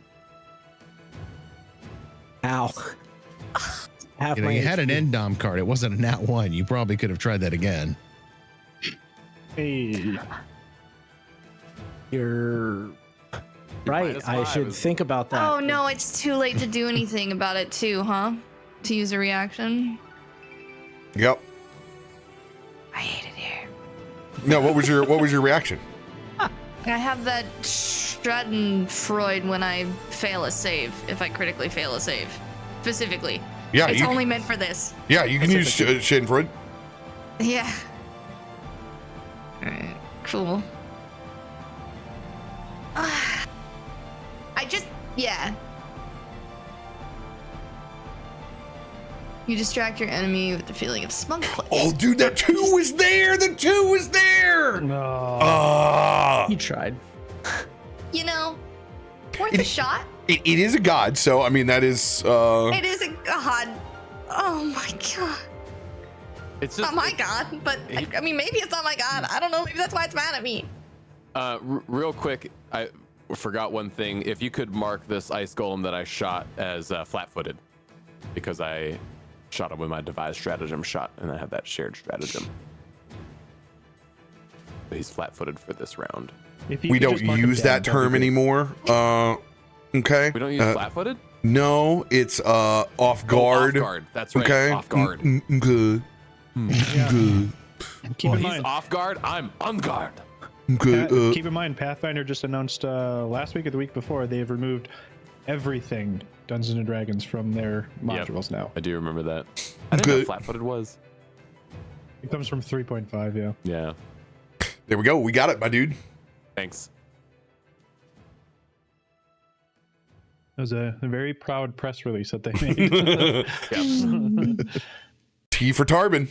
ow. Half You know, my you had an HP. end dom card. It wasn't a nat one. You probably could have tried that again. Hey, You're right. minus I 5 should is- think about that. Oh no, it's too late to do anything about it too, huh? To use a reaction. Yep. I hate it here. No, what was your reaction? I have that Schadenfreude when I fail a save, if I critically fail a save. Specifically. Yeah, It's you only meant for this. yeah, you can use Schadenfreude. Yeah. Alright, cool. Yeah. You distract your enemy with the feeling of smug play. Oh, dude, that 2 was there. The 2 was there. no. Ah. You tried. You know, worth a shot. It is a god, so I mean that is It is a god. Oh my god. It's Not just my god, but I mean, maybe it's not my god. I don't know. Maybe that's why it's mad at me. real quick. I forgot one thing. If you could mark this ice golem that I shot as flat-footed, because I shot him with my devised stratagem shot, and I have that shared stratagem. But he's flat-footed for this round. We don't use that term anymore. Okay. We don't use flat-footed? No, it's off guard. Off guard. That's right. Okay. Off guard. Good. Good. Keep in He's mind, off guard. I'm on guard. Good. keep in mind, Pathfinder just announced last week or the week before they have removed everything Dungeons and Dragons from their modules now. I do remember that. I didn't know Good. flat-footed was. It comes from 3.5, yeah. Yeah. There we go. We got it, my dude. Thanks. It was a very proud press release that they made. T for Tarben.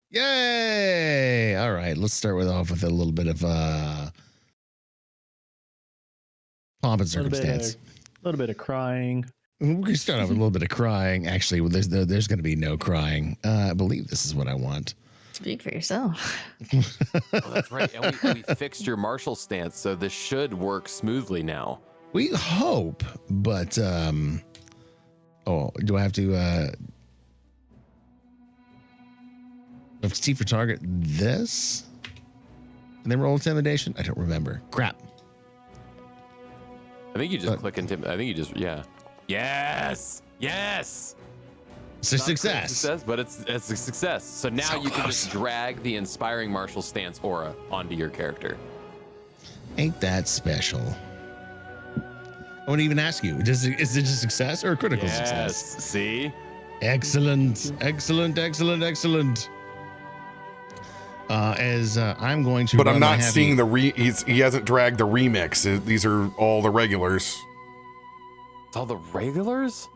Yay! All right, let's start off with a little bit of pomp and circumstance. A little bit of crying. We can start off with a little bit of crying. Actually, there's going to be no crying. I believe this is what I want. Speak for yourself. Oh, that's right. And we fixed your martial stance, so this should work smoothly now. We hope, but oh, do I have to see for target this and then roll intimidation? I don't remember. Crap. I think you just click intimidate. I think you just Yes. It's a Success, but it's a success. So now So you can close. just drag the inspiring martial stance aura onto your character. Ain't that special? I wouldn't even ask you. Is it a success or a critical success? See? Excellent. I'm going to. But I'm run not my seeing he hasn't dragged the remix. These are all the regulars. It's all the regulars?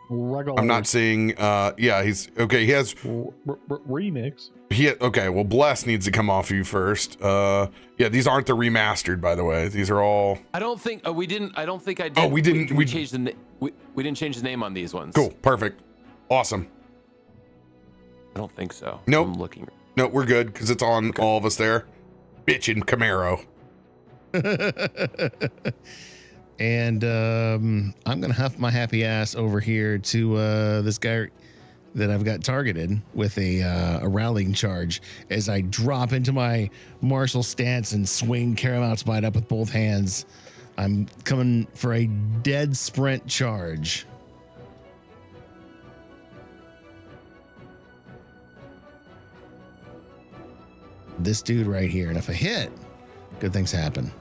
I'm not seeing he's okay. He has remix. Okay, well, Bless needs to come off you first. These aren't the remastered, by the way. These are all. I don't think I did. Oh, we didn't. We changed the we didn't change the name on these ones. Cool, perfect, awesome. I don't think so. Nope. I'm looking. No, we're good because it's on all of us there. Bitchin' Camaro. And I'm gonna huff my happy ass over here to this guy that I've got targeted with a rallying charge as I drop into my martial stance and swing Caramounts Might up with both hands. I'm coming for a dead sprint charge. This dude right here, and if I hit, good things happen.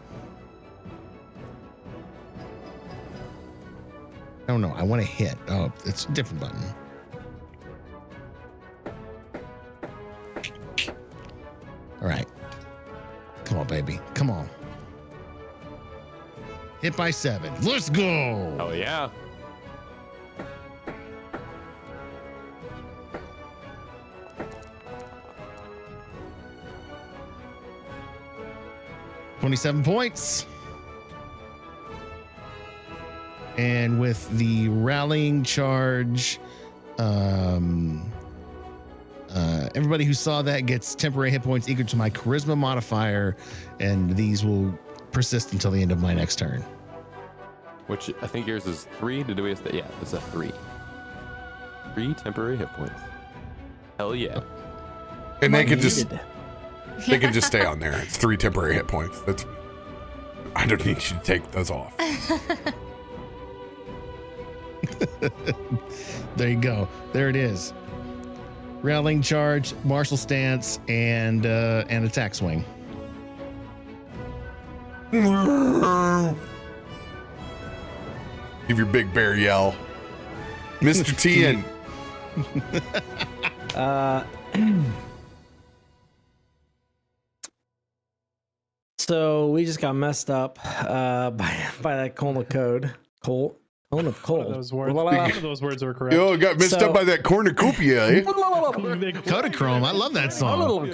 Oh no, I want to hit. Oh, it's a different button. All right. Come on, baby. Come on. Hit by 7. Let's go. Oh yeah. $27 points. And with the rallying charge, everybody who saw that gets temporary hit points equal to my charisma modifier, and these will persist until the end of my next turn. Which I think yours is 3. Did we? Yeah, it's a 3. 3 temporary hit points. Hell yeah. And they can just stay on there. It's 3 temporary hit points. I don't need you to take those off. There you go. There it is. Rallying charge, martial stance, and attack swing. Give your big bear yell. Mr. Tien. So we just got messed up by that Kona code. Kona cold. Those words, none of those words were correct. Oh, got messed up by that cornucopia, eh? Kodachrome. I love that song.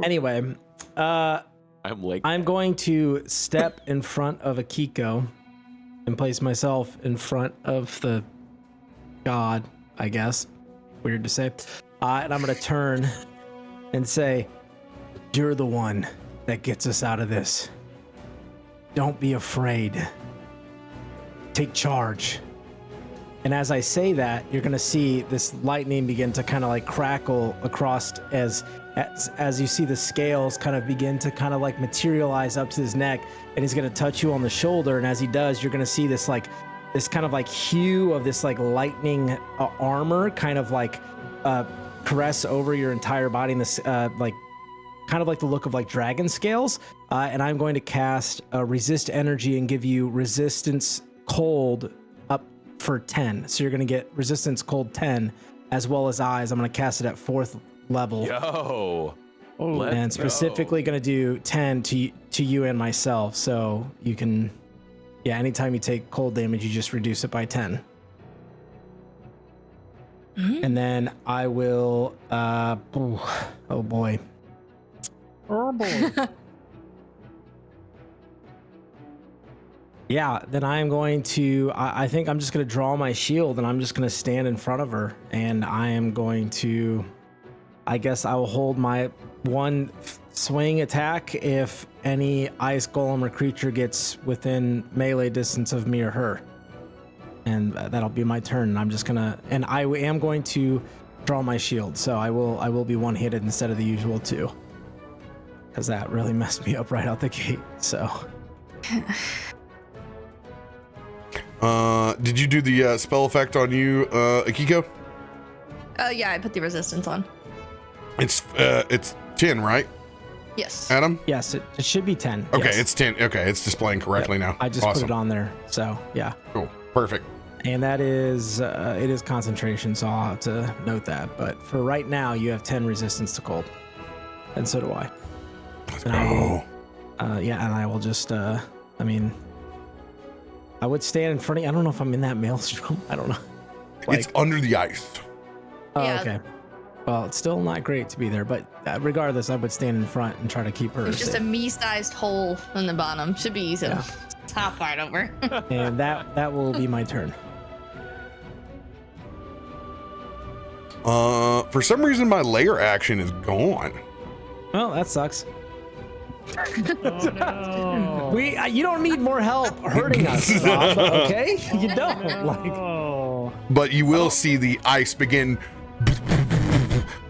Anyway, I'm going to step in front of Akiko and place myself in front of the god, I guess. Weird to say. And I'm going to turn and say, "You're the one that gets us out of this. Don't be afraid. Take charge." And as I say that, you're going to see this lightning begin to kind of like crackle across as you see the scales kind of begin to kind of like materialize up to his neck, and he's going to touch you on the shoulder. And as he does, you're going to see this kind of like hue of this like lightning armor kind of like caress over your entire body, and this like kind of like the look of like dragon scales. And I'm going to cast resist energy and give you resistance cold up for 10. So you're going to get resistance cold 10 as well as eyes. I'm going to cast it at 4th level. Yo. And specifically going to do 10 to you and myself. So you can, anytime you take cold damage, you just reduce it by 10. And then I will, oh boy. Oh boy. Yeah, then I'm going to, I think I'm just going to draw my shield and I'm just going to stand in front of her. And I am going to, I guess I will hold my one swing attack if any ice golem or creature gets within melee distance of me or her. And that'll be my turn. I'm just going to, and I am going to draw my shield. So I will be one-hitted instead of the usual 2. Because that really messed me up right out the gate, so. Did you do the spell effect on you, Akiko? Yeah, I put the resistance on. It's 10, right? Yes. Adam? Yes, it should be 10. Okay, yes. it's 10. Okay, it's displaying correctly now. I just Awesome. put it on there, so yeah. Cool, perfect. And that is, it is concentration, so I'll have to note that. But for right now, you have 10 resistance to cold. And so do I. Let's and go. And I will just, I would stand in front of you. I don't know if I'm in that maelstrom. I don't know. It's under the ice. Oh, Yeah. okay. Well, it's still not great to be there, but regardless, I would stand in front and try to keep her It's just a safe. me-sized hole in the bottom. Should be easy. Yeah. Top right over. And that will be my turn. For some reason, my layer action is gone. Well, that sucks. Oh, no. You don't need more help hurting us, Bob, okay? You don't. Like, Oh. But you will see the ice begin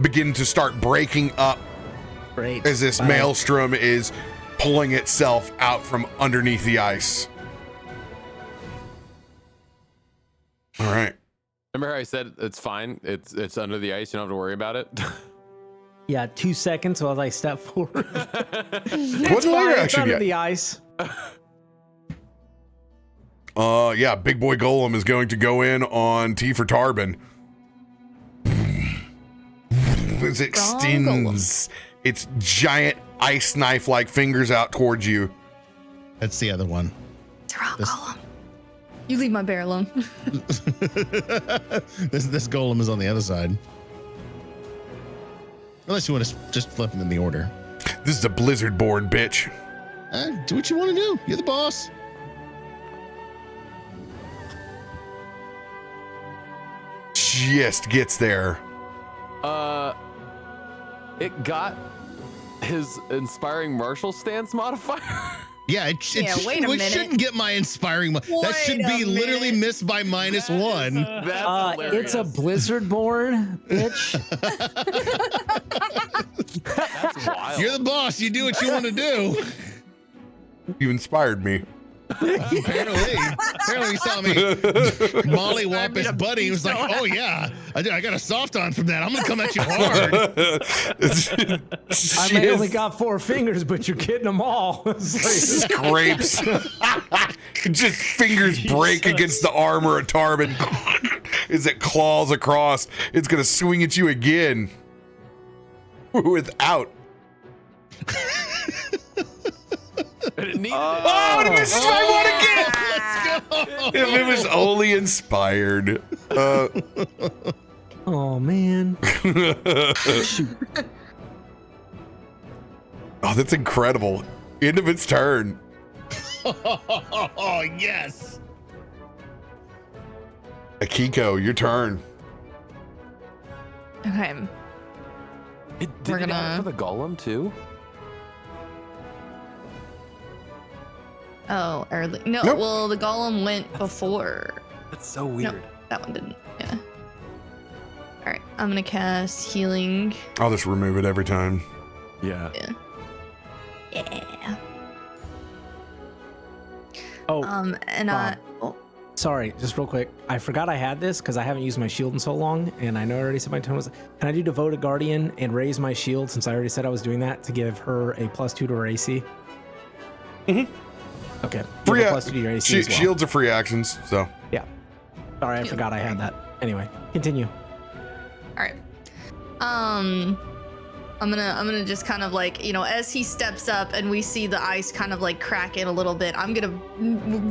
to start breaking up great. as this Bye. maelstrom is pulling itself out from underneath the ice. All right. Remember how I said it's fine? It's under the ice. You don't have to worry about it. Yeah, 2 seconds while I step forward. What's layer It's action under yet? the ice. Yeah, Big Boy Golem is going to go in on T for Tarben. It extends its giant ice knife-like fingers out towards you. That's the other one. It's a rock This- golem. You leave my bear alone. This golem is on the other side. Unless you want to just flip them in the order. This is a blizzard-born bitch. Do what you want to do. You're the boss. Just gets there. It got his inspiring martial stance modifier. Yeah, it wait a minute. shouldn't get my inspiring. That should Wait be a literally minute. missed by -1. That's hilarious. It's a blizzard-born bitch. That's wild. You're the boss. You do what you want to do. You inspired me. Apparently he saw me mollywop his buddy. He was like, "Oh yeah, I got a soft on from that. I'm gonna come at you hard." I may only got 4 fingers, but you're getting them all. It's like- Scrapes. Just fingers break against the armor of Tarben as it claws across. It's gonna swing at you again. Without. It needed Oh, it misses my one again! Let's go. If it was only inspired. Oh man. Shoot. Oh, that's incredible. End of its turn. Oh yes. Akiko, your turn. Okay. Did We're it add gonna- for the golem too? Oh, early. No, Nope. well, the golem went before. That's so weird. That one didn't. Yeah. All right, I'm gonna cast healing. I'll just remove it every time. Yeah. Yeah. Oh, And I. Oh, sorry, just real quick. I forgot I had this because I haven't used my shield in so long, and I know I already said my tone was. Can I do Devoted Guardian and raise my shield since I already said I was doing that to give her a +2 to her AC? Mm-hmm. Okay. Free +2 to your AC as well. Shields are free actions, so. Yeah. Sorry, I forgot I had that. Anyway, continue. all right. I'm gonna just kind of like, as he steps up and we see the ice kind of like crack in a little bit, I'm gonna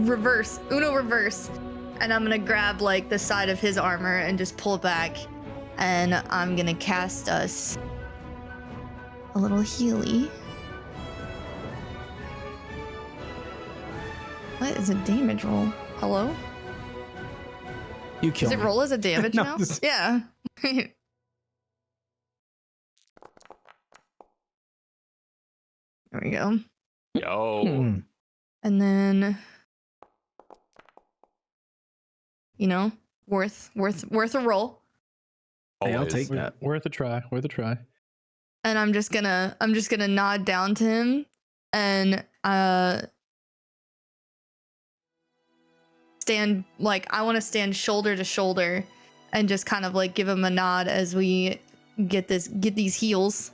reverse, and I'm gonna grab like the side of his armor and just pull back, and I'm gonna cast us a little healy. What is a damage roll? Hello? You kill Does it me. roll as a damage No, now? this- Yeah. There we go. Yo. Hmm. And then, worth a roll. Hey, I'll Always. take that. Worth a try. Worth a try. And I'm just gonna nod down to him and stand, like, I want to stand shoulder to shoulder and just kind of like give him a nod as we get these heals.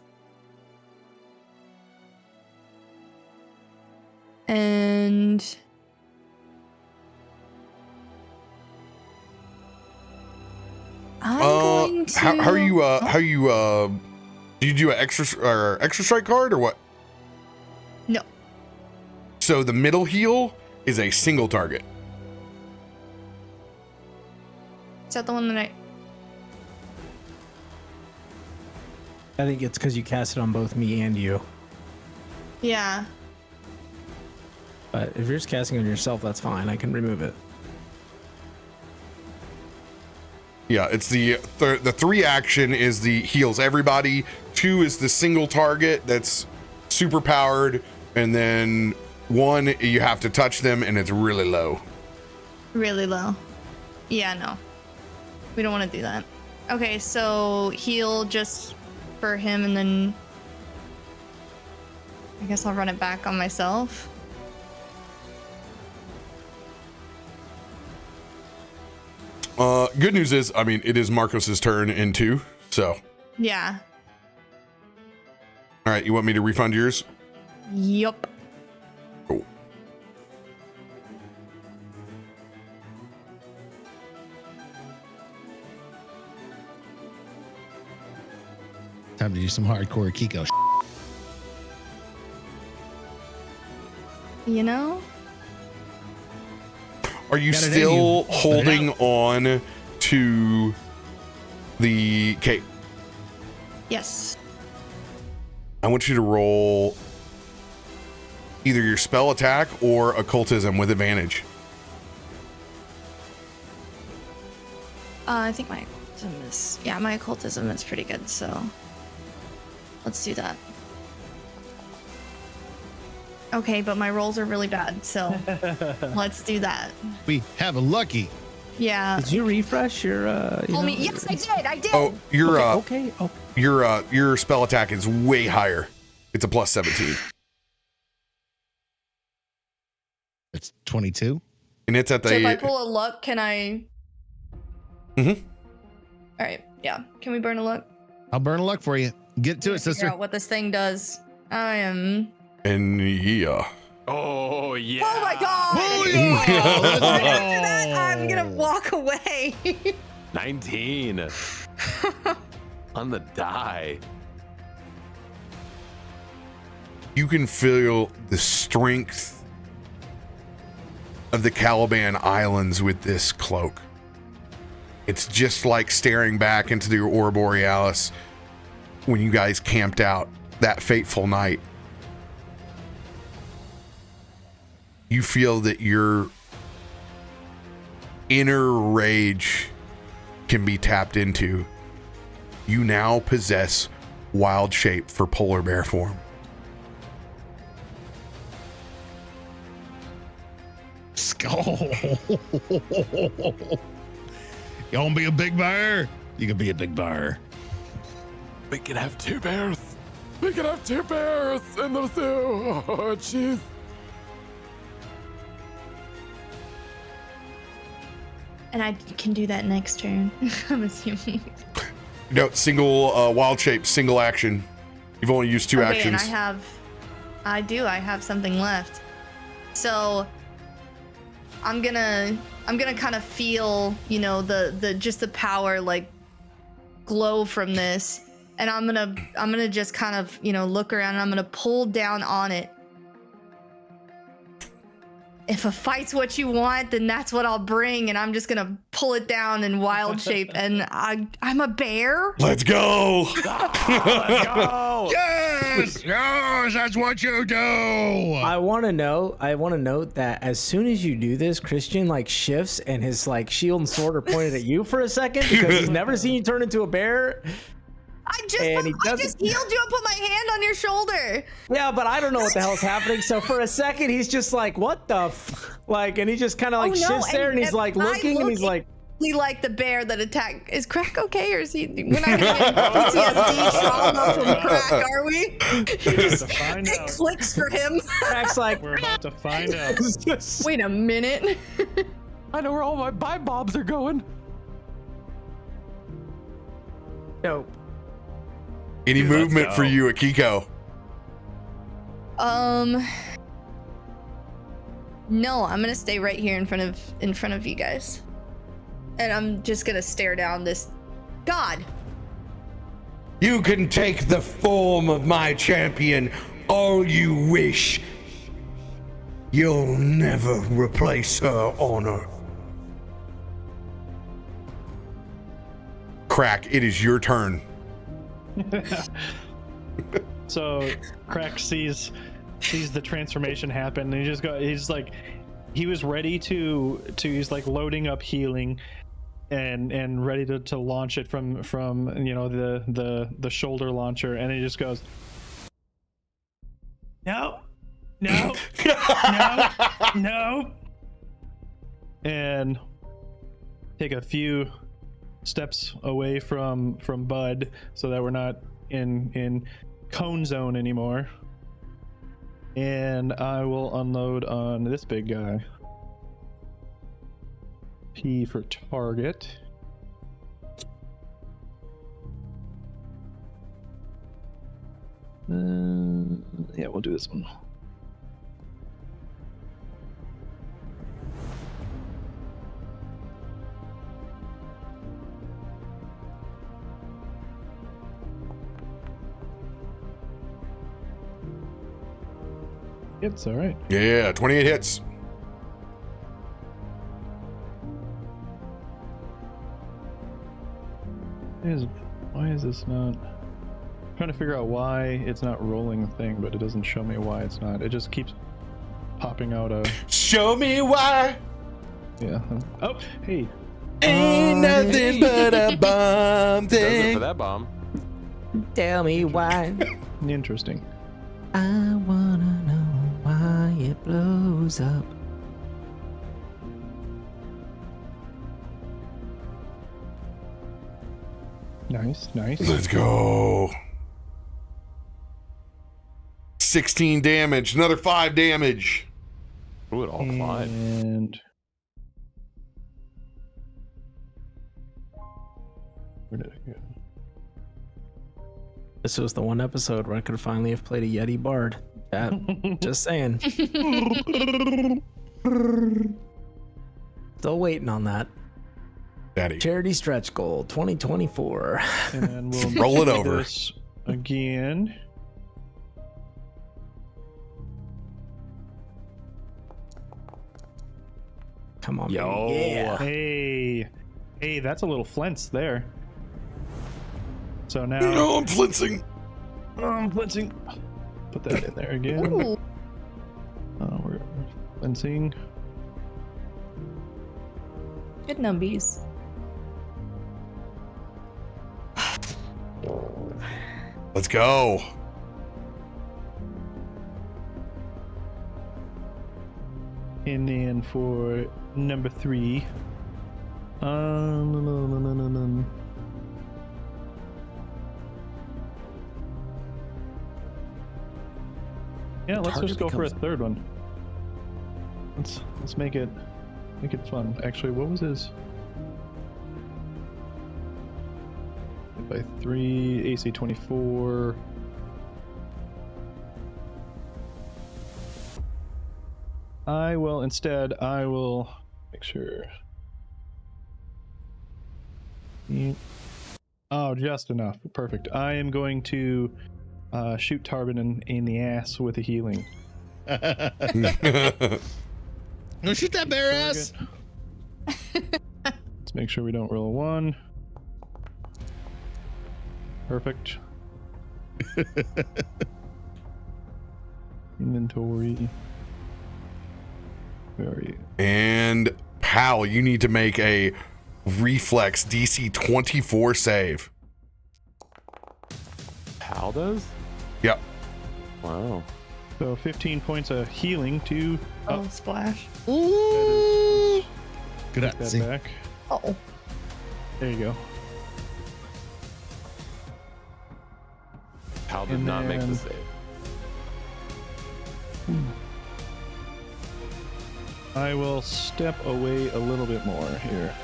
And I'm going to. How are you? Do you do an extra strike card or what? No. So the middle heal is a single target. Is that the one that I think it's because you cast it on both me and you. Yeah. But if you're just casting on yourself, that's fine. I can remove it. Yeah, it's the 3 action is the heals everybody. 2 is the single target that's super powered, and then 1 you have to touch them and it's really low. Really low. Yeah, no. We don't want to do that. Okay, so heal just for him, and then I guess I'll run it back on myself. Good news is, I mean, it is Markos's turn in 2, so. Yeah. All right, you want me to refund yours? Yup. Cool. Time to do some hardcore Akiko. You know? Are you Got it in still you. Let it holding out. on to the cape? Yes. I want you to roll either your spell attack or occultism with advantage. I think my occultism is, my occultism is pretty good, so let's do that. Okay, but my rolls are really bad, so let's do that. We have a lucky. Yeah. Did you refresh your? Yes, I did. Oh, your Okay. your spell attack is way higher. It's a plus 17, It's 22. and it's at So if I the. pull a luck, can I? Mhm. All right. Yeah. Can we burn a luck? I'll burn a luck for you. Get to it, Figure sister. out what this thing does. I am. And yeah, Oh yeah. Oh my god! Booyah! After that, I'm gonna walk away. 19 on the die. you can feel the strength of the Caliban Islands with this cloak. It's just like staring back into the Aurora Borealis when you guys camped out that fateful night. You feel that your inner rage can be tapped into. You now possess wild shape for polar bear form. Skull. You want to be a big bear? You can be a big bear. We can have 2 bears. We can have 2 bears in the zoo. Oh, jeez. And I can do that next turn. I'm assuming. No, single wild shape, single action. You've only used 2 Okay, actions. and I have something left. So I'm gonna kind of feel, you know, the just the power like glow from this, and I'm gonna just kind of, you know, look around and I'm gonna pull down on it. If a fight's what you want, then that's what I'll bring, and I'm just gonna pull it down in wild shape, and I'm a bear. Let's go. Let's go. Yes, yes, that's what you do. I want to note that as soon as you do this, Christian like shifts and his like shield and sword are pointed at you for a second because he's never seen you turn into a bear. I just healed you and put my hand on your shoulder. Yeah, but I don't know what the hell's happening. So for a second, he's just like, "What the?" Like, and he just kind of like shifts there, and he's like looking, and he's like, like the bear that attacked. Is Krak okay, or is he? We're not gonna get PTSD trauma from Krak, are we? It clicks for him. Krak's like, We're about to find out. Wait a minute. I know where all my bobs are going. "No." Any Dude, let's movement for go. you, Akiko? No, I'm gonna stay right here in front of you guys, and I'm just gonna stare down this god. You can take the form of my champion all you wish. You'll never replace her honor. Krak, it is your turn. So Krak sees the transformation happen, and he was ready to he's like loading up healing and ready to launch it from you know the shoulder launcher, and he just goes, no, and take a few steps away from Bud so that we're not in cone zone anymore, and I will unload on this big guy. P for target. Yeah, we'll do this one. It's all right. Yeah, 28 hits. Why is this not? I'm trying to figure out why it's not rolling a thing, but it doesn't show me why it's not. It just keeps popping out a. Show me why. Yeah. Oh, hey. Ain't nothing but a bomb Does it thing. for that bomb. Tell me why. Interesting. I wanna know why it blows up. Nice. Let's go. 16 damage. Another 5 damage. Ooh, it all flied. And where did it go? This was the one episode where I could finally have played a Yeti Bard. Just saying. Still waiting on that. Daddy. Charity stretch goal 2024. And then we'll Roll it do over. this again. Come on, Yo. baby. Yeah. Hey, that's a little flints there. So now No, I'm flincing. I'm flincing. Put that in there again. Ooh. We're flincing. Good numbies. Let's go. And then for number 3, yeah, let's Target just go for a becomes- third one. Let's make it fun. Actually, what was his? By 3, AC 24. I will make sure. Oh, just enough. Perfect. I am going to shoot Tarben in the ass with a healing. No, shoot that bear ass. Let's make sure we don't roll a 1. Perfect. Inventory. Where are you? And pal, you need to make a reflex DC 24 save. Pal does? Yep. Wow. So 15 points of healing to Oh, splash. Ooh. Good take at that see. back. Oh. There you go. Pal did And not make the then- save. I will step away a little bit more here.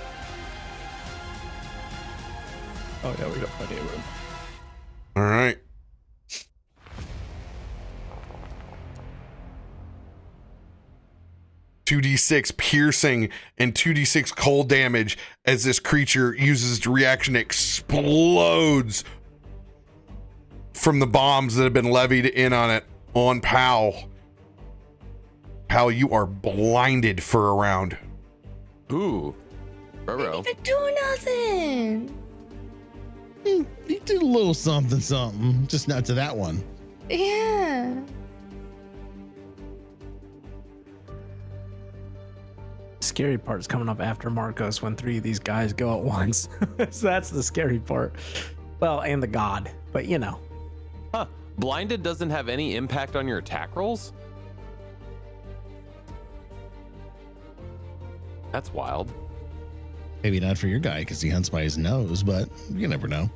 Oh yeah, we got plenty of room. All right. (2d6) piercing and 2d6 cold damage as this creature uses its reaction, explodes from the bombs that have been levied in on it on Pal. Pal, you are blinded for a round. Ooh. Burrow. Didn't do nothing. He did a little something, just not to that one. Yeah. Scary part is coming up after Markos when 3 of these guys go at once. So that's the scary part. Well, and the god, but you know. Huh. Blinded doesn't have any impact on your attack rolls? That's wild. Maybe not for your guy because he hunts by his nose, but you never know.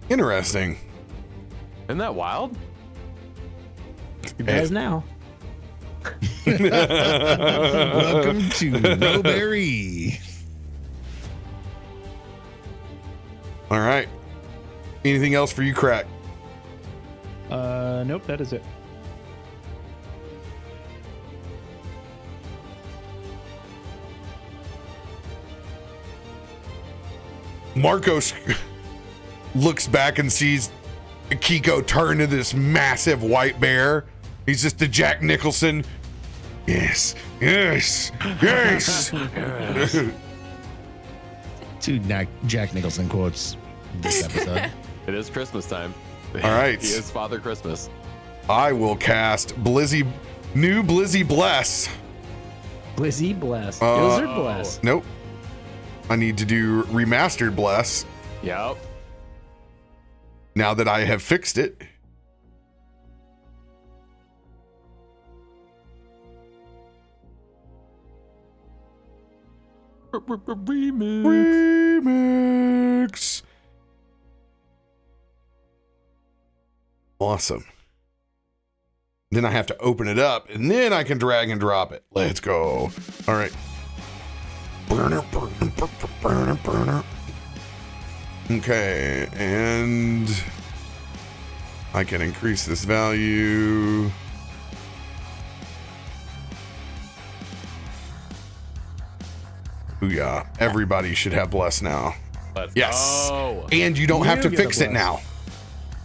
Interesting. Isn't that wild? He does now. Welcome to RoBear. All right. Anything else for you, Krak? Nope, that is it. Markos looks back and sees Akiko turn to this massive white bear. He's just a Jack Nicholson. Yes, yes, yes. Two Jack Nicholson quotes this episode. It is Christmas time. All right. He is Father Christmas. I will cast new Blizzy Bless. Blizzy Bless. Blizzard Bless. Nope. I need to do Remastered Bless Yep. now that I have fixed it. Remix. Awesome. Then I have to open it up and then I can drag and drop it. Let's go. All right. Burner. Okay, and I can increase this value. Booyah. Everybody should have Bless now. Let's Yes. go. And you don't have to You get a fix it Bless. now.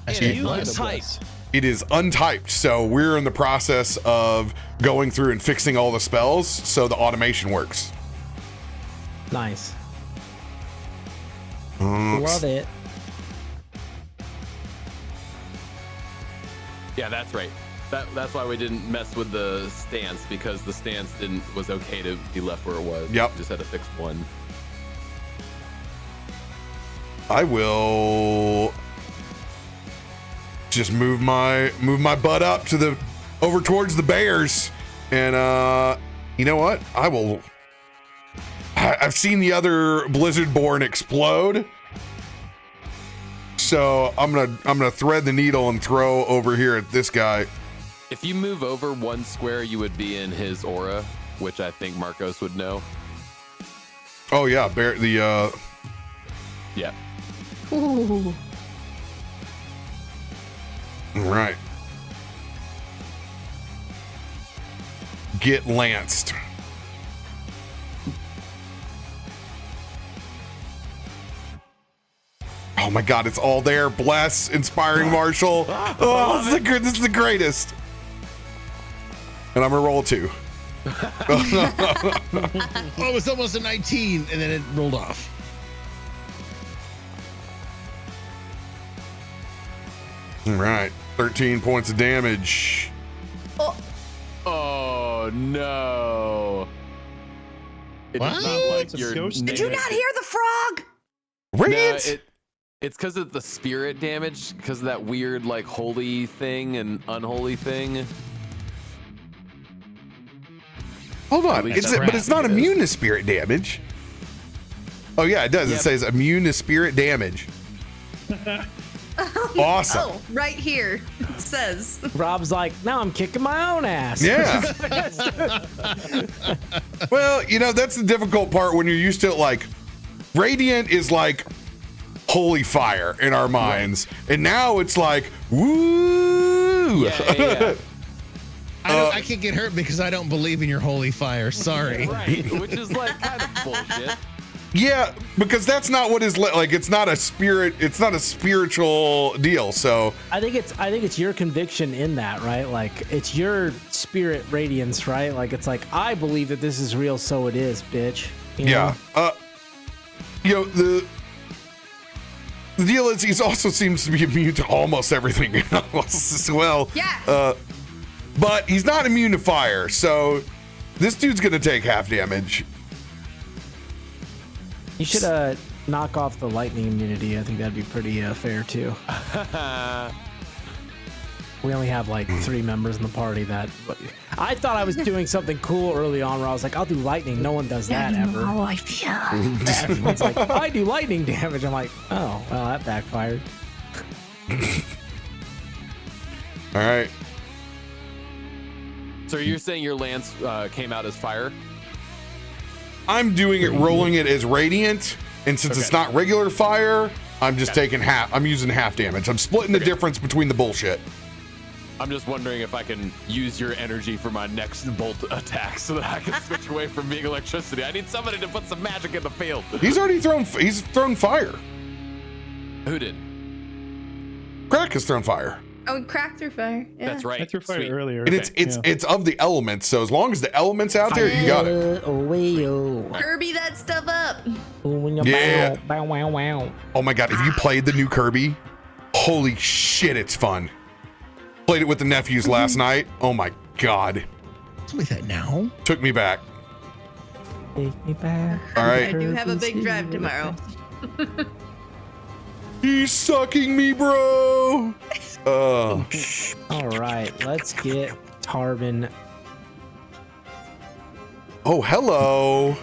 And Actually, you Bless. typed. It is untyped, so we're in the process of going through and fixing all the spells so the automation works. Nice. Love it. Yeah, that's right. That's why we didn't mess with the stance, because the stance was okay to be left where it was. Yep. Just had to fix one. I will just move my butt up to the over towards the bears, and you know what? I've seen the other Blizzardborn explode, so I'm gonna thread the needle and throw over here at this guy. If you move over 1 square, you would be in his aura, which I think Markos would know. Oh yeah, Yeah. Ooh. All right. Get lanced. Oh my God, it's all there. Bless, inspiring Marshall. Oh, this is the greatest. And I'm gonna roll a 2. Oh, it was almost a 19, and then it rolled off. All right, 13 points of damage. Oh no! It's What? not like It's a your ghost. Did you not hear the frog? Radiant. It's because of the spirit damage, because of that weird like holy thing and unholy thing. Hold on, least but it's not it is. immune to spirit damage. Oh yeah, it does. It Yep. says immune to spirit damage. Awesome. Oh, right here. It says. Rob's like, now I'm kicking my own ass. Yeah. Well, you know, that's the difficult part when you're used to it. Like, Radiant is like holy fire in our minds. And now it's like, woo. Yeah. I can't get hurt because I don't believe in your holy fire. Sorry. Right, which is like kind of bullshit. Yeah, because that's not what is like. It's not a spirit. It's not a spiritual deal. So I think it's your conviction in that, right? Like it's your spirit radiance, right? Like it's like I believe that this is real, so it is, bitch. You know? yeah, you know the deal is he also seems to be immune to almost everything else as well. Yeah. But he's not immune to fire, so this dude's gonna take half damage. You should knock off the lightning immunity. I think that'd be pretty fair too. We only have like 3 members in the party that. I thought I was doing something cool early on where I was like, I'll do lightning. No one does that ever. Oh, I feel. Everyone's like, I do lightning damage. I'm like, oh, well, that backfired. All right. So you're saying your lance came out as fire? I'm doing it, rolling it as radiant, and since it's not regular fire, I'm just taking half. I'm using half damage. I'm splitting the difference between the bullshit. I'm just wondering if I can use your energy for my next bolt attack so that I can switch away from being electricity. I need somebody to put some magic in the field. He's already thrown. He's thrown fire. Who did? Krak has thrown fire, Oh, Krak through fire. Yeah. That's right. I threw fire Sweet. earlier. and it's of the elements. So as long as the elements out there, you got it. Kirby that stuff up. Yeah. Bow, wow, wow. Oh my God! If you played the new Kirby, holy shit, it's fun. Played it with the nephews last night. Oh my God! Tell me that now. Took me back. Take me back. All I right. do have a big drive tomorrow. He's sucking me, bro. All right, let's get Tarben. Oh, hello.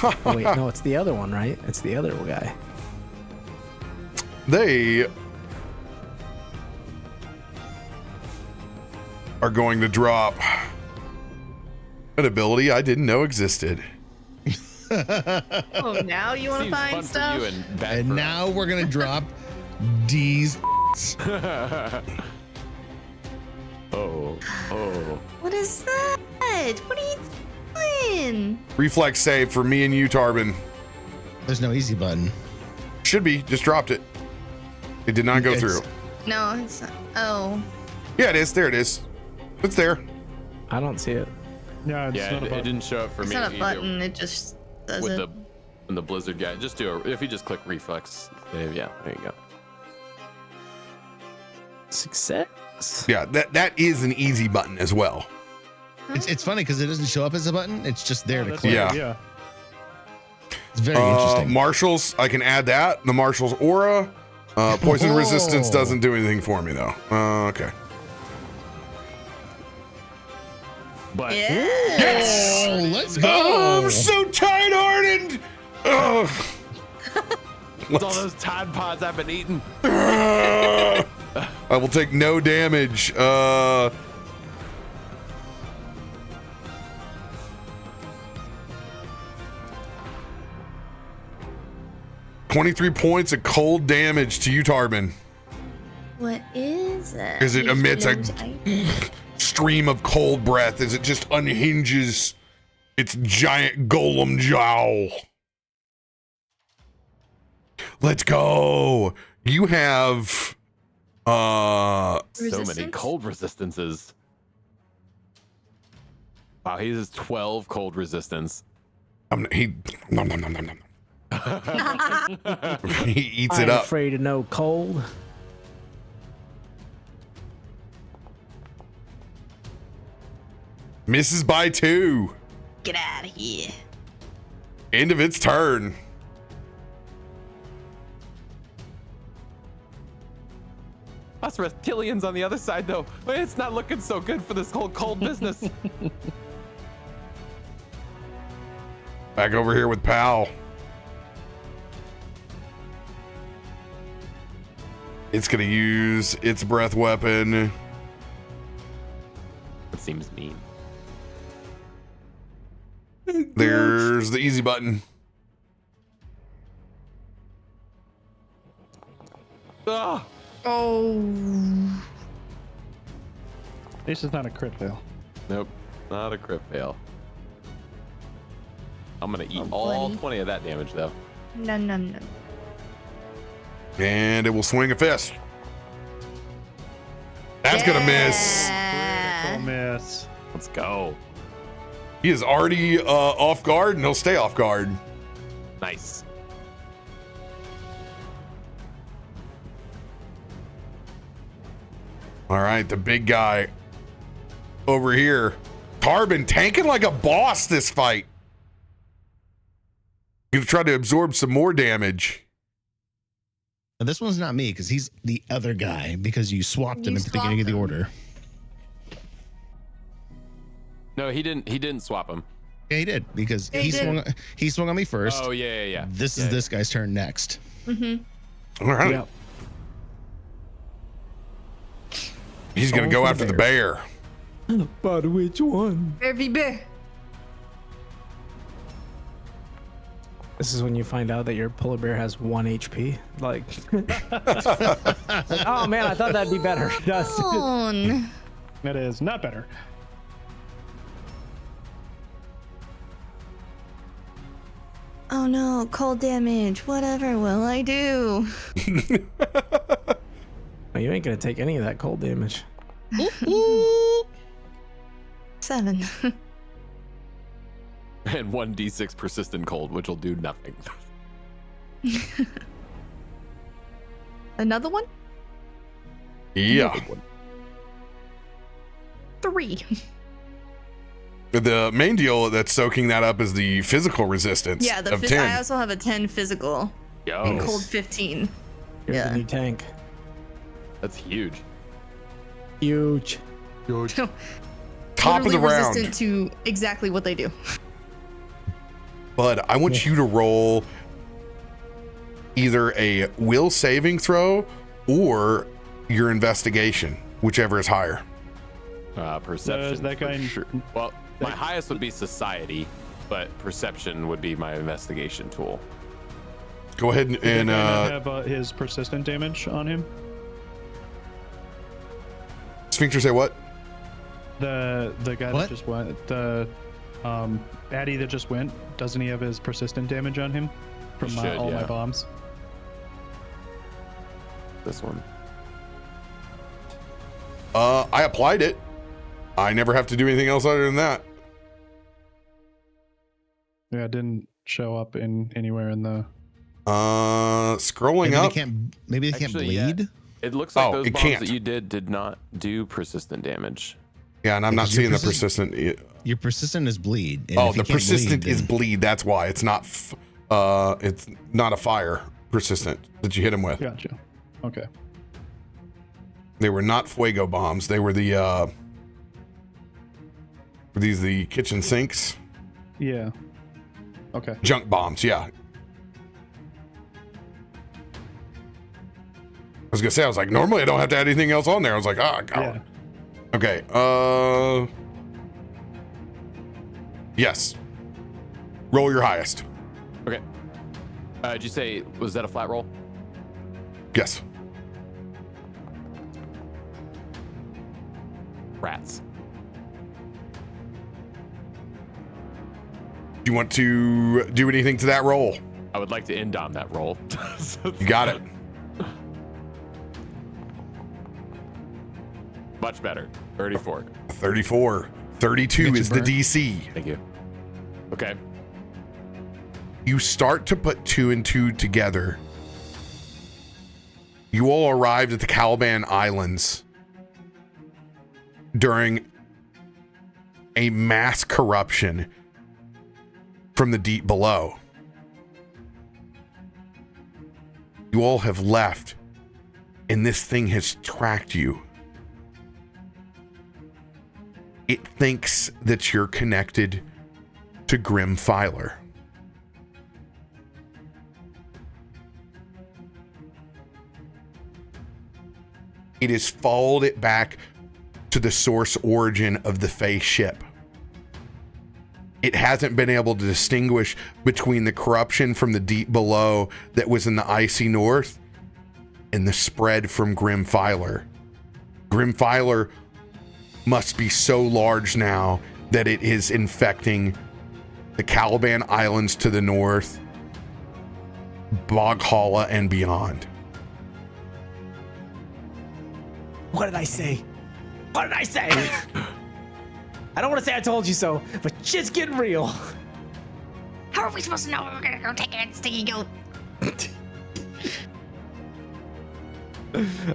Oh wait, no, it's the other one, right? It's the other guy. They are going to drop an ability I didn't know existed. Oh, now you want to Seems find fun stuff? for you and bad And for now we're gonna drop D's. Oh. What is that? What are you doing? Reflex save for me and you, Tarben. There's no easy button. Should be. Just dropped it. It did not go It's- through. No, it's not. Oh. Yeah, it is. There it is. It's there. I don't see it. Yeah, it's Yeah, not it about. didn't show up for It's me not a either button. It just does with it. the Blizzard guy. Just do if you just click reflex save. Yeah, there you go. Success. Yeah, that is an easy button as well. It's funny because it doesn't show up as a button. It's just there Oh, to that's click. Yeah. right, yeah. It's very interesting. Marshals, I can add that. The Marshal's aura. Poison resistance doesn't do anything for me though. Okay. But Yes! Oh, let's go. Oh, I'm so tight-hearted. Oh. it's all those Tide Pods I've been eating. I will take no damage. 23 points of cold damage to you, Tarben. What is it? As it emits a stream of cold breath as it just unhinges its giant golem jowl. Let's go. You have so many Resistance? cold resistances. Wow, he has 12 cold resistance. he he eats it I'm up. afraid of no cold. Misses by 2. Get out of here. End of its turn. Us reptilians on the other side, though, it's not looking so good for this whole cold business. Back over here with Pal. It's gonna use its breath weapon. It seems mean. There's the easy button. Ah, Oh. This is not a crit fail. nope, not a crit fail. I'm gonna eat Oh, all buddy. 20 of that damage, though. No, no, no. And it will swing a fist. That's gonna miss. Critical miss. Let's go. He is already off guard and he'll stay off guard. Nice. All right, the big guy over here. Tarben tanking like a boss this fight. Gonna try to absorb some more damage. Now, this one's not me because he's the other guy because you swapped him You at the beginning of the swapped him. order. No, he didn't. He didn't swap him. Yeah, he did because Yeah, he he did. swung on me first. Oh yeah. This Yeah, is this guy's turn next. Mm-hmm. All right. Yep. He's gonna Going go for after the the bear. But which one? Bear bear. This is when you find out that your polar bear has 1 HP. Like, oh man, I thought that'd be better. On. That is not better. Oh no, cold damage. Whatever will I do? Oh, you ain't gonna take any of that cold damage. 7. And 1d6 persistent cold, which will do nothing. Another one? Yeah. 3. The main deal that's soaking that up is the physical resistance Yeah, of 10. I also have a 10 physical and Yo, cold 15. You're Yeah. the new tank. that's huge. Huge. Top of the Literally round. resistant to exactly what they do. But I want you to roll either a will saving throw or your investigation, whichever is higher. Perception. Does that guy- for sure. Well, my highest would be society, but perception would be my investigation tool. Go ahead and, Did not have his persistent damage on him. Sphincter say what? The guy What? that just went, the Addy that just went, doesn't he have his persistent damage on him from He should, all my yeah. bombs? This one. I applied it. I never have to do anything else other than that. Yeah, it didn't show up in anywhere in the. Scrolling Maybe up. they can't Actually, yeah. bleed. It looks like Oh, those it bombs can't. that you did not do persistent damage. Yeah, and I'm not Because your seeing the persistent. Your persistent is bleed. and Oh, if you the can't persistent bleed, is then- bleed. That's why it's not It's not a fire persistent that you hit him with. Gotcha. Okay. They were not fuego bombs. They were the were these the kitchen sinks? Yeah. Okay. Junk bombs, yeah. I was gonna say, I was like, normally I don't have to add anything else on there. I was like, oh god. Yeah. Okay. Yes. Roll your highest. Okay. Did you say, was that a flat roll? Yes. Rats. Do you want to do anything to that roll? I would like to end on that roll. You got it. Much better. 34. 34. 32 is the DC. Thank you. Okay. You start to put two and two together. You all arrived at the Caliban Islands during a mass corruption from the deep below. You all have left, and this thing has tracked you. It thinks that you're connected to Grim Filer. It has followed it back to the source origin of the Fae ship. It hasn't been able to distinguish between the corruption from the deep below that was in the icy north and the spread from Grim Filer. Grim Filer must be so large now that it is infecting the Caliban Islands to the north, Boghala, and beyond. What did I say? What did I say? I don't want to say I told you so, but shit's getting real. How are we supposed to know we're gonna go take that sticky goat?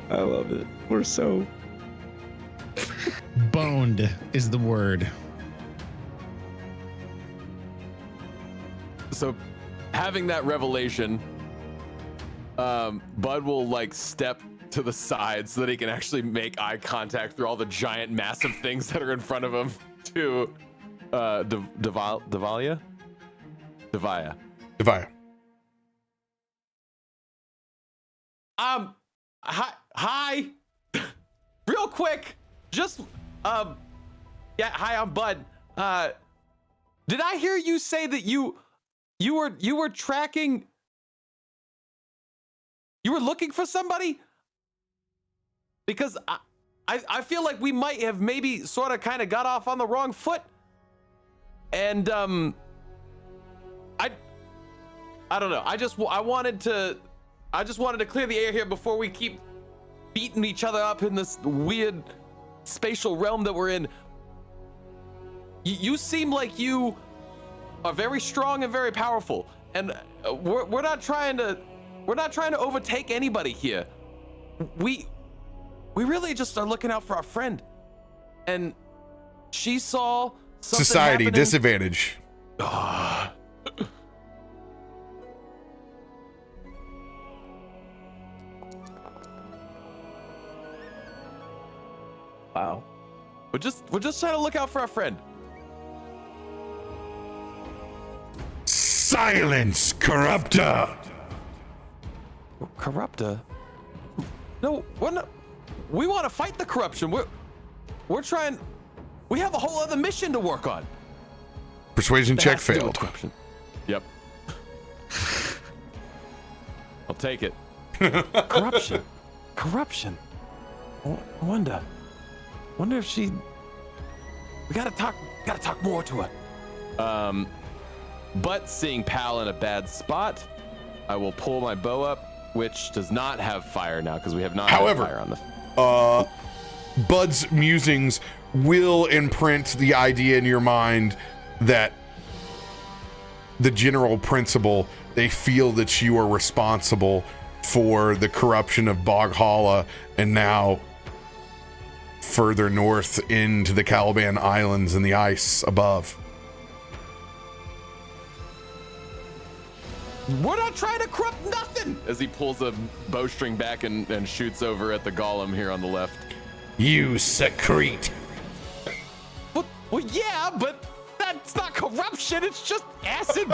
I love it. We're so... Boned is the word. So having that revelation, Bud will like step to the side so that he can actually make eye contact through all the giant massive things that are in front of him to Devaya. Hi. Real quick, just yeah, hi, I'm Bud. Did I hear you say that you were tracking, you were looking for somebody? Because I feel like we might have maybe sort of kind of got off on the wrong foot. And I don't know. I just wanted to clear the air here before we keep beating each other up in this weird spatial realm that we're in. You seem like you are very strong and very powerful, and we're not trying to overtake anybody here. We really just are looking out for our friend, and she saw something Society happening. disadvantage. Wow. We're just trying to look out for our friend. Silence, Corruptor! Corruptor? No, we're not. We want to fight the corruption. We're trying. We have a whole other mission to work on. Persuasion That check has to do with failed. corruption. Yep. I'll take it. Corruption. I wonder if she. We gotta talk more to her. But seeing Pal in a bad spot, I will pull my bow up, which does not have fire now because we have not However, had fire on the. Bud's musings will imprint the idea in your mind that the general principle, they feel that you are responsible for the corruption of Boghala and now further north into the Caliban Islands and the ice above. We're not trying to corrupt nothing! As he pulls a bowstring back and shoots over at the golem here on the left. You secrete. Well, yeah, but that's not corruption. It's just acid.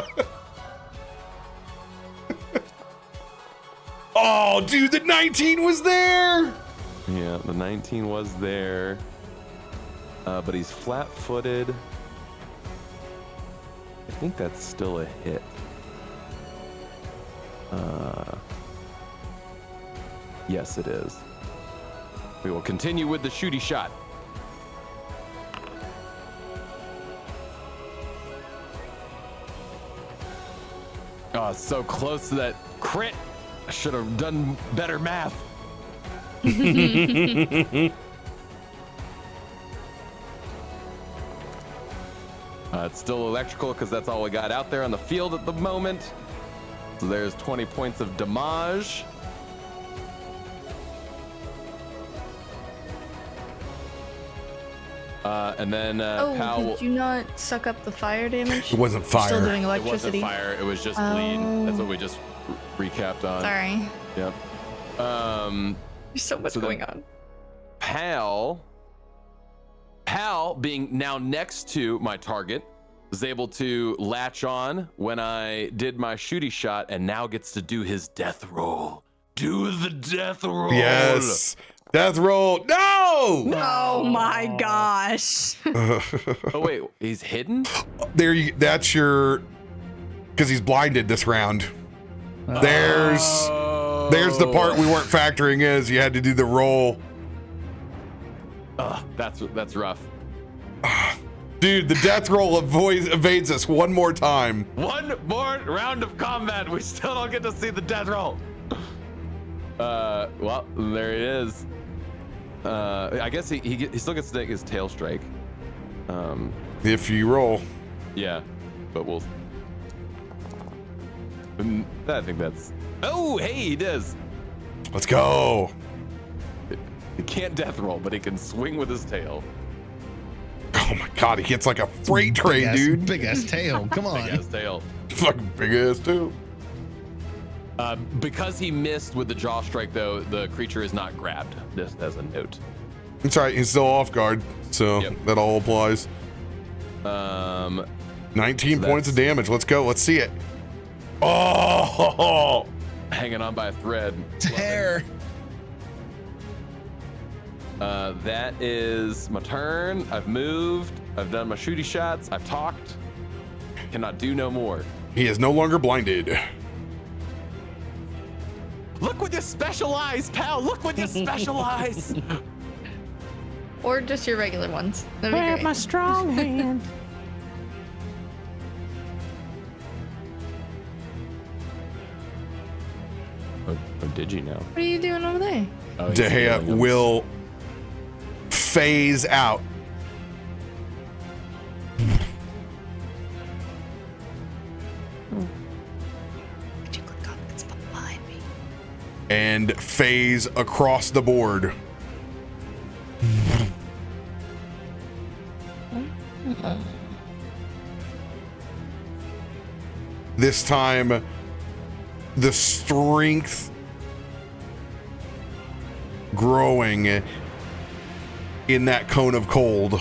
Oh, dude, the 19 was there. Yeah, the 19 was there. But he's flat-footed. I think that's still a hit. Yes, it is. We will continue with the shooty shot. Oh, so close to that crit. I should have done better math. It's still electrical because that's all we got out there on the field at the moment. So there's 20 points of damage. And then Pal. Did you not suck up the fire damage? It wasn't You're still fire. doing It electricity. wasn't fire. It was just bleed. That's what we just recapped on. Sorry. Yep. There's so much going on. Pal being now next to my target, was able to latch on when I did my shooty shot and now gets to do his death roll. Do the death roll. Yes. Death roll. No. Oh my gosh. Oh wait, he's hidden? There you. That's your. Because he's blinded this round. There's the part we weren't factoring is you had to do the roll. That's rough. Dude, the death roll evades us one more time. One more round of combat. We still don't get to see the death roll. Well, there it is. I guess he still gets to take his tail strike. If you roll. Yeah, but we'll. I think that's. Oh, hey, he does. Let's go. He can't death roll, but he can swing with his tail. Oh my god, he hits like a freight train, dude. Big ass tail. Come on. Big ass tail. Fucking big ass too. Because he missed with the jaw strike, though, the creature is not grabbed. Just as a note. That's right, he's still off guard, so Yep. that all applies. 19 points of damage. Let's go. Let's see it. Oh, hanging on by a thread. Tear. That is my turn. I've moved. I've done my shooty shots. I've talked. Cannot do no more. he is no longer blinded. Look with your special eyes, pal. Look with your special eyes. Or just your regular ones. That'd be Grab great. my strong hand. Oh, did you know? What are you doing over there? Oh, he's Dehea healing him. will phase out. Could you click on it's behind me? And phase across the board. This time, the strength growing in that cone of cold.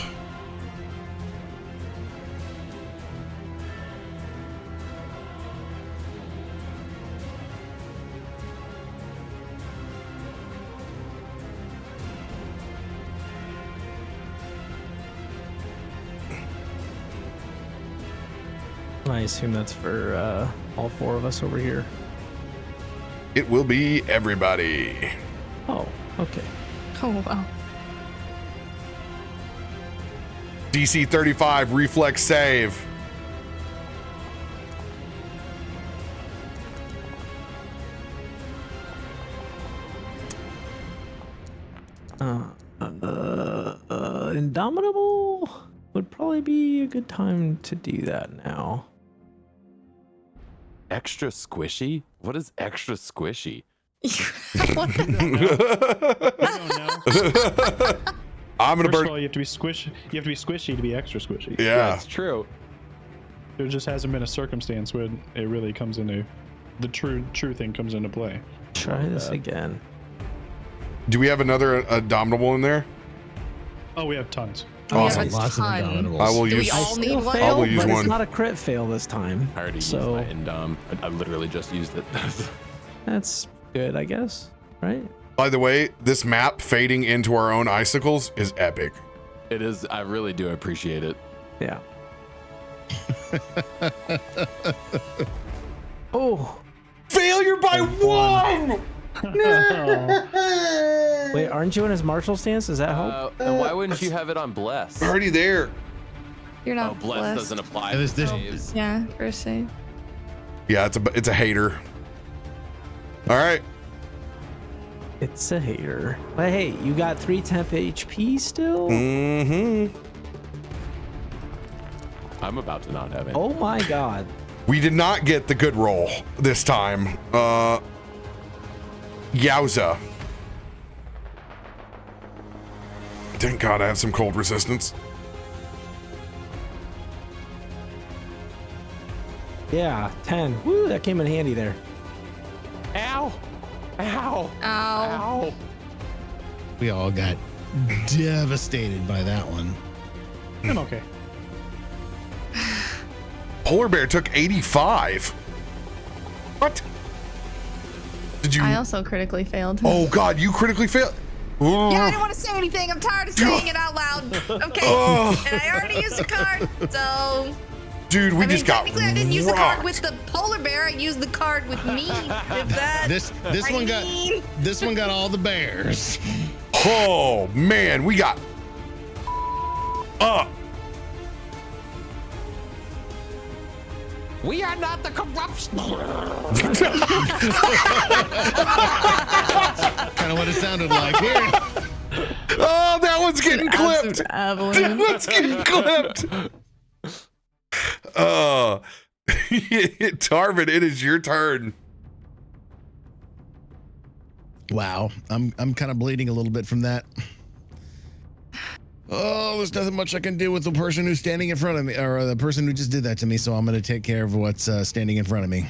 I assume that's for all four of us over here. It will be everybody. Oh, okay. Oh wow. DC 35 reflex save. Indomitable would probably be a good time to do that now. Extra squishy? What is extra squishy? What the- I don't know. I'm gonna First of burn. all, you have to be squishy. You have to be squishy to be extra squishy. Yeah. That's true. There just hasn't been a circumstance where it really comes into the true thing comes into play. Try this again. Do we have another Abominable in there? Oh, we have tons. Awesome. Lots of ton. Abominables. I will Do use. we all need one? I will use but one. it's not a crit fail this time. I already So- used my Indom. I literally just used it. That's good, I guess. Right? By the way, this map fading into our own icicles is epic. It is. I really do appreciate it. Yeah. Oh, Failure by one. wait, aren't you in his martial stance? Does that help? And why wouldn't you have it on Bless? Already there. You're Oh, not Bless blessed. doesn't apply. It was to this- saves. Yeah, first save. Yeah, it's a hater. All right. It's a hater. But hey, you got 310 HP still? Mm-hmm. I'm about to not have it. Oh my god. We did not get the good roll this time. Yowza. Thank God I have some cold resistance. Yeah, 10. Woo, that came in handy there. Ow! Ow! Ow. Ow! We all got devastated by that one. I'm okay. Polar Bear took 85. What? Did you? I also critically failed. Oh God, you critically failed. Yeah, I don't want to say anything. I'm tired of saying it out loud. Okay. Oh. And I already used a card, so. Dude, we I mean, just got technically, I didn't use the card rocked. with the polar bear. I used the card with me. If that. This one got mean. this one got all the bears. Oh man, we got. We are not the corruption. Kind of what it sounded like. Here. Oh, that one's getting clipped. Absolute That avalanche. one's getting clipped. Tarben, it is your turn. Wow, I'm kind of bleeding a little bit from that. Oh, there's nothing much I can do with the person who's standing in front of me, or the person who just did that to me. So I'm gonna take care of what's standing in front of me.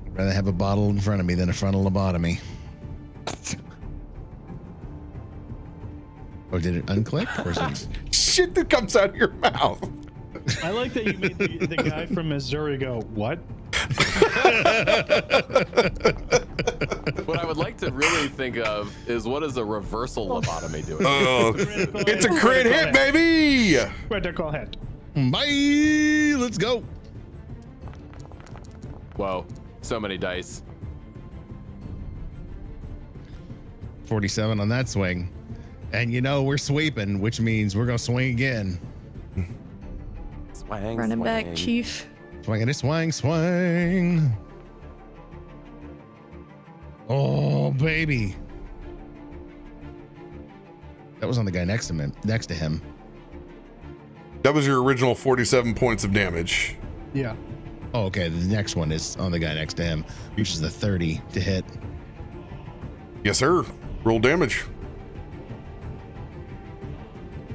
I'd rather have a bottle in front of me than a frontal lobotomy. Or did it unclick? Or is it... Shit that comes out of your mouth. I like that you made the guy from Missouri go, what? What I would like to really think of is what is a reversal lobotomy doing? Oh, it's a crit hit, baby. Critical hit. Bye. Let's go. Whoa, so many dice. 47 on that swing. And you know, we're sweeping, which means we're gonna swing again. Swang, Running back, swang. chief. Swinging, swing, swing. Oh, baby. That was on the guy next to him. That was your original 47 points of damage. Yeah. Oh, okay. The next one is on the guy next to him, which is the 30 to hit. Yes, sir. Roll damage.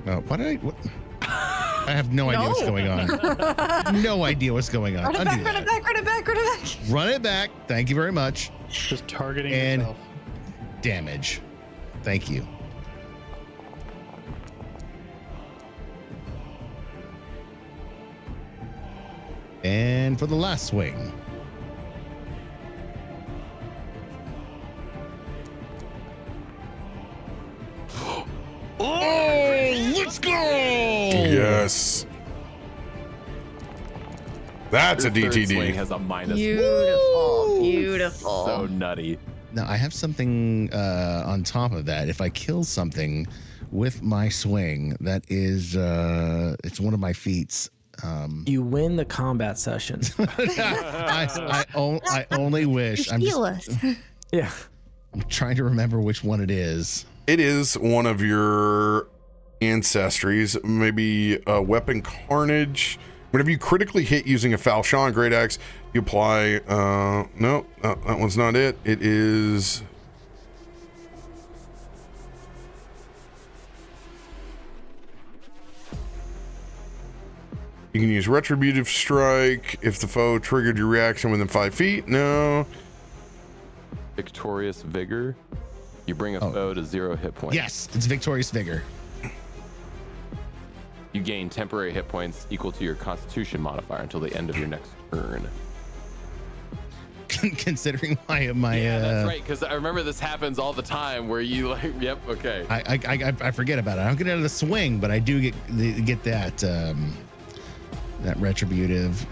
What? I have no idea what's going on. No idea what's going on. Run it Undo back, run that. it back, run it back, run it back. Run it back. Thank you very much. Just targeting And yourself. damage. Thank you. And for the last swing. Oh, let's go! Yes. That's a Your third swing DTD. has a minus. Beautiful, beautiful. So nutty. Now I have something on top of that. If I kill something with my swing, that is it's one of my feats. You win the combat session. I only wish. I'm Heal us. Yeah. trying to remember which one it is. It is one of your ancestries, maybe weapon carnage. Whenever you critically hit using a falchion great axe, you apply. No, that one's not it. It is. You can use Retributive Strike if the foe triggered your reaction within 5 feet. No. Victorious Vigor. You bring a foe to 0 hit points. Yes, it's Victorious Vigor. You gain temporary hit points equal to your Constitution modifier until the end of your next turn. Considering my that's right, because I remember this happens all the time where you like, yep, okay. I forget about it. I don't get out of the swing, but I do get that that retributive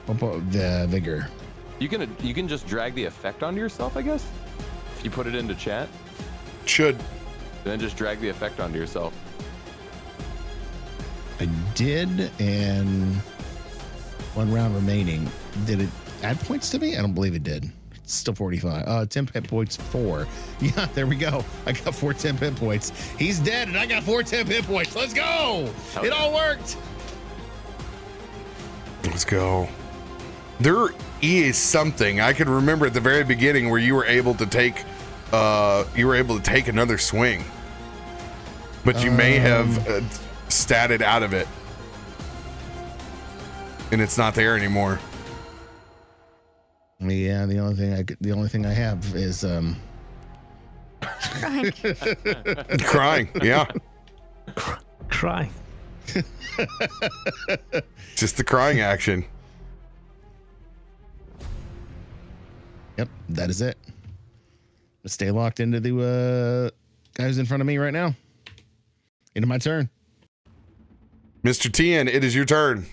the vigor. You can just drag the effect onto yourself, I guess, if you put it into chat. Should. Then just drag the effect onto yourself. I did, and 1 round remaining. Did it add points to me? I don't believe it did. It's still 45. 10 hit points, 4. Yeah, there we go. I got 4 10 hit points. He's dead, and I got 4 10 hit points. Let's go. It all worked. Let's go. There is something I can remember at the very beginning where you were able to take another swing, but you may have statted out of it, and it's not there anymore. Yeah, the only thing I have is crying. Yeah, crying. Just the crying action. Yep, that is it. Stay locked into the guys in front of me right now. Into my turn. Mr. Tien, it is your turn.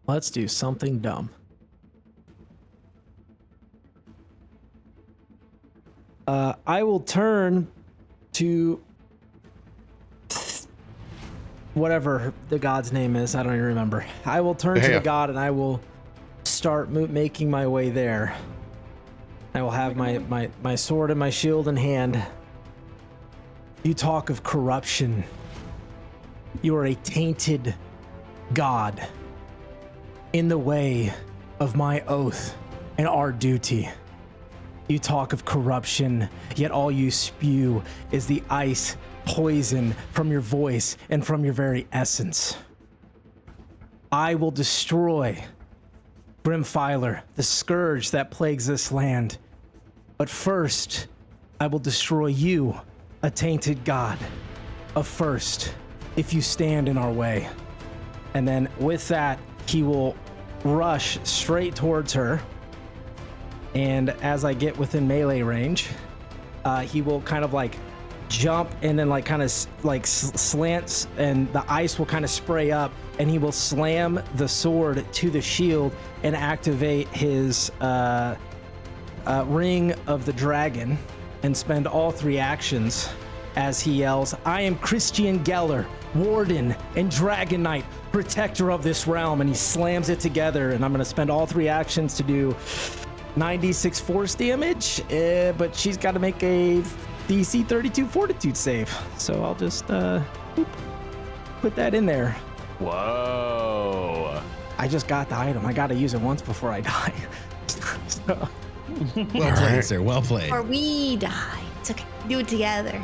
Let's do something dumb. I will turn to whatever the god's name is. I don't even remember. I will turn to the god and I will start making my way there. I will have my sword and my shield in hand. You talk of corruption. You are a tainted god in the way of my oath and our duty. You talk of corruption, yet all you spew is the ice poison from your voice and from your very essence. I will destroy Grimfiler, the scourge that plagues this land. But first, I will destroy you, a tainted god. First, if you stand in our way. And then with that, he will rush straight towards her. And as I get within melee range, he will kind of like jump and then like kind of like slants, and the ice will kind of spray up, and he will slam the sword to the shield and activate his Ring of the Dragon and spend all 3 actions as he yells, "I am Christian Geller, Warden and Dragon Knight, protector of this realm," and he slams it together, and I'm going to spend all 3 actions to do 96 force damage, but she's got to make a DC 32 fortitude save. So I'll just put that in there. Whoa. I just got the item. I got to use it once before I die. So. Well played, sir. Well played. Or we die. It's okay. Do it together.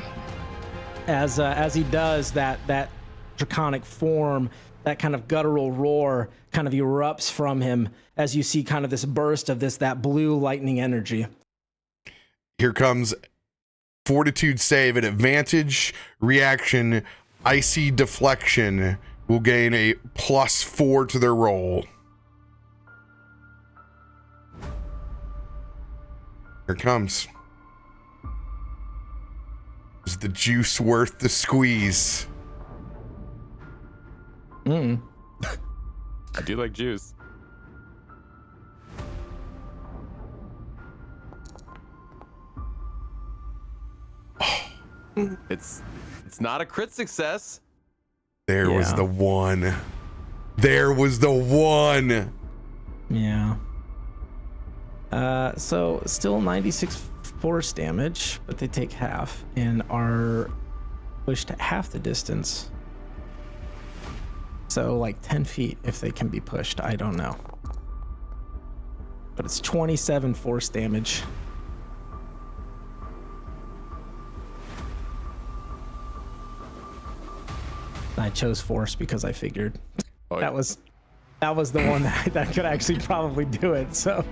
As he does that draconic form, that kind of guttural roar kind of erupts from him as you see kind of this burst of that blue lightning energy. Here comes fortitude save at advantage. Reaction, icy deflection will gain a +4 to their roll. Here it comes. Is the juice worth the squeeze? I do like juice. It's not a crit success. There was the one. There was the one. Yeah. So still 96 force damage, but they take half and are pushed half the distance. So like 10 feet if they can be pushed. I don't know. But it's 27 force damage. I chose force because I figured. Oh, That was the one that could actually probably do it. So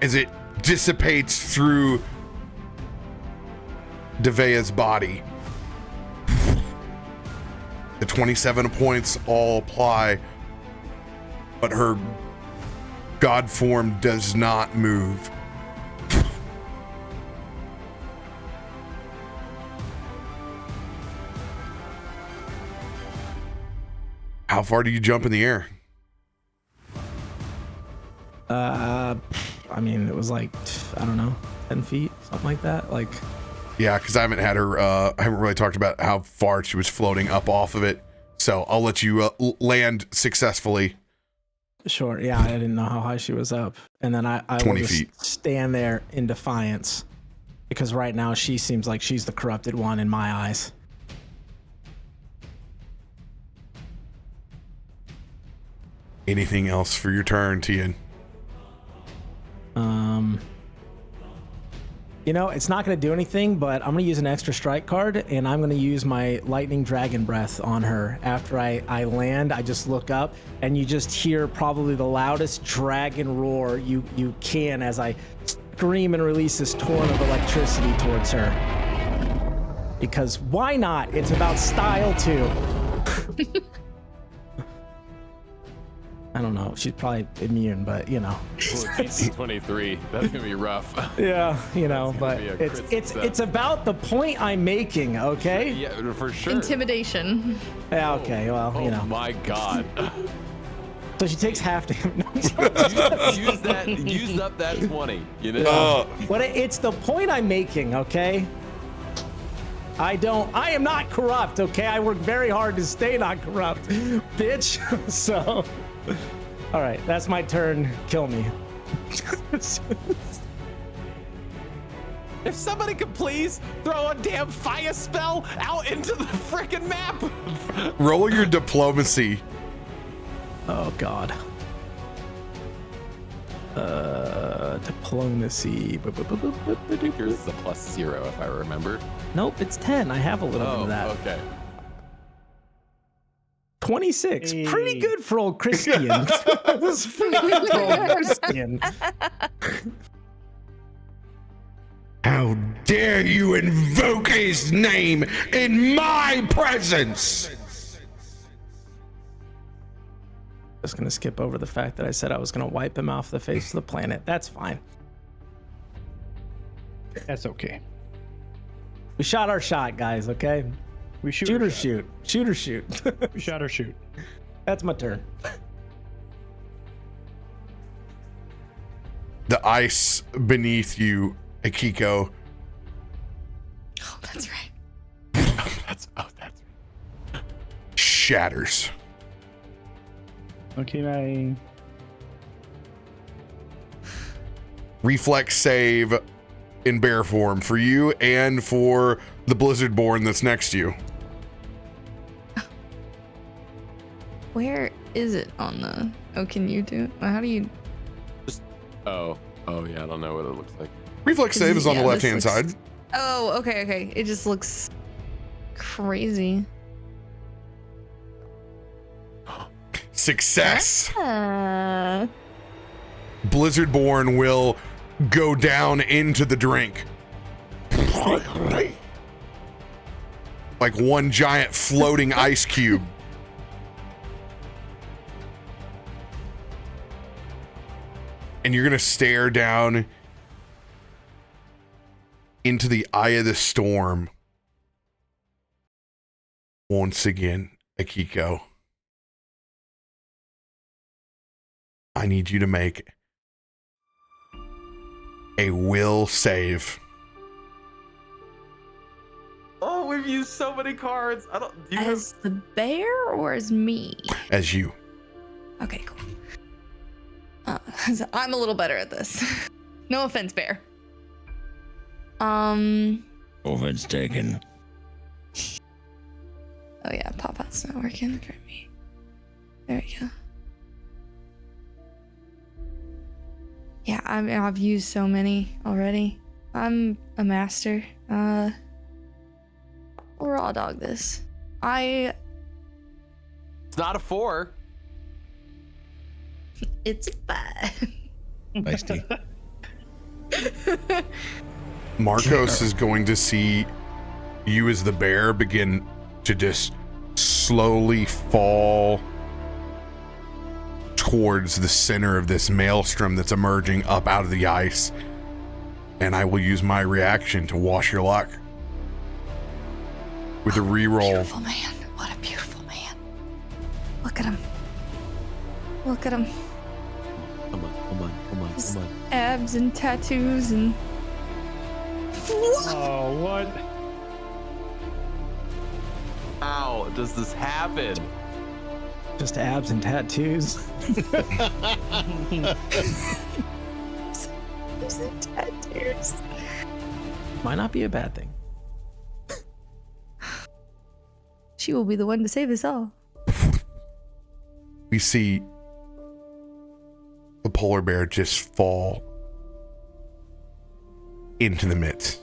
As it dissipates through Devea's body, the 27 points all apply, but her god form does not move. How far do you jump in the air? I mean, it was like, I don't know, 10 feet, something like that. Like, Yeah, because I haven't had her, I haven't really talked about how far she was floating up off of it. So I'll let you land successfully. sure. Yeah, I didn't know how high she was up. And then I 20 will just feet. stand there in defiance because right now she seems like she's the corrupted one in my eyes. Anything else for your turn, Tian? You know, it's not going to do anything, but I'm going to use an extra strike card, and I'm going to use my lightning dragon breath on her. After I land, I just look up, and you just hear probably the loudest dragon roar you can as I scream and release this torrent of electricity towards her. Because why not? It's about style too. I don't know. She's probably immune, but you know. DC 23. That's gonna be rough. Yeah, you know, That's but gonna be a crit success. it's about the point I'm making, okay? Yeah, for sure. Intimidation. Yeah, okay. Well, Oh you know. my god. So she takes half damage. Use up that 20. You know. But it's the point I'm making, okay? I am not corrupt, okay? I work very hard to stay not corrupt, bitch. So, all right, that's my turn. Kill me. If somebody could please throw a damn fire spell out into the freaking map. Roll your diplomacy. Oh God. Diplomacy. Yours is a +0 if I remember. Nope, it's 10. I have a little bit of that. Okay. 26. Hey. Pretty good for old Christian. That's pretty good for old Christian. How dare you invoke his name in my presence? Just gonna skip over the fact that I said I was gonna wipe him off the face of the planet. That's fine. That's okay. We shot our shot, guys, okay? We shoot. Shoot or shot. shoot. Shoot or shoot. We shot or shoot. That's my turn. The ice beneath you, Akiko, Oh, that's right. That's shatters. Okay, my Reflex save in bear form for you and for the Blizzardborn that's next to you. Where is it on the? Oh, can you do? How do you? Oh yeah, I don't know what it looks like. Reflex save is on the Yeah, left this hand looks- side. Oh, okay. It just looks crazy. Success. Uh, Blizzardborn will go down into the drink. Like one giant floating ice cube. And you're going to stare down into the eye of the storm. Once again, Akiko. I need you to make a will save. Oh, we've used so many cards. I don't. Do you have? as the bear or as me? As you. Okay, cool. So I'm a little better at this. No offense, bear. Offense taken. Oh yeah, Pop-Out's not working for me. There we go. Yeah, I've used so many already. I'm a master. We'll raw dog this. I It's not a 4. It's a 5. Feisty. Markos is going to see you as the bear begin to just slowly fall towards the center of this maelstrom that's emerging up out of the ice. And I will use my reaction to wash your luck with a reroll. Beautiful man. What a beautiful man. Look at him. Look at him. Come on. His abs and tattoos and... Oh, what? How does this happen? Just abs and tattoos. Abs and tattoos. Might not be a bad thing. She will be the one to save us all. We see the polar bear just fall into the midst.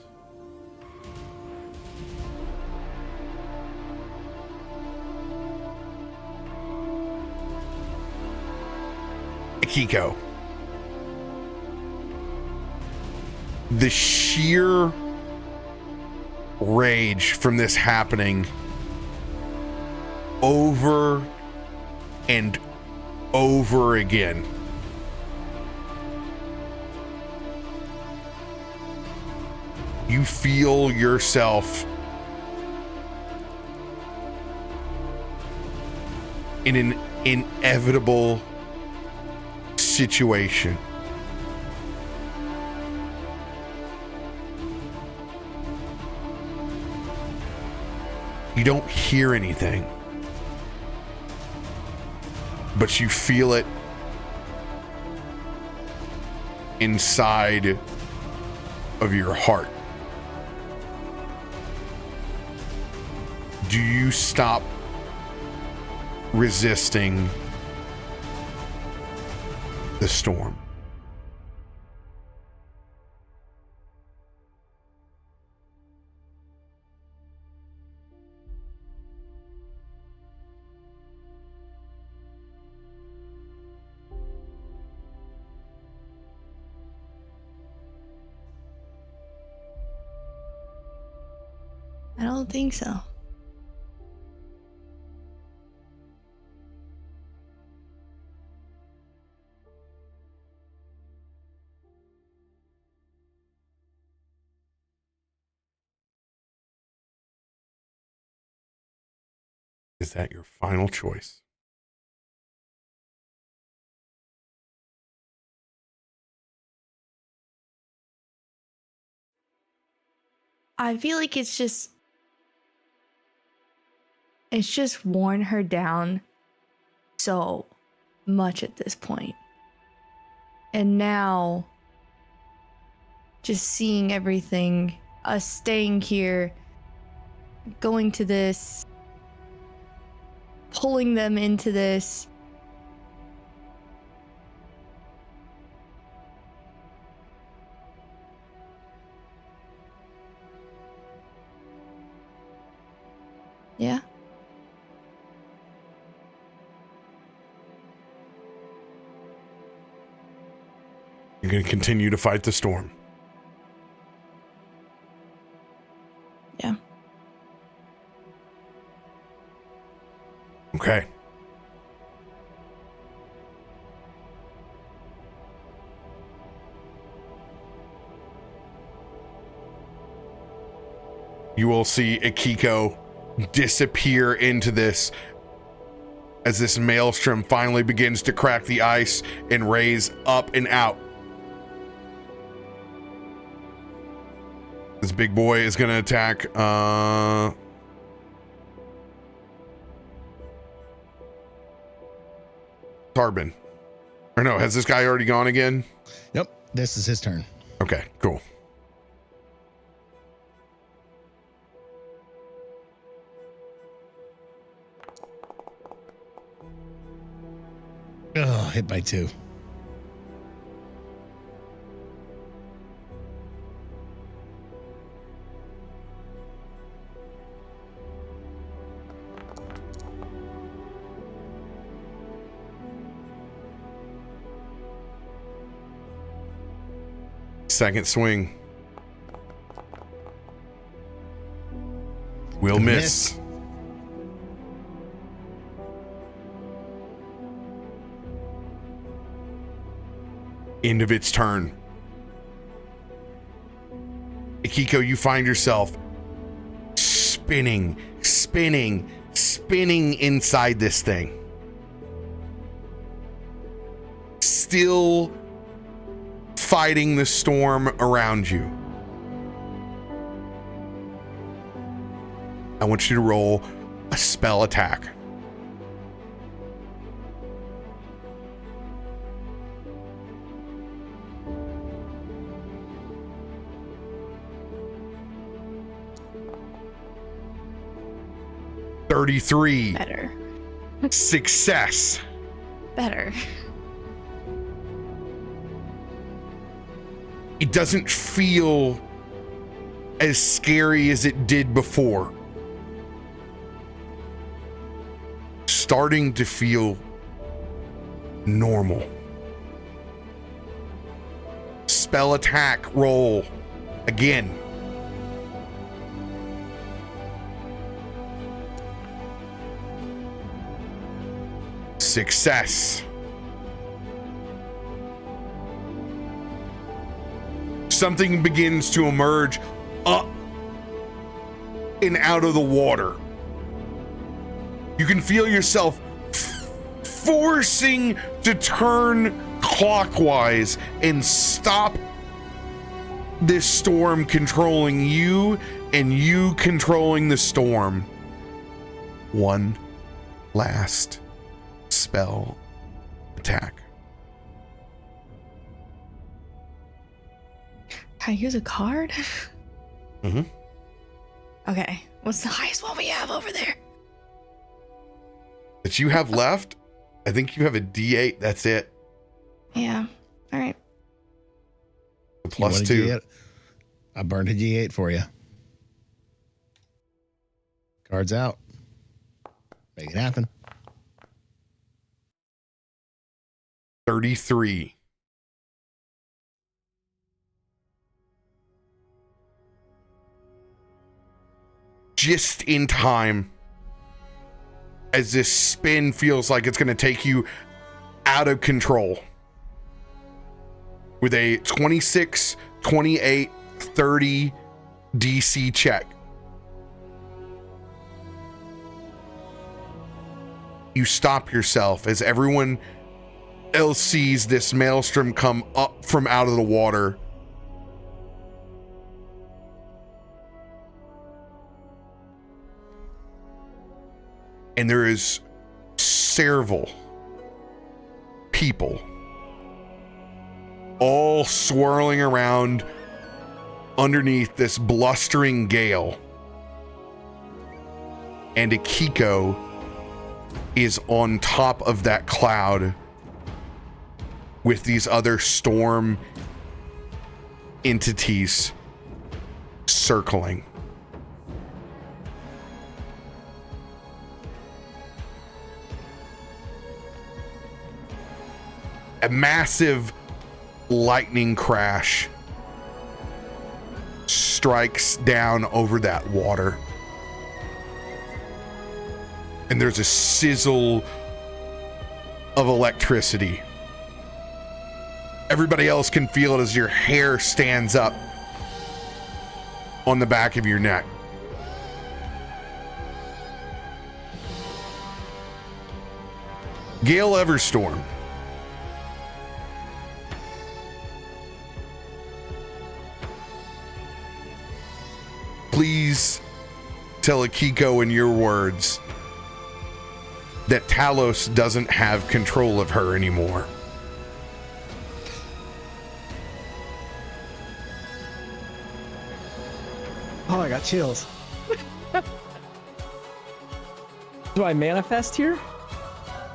Akiko. The sheer rage from this happening over and over again. You feel yourself in an inevitable situation. You don't hear anything, but you feel it inside of your heart. Do you stop resisting the storm? I don't think so. Is that your final choice? I feel like it's just worn her down so much at this point. And now just seeing everything, us staying here, going to this, pulling them into this. Yeah. You're going to continue to fight the storm. Yeah. Okay. You will see Akiko disappear into this as this maelstrom finally begins to crack the ice and raise up and out. This big boy is going to attack Tarben. Or no, has this guy already gone again? Nope, this is his turn. Okay, cool. Oh, hit by 2. Second swing. Will miss. End of its turn. Akiko, you find yourself spinning inside this thing. Still fighting the storm around you. I want you to roll a spell attack. $33. Better. Success. Better. It doesn't feel as scary as it did before. Starting to feel normal. Spell attack roll again. Success. Something begins to emerge up and out of the water. You can feel yourself forcing to turn clockwise and stop this storm controlling you and you controlling the storm. One last spell attack. Can I use a card? Mm-hmm. Okay. What's the highest one we have over there? That you have left? I think you have a D8. That's it. Yeah. All right. Plus You want a 2. G8? I burned a G8 for you. Cards out. Make it happen. 33. Just in time, as this spin feels like it's going to take you out of control. With a 26, 28, 30 DC check. You stop yourself as everyone else sees this maelstrom come up from out of the water. And there is several people all swirling around underneath this blustering gale. And Akiko is on top of that cloud with these other storm entities circling. A massive lightning crash strikes down over that water. And there's a sizzle of electricity. Everybody else can feel it as your hair stands up on the back of your neck. Gale Everstorm. Please tell Akiko in your words that Talos doesn't have control of her anymore. Oh, I got chills. Do I manifest here?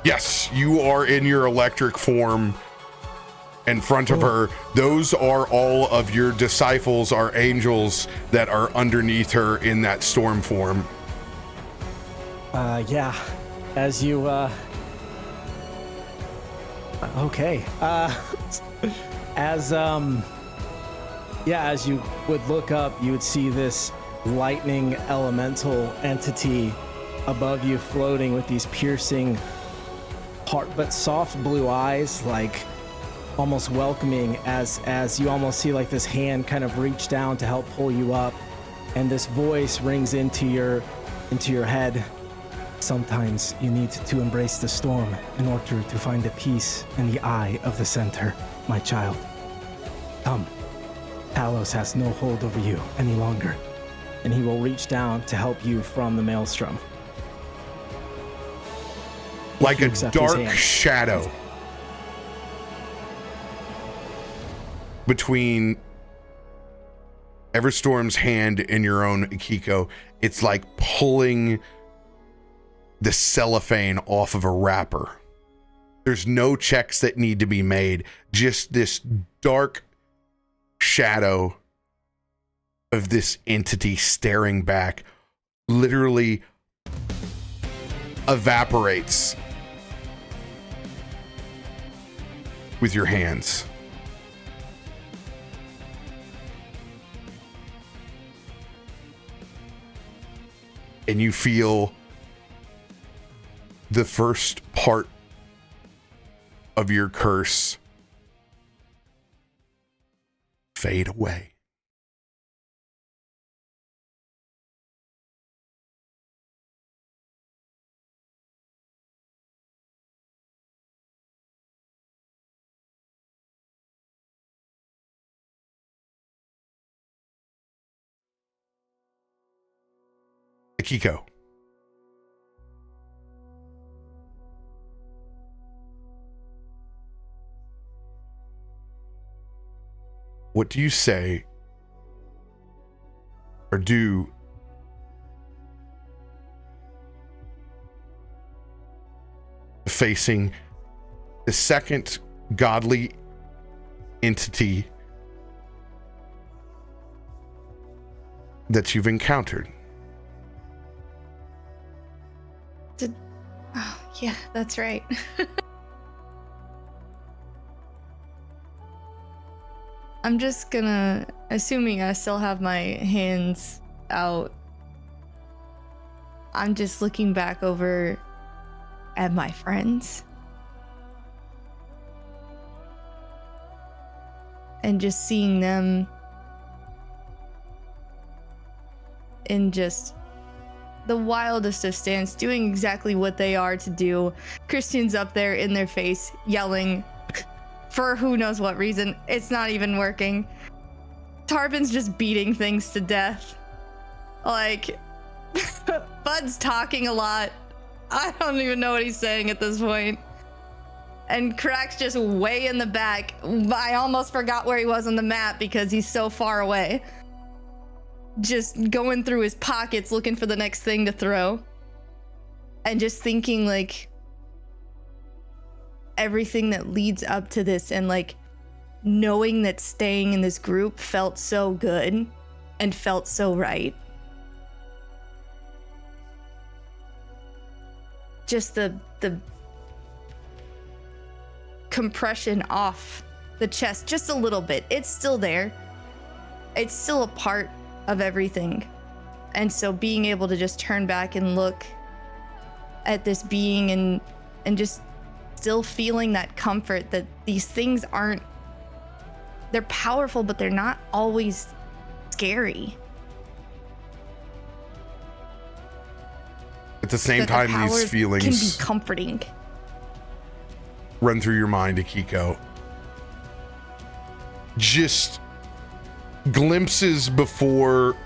Yes, you are in your electric form in front of her. Those are all of your disciples, are angels that are underneath her in that storm form. Yeah. As you, okay. As yeah, as you would look up, you would see this lightning elemental entity above you floating with these piercing heart but soft blue eyes, like almost welcoming, as you almost see like this hand kind of reach down to help pull you up, and this voice rings into your head. Sometimes you need to embrace the storm in order to find the peace in the eye of the center, my child. Come, Talos has no hold over you any longer, and he will reach down to help you from the maelstrom. Like you a accept his dark hand. shadow between Everstorm's hand and your own Akiko. It's like pulling the cellophane off of a wrapper. There's no checks that need to be made, just this dark shadow of this entity staring back literally evaporates with your hands. And you feel the first part of your curse fade away. Akiko. What do you say or do facing the second godly entity that you've encountered? Oh, yeah, that's right. I'm just gonna, assuming I still have my hands out, I'm just looking back over at my friends and just seeing them in just the wildest of stance, doing exactly what they are to do. Christian's up there in their face, yelling for who knows what reason. It's not even working. Tarben's just beating things to death. Like, Bud's talking a lot. I don't even know what he's saying at this point. And Krak's just way in the back. I almost forgot where he was on the map because he's so far away. Just going through his pockets looking for the next thing to throw. And just thinking, like, everything that leads up to this, and like knowing that staying in this group felt so good and felt so right. Just the compression off the chest just a little bit. It's still there. It's still a part of everything. And so being able to just turn back and look at this being and just still feeling that comfort that these things aren't, they're powerful, but they're not always scary. At the same That time, the these powers feelings can be comforting. run through your mind, Akiko. Just glimpses before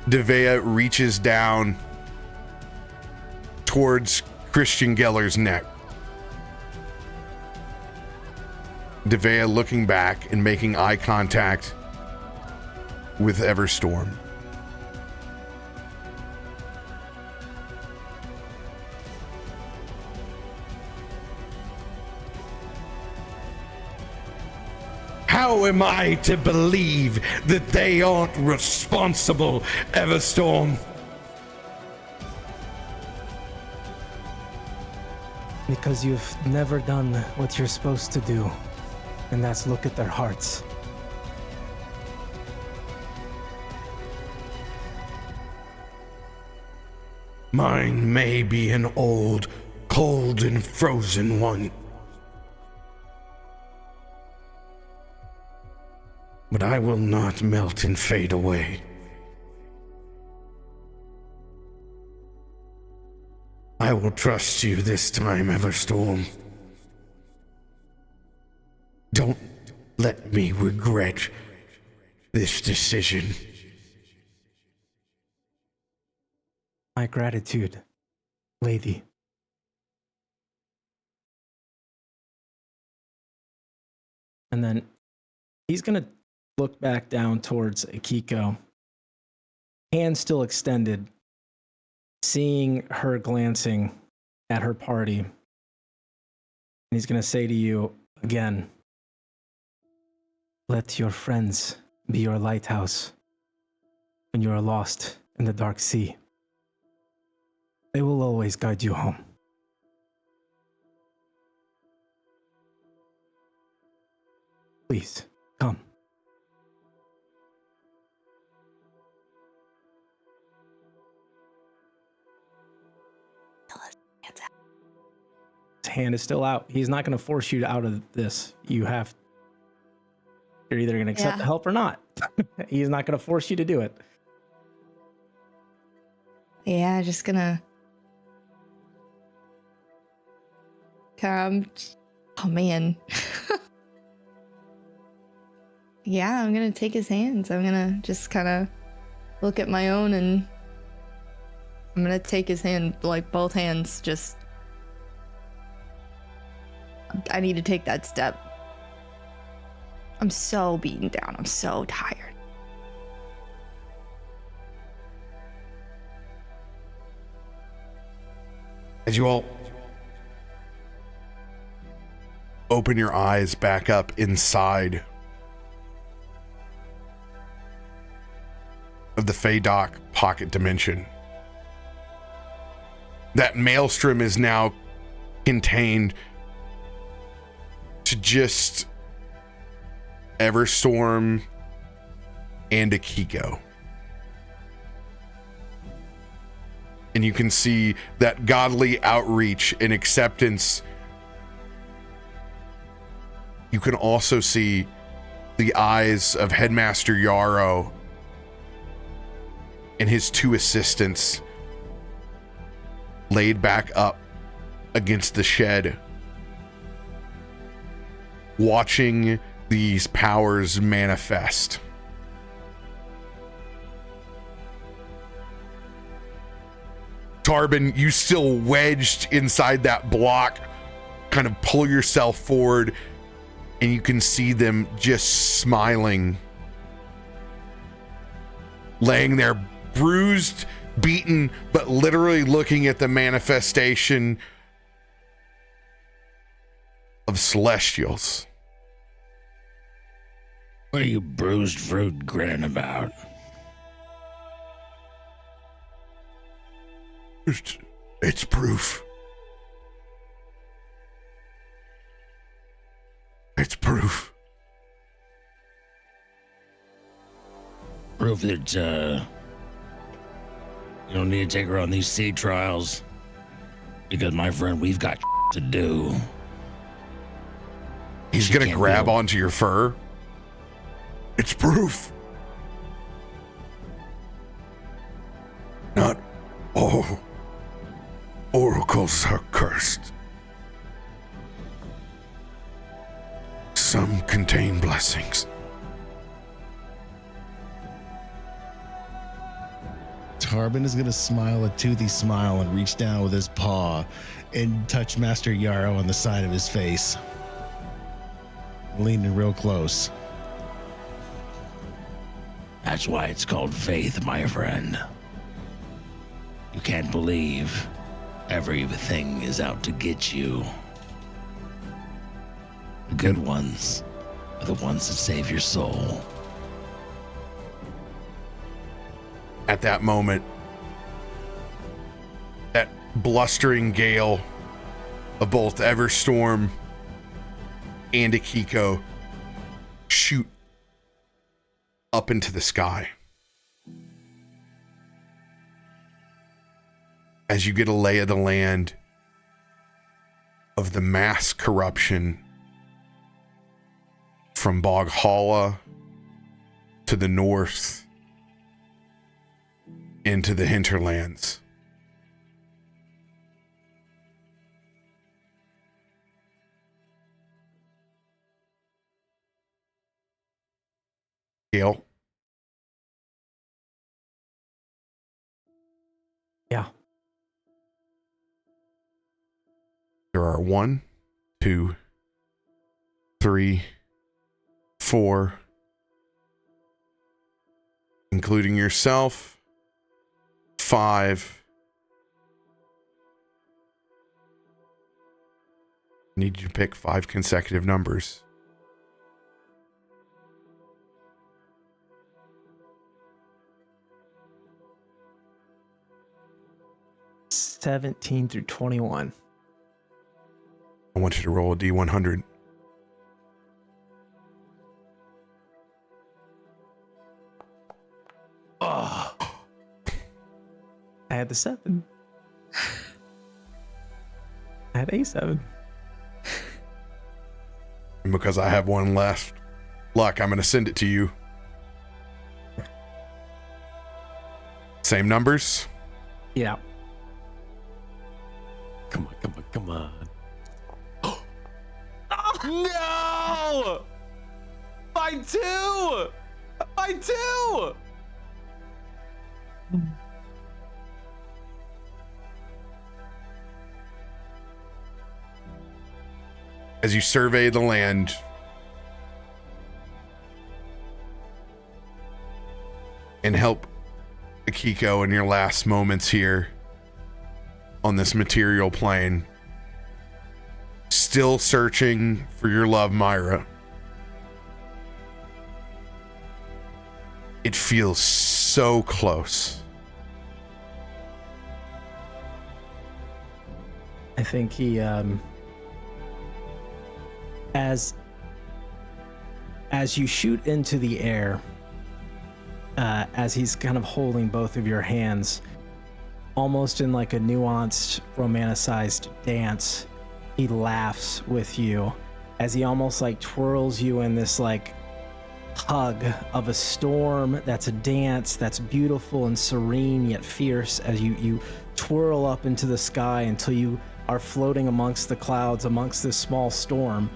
Devea reaches down towards Christian Geller's neck. Devea looking back and making eye contact with Everstorm. How am I to believe that they aren't responsible, Everstorm? Because you've never done what you're supposed to do, and that's look at their hearts. Mine may be an old, cold, and frozen one. But I will not melt and fade away. I will trust you this time, Everstorm. Don't let me regret this decision. My gratitude, lady. And then he's going to look back down towards Akiko, hand still extended, seeing her glancing at her party. And he's going to say to you again, let your friends be your lighthouse when you are lost in the dark sea. They will always guide you home. Please, come. His hand is still out. He's not going to force you out of this. You're either going to accept the help or not. He's not going to force you to do it. Yeah, just gonna. Oh man. Yeah, I'm gonna take his hands. I'm gonna just kind of look at my own, and I'm gonna take his hand, like both hands. Just, I need to take that step. I'm so beaten down. I'm so tired. As you all open your eyes back up inside of the Feydock pocket dimension, that maelstrom is now contained to just Everstorm and Akiko. And you can see that godly outreach and acceptance. You can also see the eyes of Headmaster Yarrow and his two assistants laid back up against the shed, watching these powers manifest. Tarben, you still wedged inside that block, kind of pull yourself forward, and you can see them just smiling, laying there bruised, beaten, but literally looking at the manifestation of celestials. What are you bruised fruit grinning about? It's proof. It's proof. Proof that, you don't need to take her on these sea trials. Because, my friend, we've got to do. He's She gonna can't grab do it. onto your fur. It's proof. Not all oracles are cursed. Some contain blessings. Tarben is gonna smile a toothy smile and reach down with his paw and touch Master Yarrow on the side of his face. Leaning real close. That's why it's called faith, my friend. You can't believe everything is out to get you. The good ones are the ones that save your soul. At that moment, that blustering gale of both Everstorm and Akiko shoot up into the sky. as you get a lay of the land of the mass corruption from Boghalla to the north into the hinterlands. Gail? Yeah. There are 1, 2, 3, 4, including yourself, 5. I need you to pick 5 consecutive numbers. 17 through 21. I want you to roll a D100. Oh. I had the 7. I had a 7. And because I have one left, luck, I'm going to send it to you. Same numbers? Yeah. Come on. No! By 2! By 2! As you survey the land, and help Akiko in your last moments here on this material plane, still searching for your love, Myra. It feels so close. I think he, as you shoot into the air, as he's kind of holding both of your hands, almost in like a nuanced, romanticized dance, he laughs with you as he almost like twirls you in this like hug of a storm that's a dance that's beautiful and serene yet fierce as you twirl up into the sky until you are floating amongst the clouds amongst this small storm.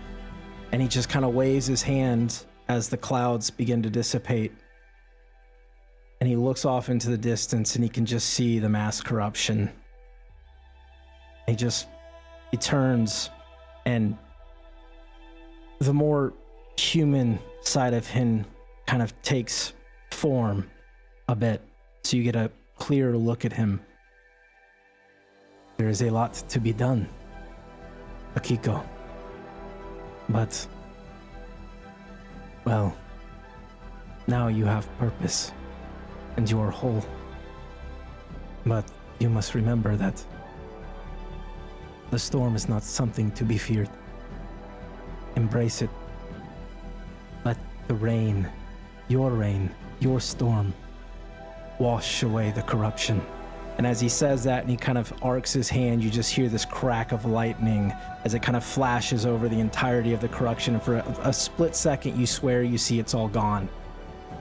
And he just kind of waves his hand as the clouds begin to dissipate. And he looks off into the distance and he can just see the mass corruption. He turns, and the more human side of him kind of takes form a bit, so you get a clearer look at him. There is a lot to be done, Akiko. But, well, now you have purpose, and you are whole. But you must remember that the storm is not something to be feared. Embrace it. Let the rain, your storm, wash away the corruption. And as he says that and he kind of arcs his hand, you just hear this crack of lightning as it kind of flashes over the entirety of the corruption. And for a split second, you swear you see it's all gone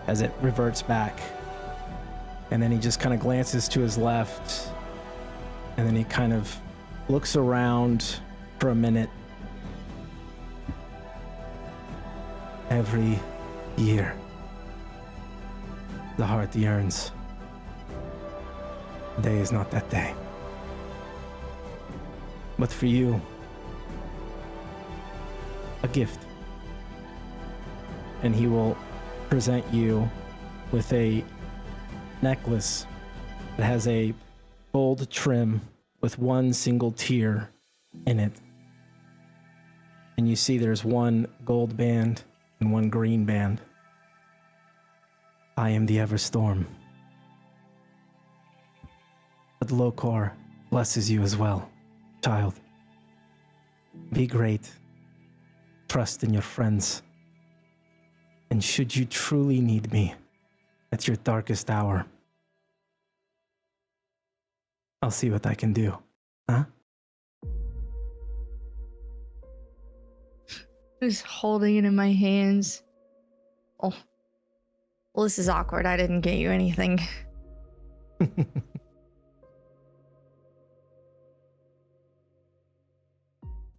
as it reverts back. And then he just kind of glances to his left, and then he kind of looks around for a minute. Every year, the heart yearns. The day is not that day. But for you, a gift. And he will present you with a necklace that has a gold trim with one single tear in it. And you see there's one gold band and one green band. I am the Everstorm. But Lokar blesses you as well, child. Be great. Trust in your friends. And should you truly need me at your darkest hour, I'll see what I can do. Huh? Just holding it in my hands. Oh. Well, this is awkward. I didn't get you anything.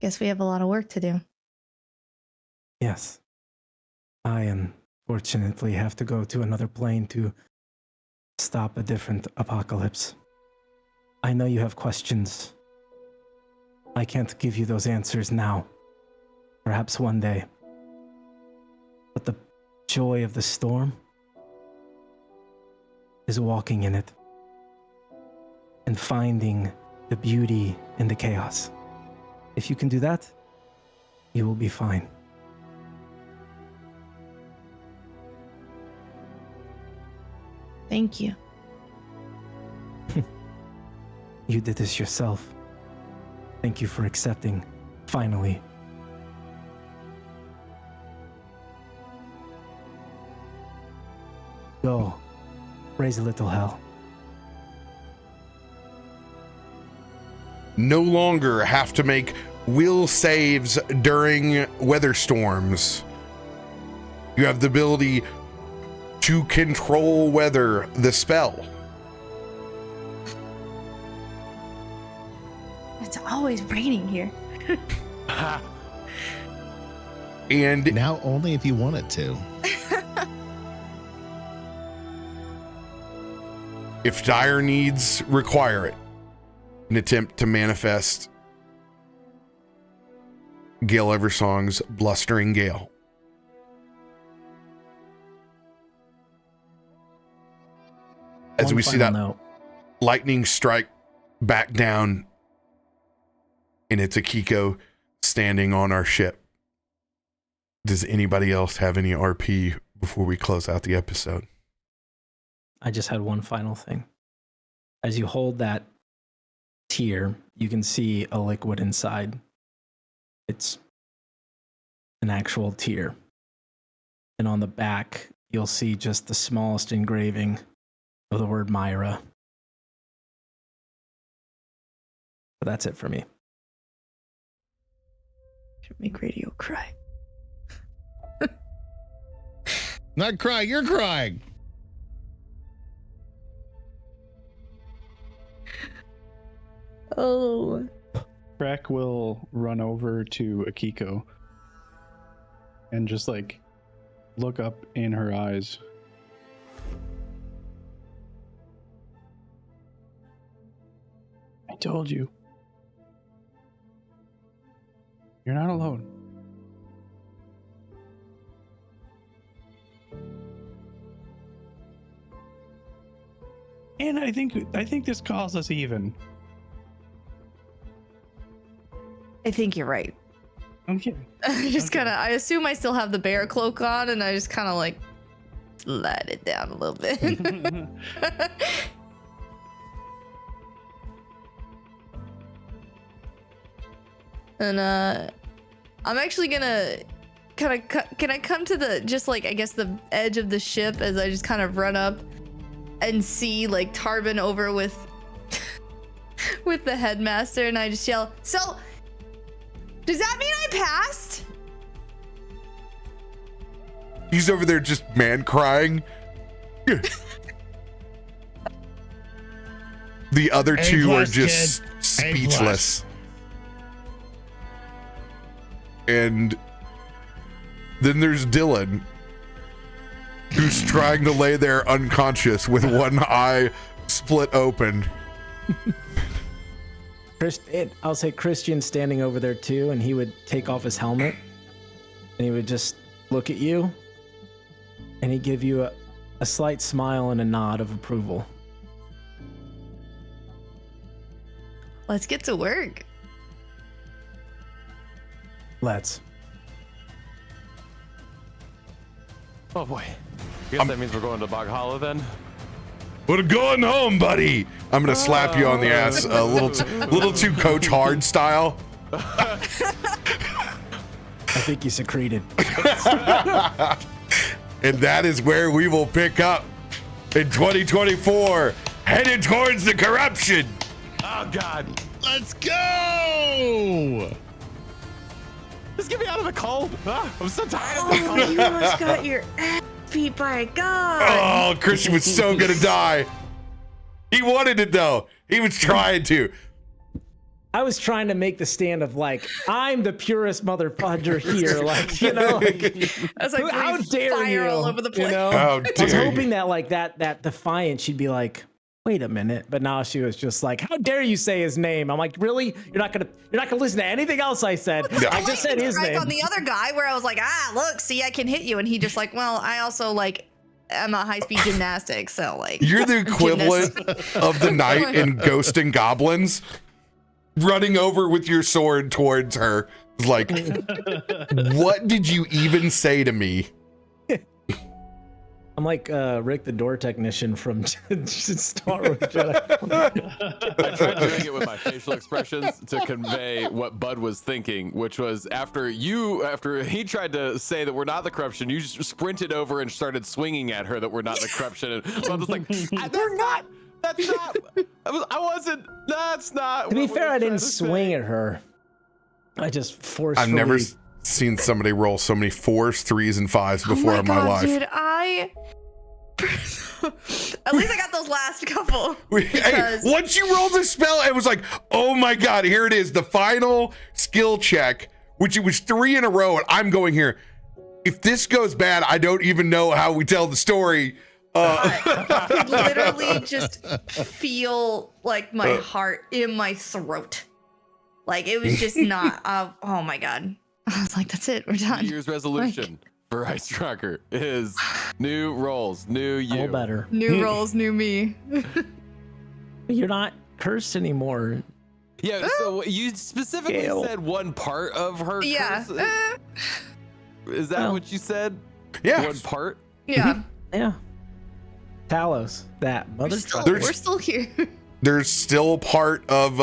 Guess we have a lot of work to do. Yes. I unfortunately have to go to another plane to stop a different apocalypse. I know you have questions. I can't give you those answers now. Perhaps one day. But the joy of the storm is walking in it and finding the beauty in the chaos. If you can do that, you will be fine. Thank you. You did this yourself. Thank you for accepting, finally. Go, raise a little hell. No longer have to make will saves during weather storms. You have the ability to control weather, the spell. It's always raining here. And Now only if you want it to. if dire needs require it, an attempt to manifest Gale Eversong's Blustering Gale. As One we see final that note. lightning strike back down, and it's Akiko standing on our ship. Does anybody else have any RP before we close out the episode? I just had one final thing. As you hold that tear, you can see a liquid inside. It's an actual tear. And on the back, you'll see just the smallest engraving of the word Myra. But that's it for me. Should make radio cry. Not cry, you're crying. Oh. Krak will run over to Akiko and just like look up in her eyes. I told you. You're not alone. And I think this calls us even. I think you're right. I'm kidding. I just Okay. kind of, I assume I still have the bear cloak on, and I just kind of like slide it down a little bit. And I'm actually gonna kind of can I come to the just like I guess the edge of the ship as I just kind of run up and see like Tarben over with with the headmaster, and I just yell, "So, does that mean I passed?" He's over there just man crying. The other two are just speechless. And then there's Dylan, who's trying to lay there unconscious with one eye split open. I'll say Christian's standing over there too, and he would take off his helmet and he would just look at you and he'd give you a slight smile and a nod of approval. Let's get to work. Let's. Oh boy. I guess that means we're going to Bog Hollow then? We're going home, buddy. I'm gonna slap you on the ass a little too Coach Hard style. I think you secreted. And that is where we will pick up in 2024, headed towards the corruption. Oh God! Let's go! Just get me out of the cold. I'm so tired of the Oh, cold. you almost got your ass beat by a god. Oh, Christian was so gonna die. He wanted it though. He was trying to. I was trying to make the stand of like, I'm the purest motherfucker here. Like, you know, like, I was like, how breathe dare fire you? all over the place. You know? How I was dare hoping you. that like that defiant, she'd be like, wait a minute. But now she was just like, how dare you say his name? I'm like, really? You're not gonna listen to anything else I said. I just said his name. On the other guy, where I was like, look, see, I can hit you, and he just like, well, I also like, I'm a high-speed gymnastics, so like. You're the equivalent of the knight in Ghost and Goblins, running over with your sword towards her. Like, what did you even say to me? I'm like Rick the door technician from Star Wars Jedi. I tried doing it with my facial expressions to convey what Bud was thinking, which was after he tried to say that we're not the corruption, you just sprinted over and started swinging at her that we're not the corruption. And so I'm just like, we're not. That's not. I wasn't. That's not. To be fair, I didn't swing at her. I just forcefully. I've never seen somebody roll so many 4s, 3s, and 5s before in my life. Dude, at least I got those last couple. Hey, once you rolled the spell, it was like, oh my God, here it is. The final skill check, which it was 3 in a row. And I'm going here. If this goes bad, I don't even know how we tell the story. I could literally just feel like my heart in my throat. Like it was just not, oh my God. I was like, that's it, we're done. New Year's resolution for IceRocker is new rolls, new you. All better. New rolls, new me. You're not cursed anymore. Yeah, so you specifically said one part of her Yeah. curse. Is that what you said? Yeah. One part? Yeah. Yeah. Talos, that mother We're still here. There's still part of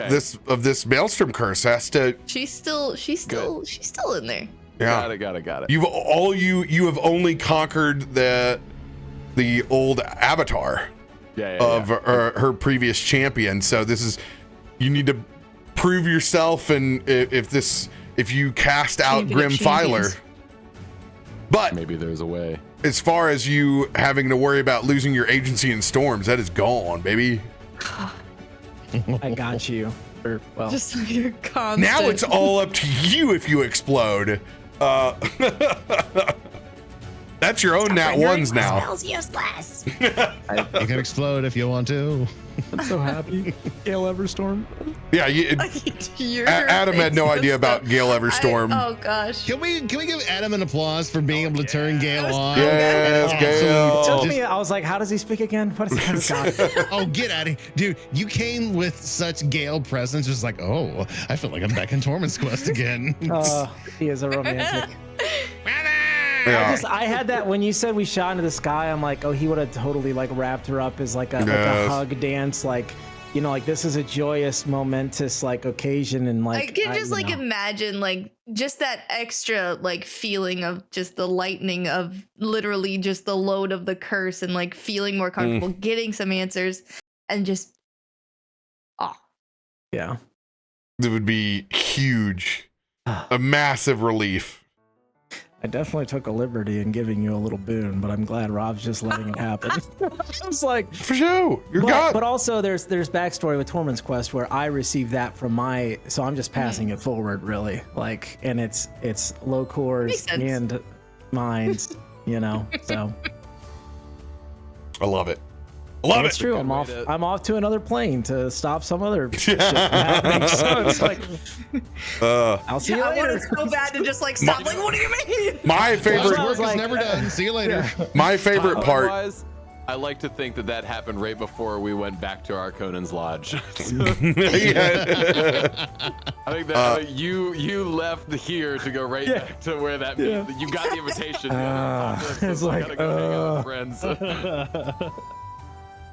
this Maelstrom curse has to. She's still in there. Yeah. Got it. You have only conquered the old avatar of her previous champion. So this is, you need to prove yourself, and if you cast out Grim Filer. But maybe there's a way. As far as you having to worry about losing your agency in storms, that is gone, baby. I got you. Well, just like you're constant. Now it's all up to you if you explode. That's your own nat ones now. Smells useless. You can explode if you want to. I'm so happy. Gale Everstorm. Yeah, Adam had no idea about Gale Everstorm. Oh gosh. Can we give Adam an applause for being able to turn Gale on? Yes, Gale. Told me, I was like, how does he speak again? What is that? Oh, get out of here. Dude, you came with such Gale presence. Just like, oh, I feel like I'm back in Tormund's Quest again. He is a romantic. Yeah. I had that when you said we shot into the sky. I'm like, oh, he would have totally like wrapped her up as like a hug dance, like, you know, like this is a joyous, momentous like occasion, and like I can just imagine like just that extra like feeling of just the lightening of literally just the load of the curse and like feeling more comfortable, getting some answers, and just yeah, it would be huge, a massive relief. I definitely took a liberty in giving you a little boon, but I'm glad Rob's just letting it happen. I was like, for sure, you're God. But also, there's backstory with Tormund's Quest where I received that from so I'm just passing it forward, really. Like, and it's low cores and mines, you know. So I love it. Love it's it. True. I'm off to another plane to stop some other shit from happening. So it's like, I'll see you later. I wanted so bad to just like stop. Like, what do you mean? My favorite work is never done. See you later. My favorite part. I like to think that happened right before we went back to our Conan's Lodge. I think that you left here to go right back to where that you got the invitation. It's like, gotta go hang out with friends.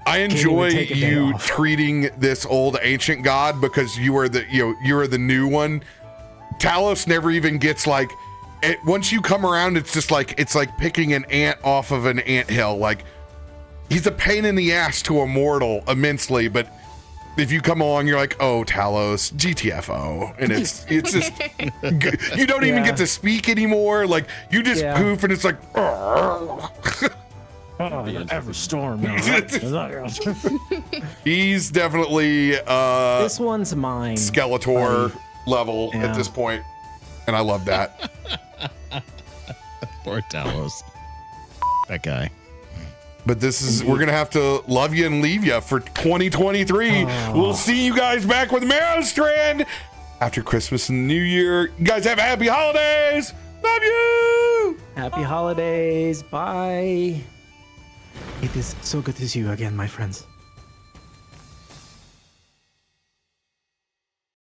I enjoy you treating this old ancient god because you are the new one. Talos never even gets like it. Once you come around, it's like picking an ant off of an anthill. Like, he's a pain in the ass to a mortal immensely, but if you come along, you're like, oh, Talos, GTFO, and it's just you don't even get to speak anymore. Like you just poof, and it's like, Every storm. he's definitely this one's mine. Skeletor level at this point, and I love that. Poor Talos. That guy. But this is, we're gonna have to love you and leave you for 2023. We'll see you guys back with Merrowstrand after Christmas and New Year. You guys have happy holidays. Love you. Happy holidays. Bye. It is so good to see you again, my friends.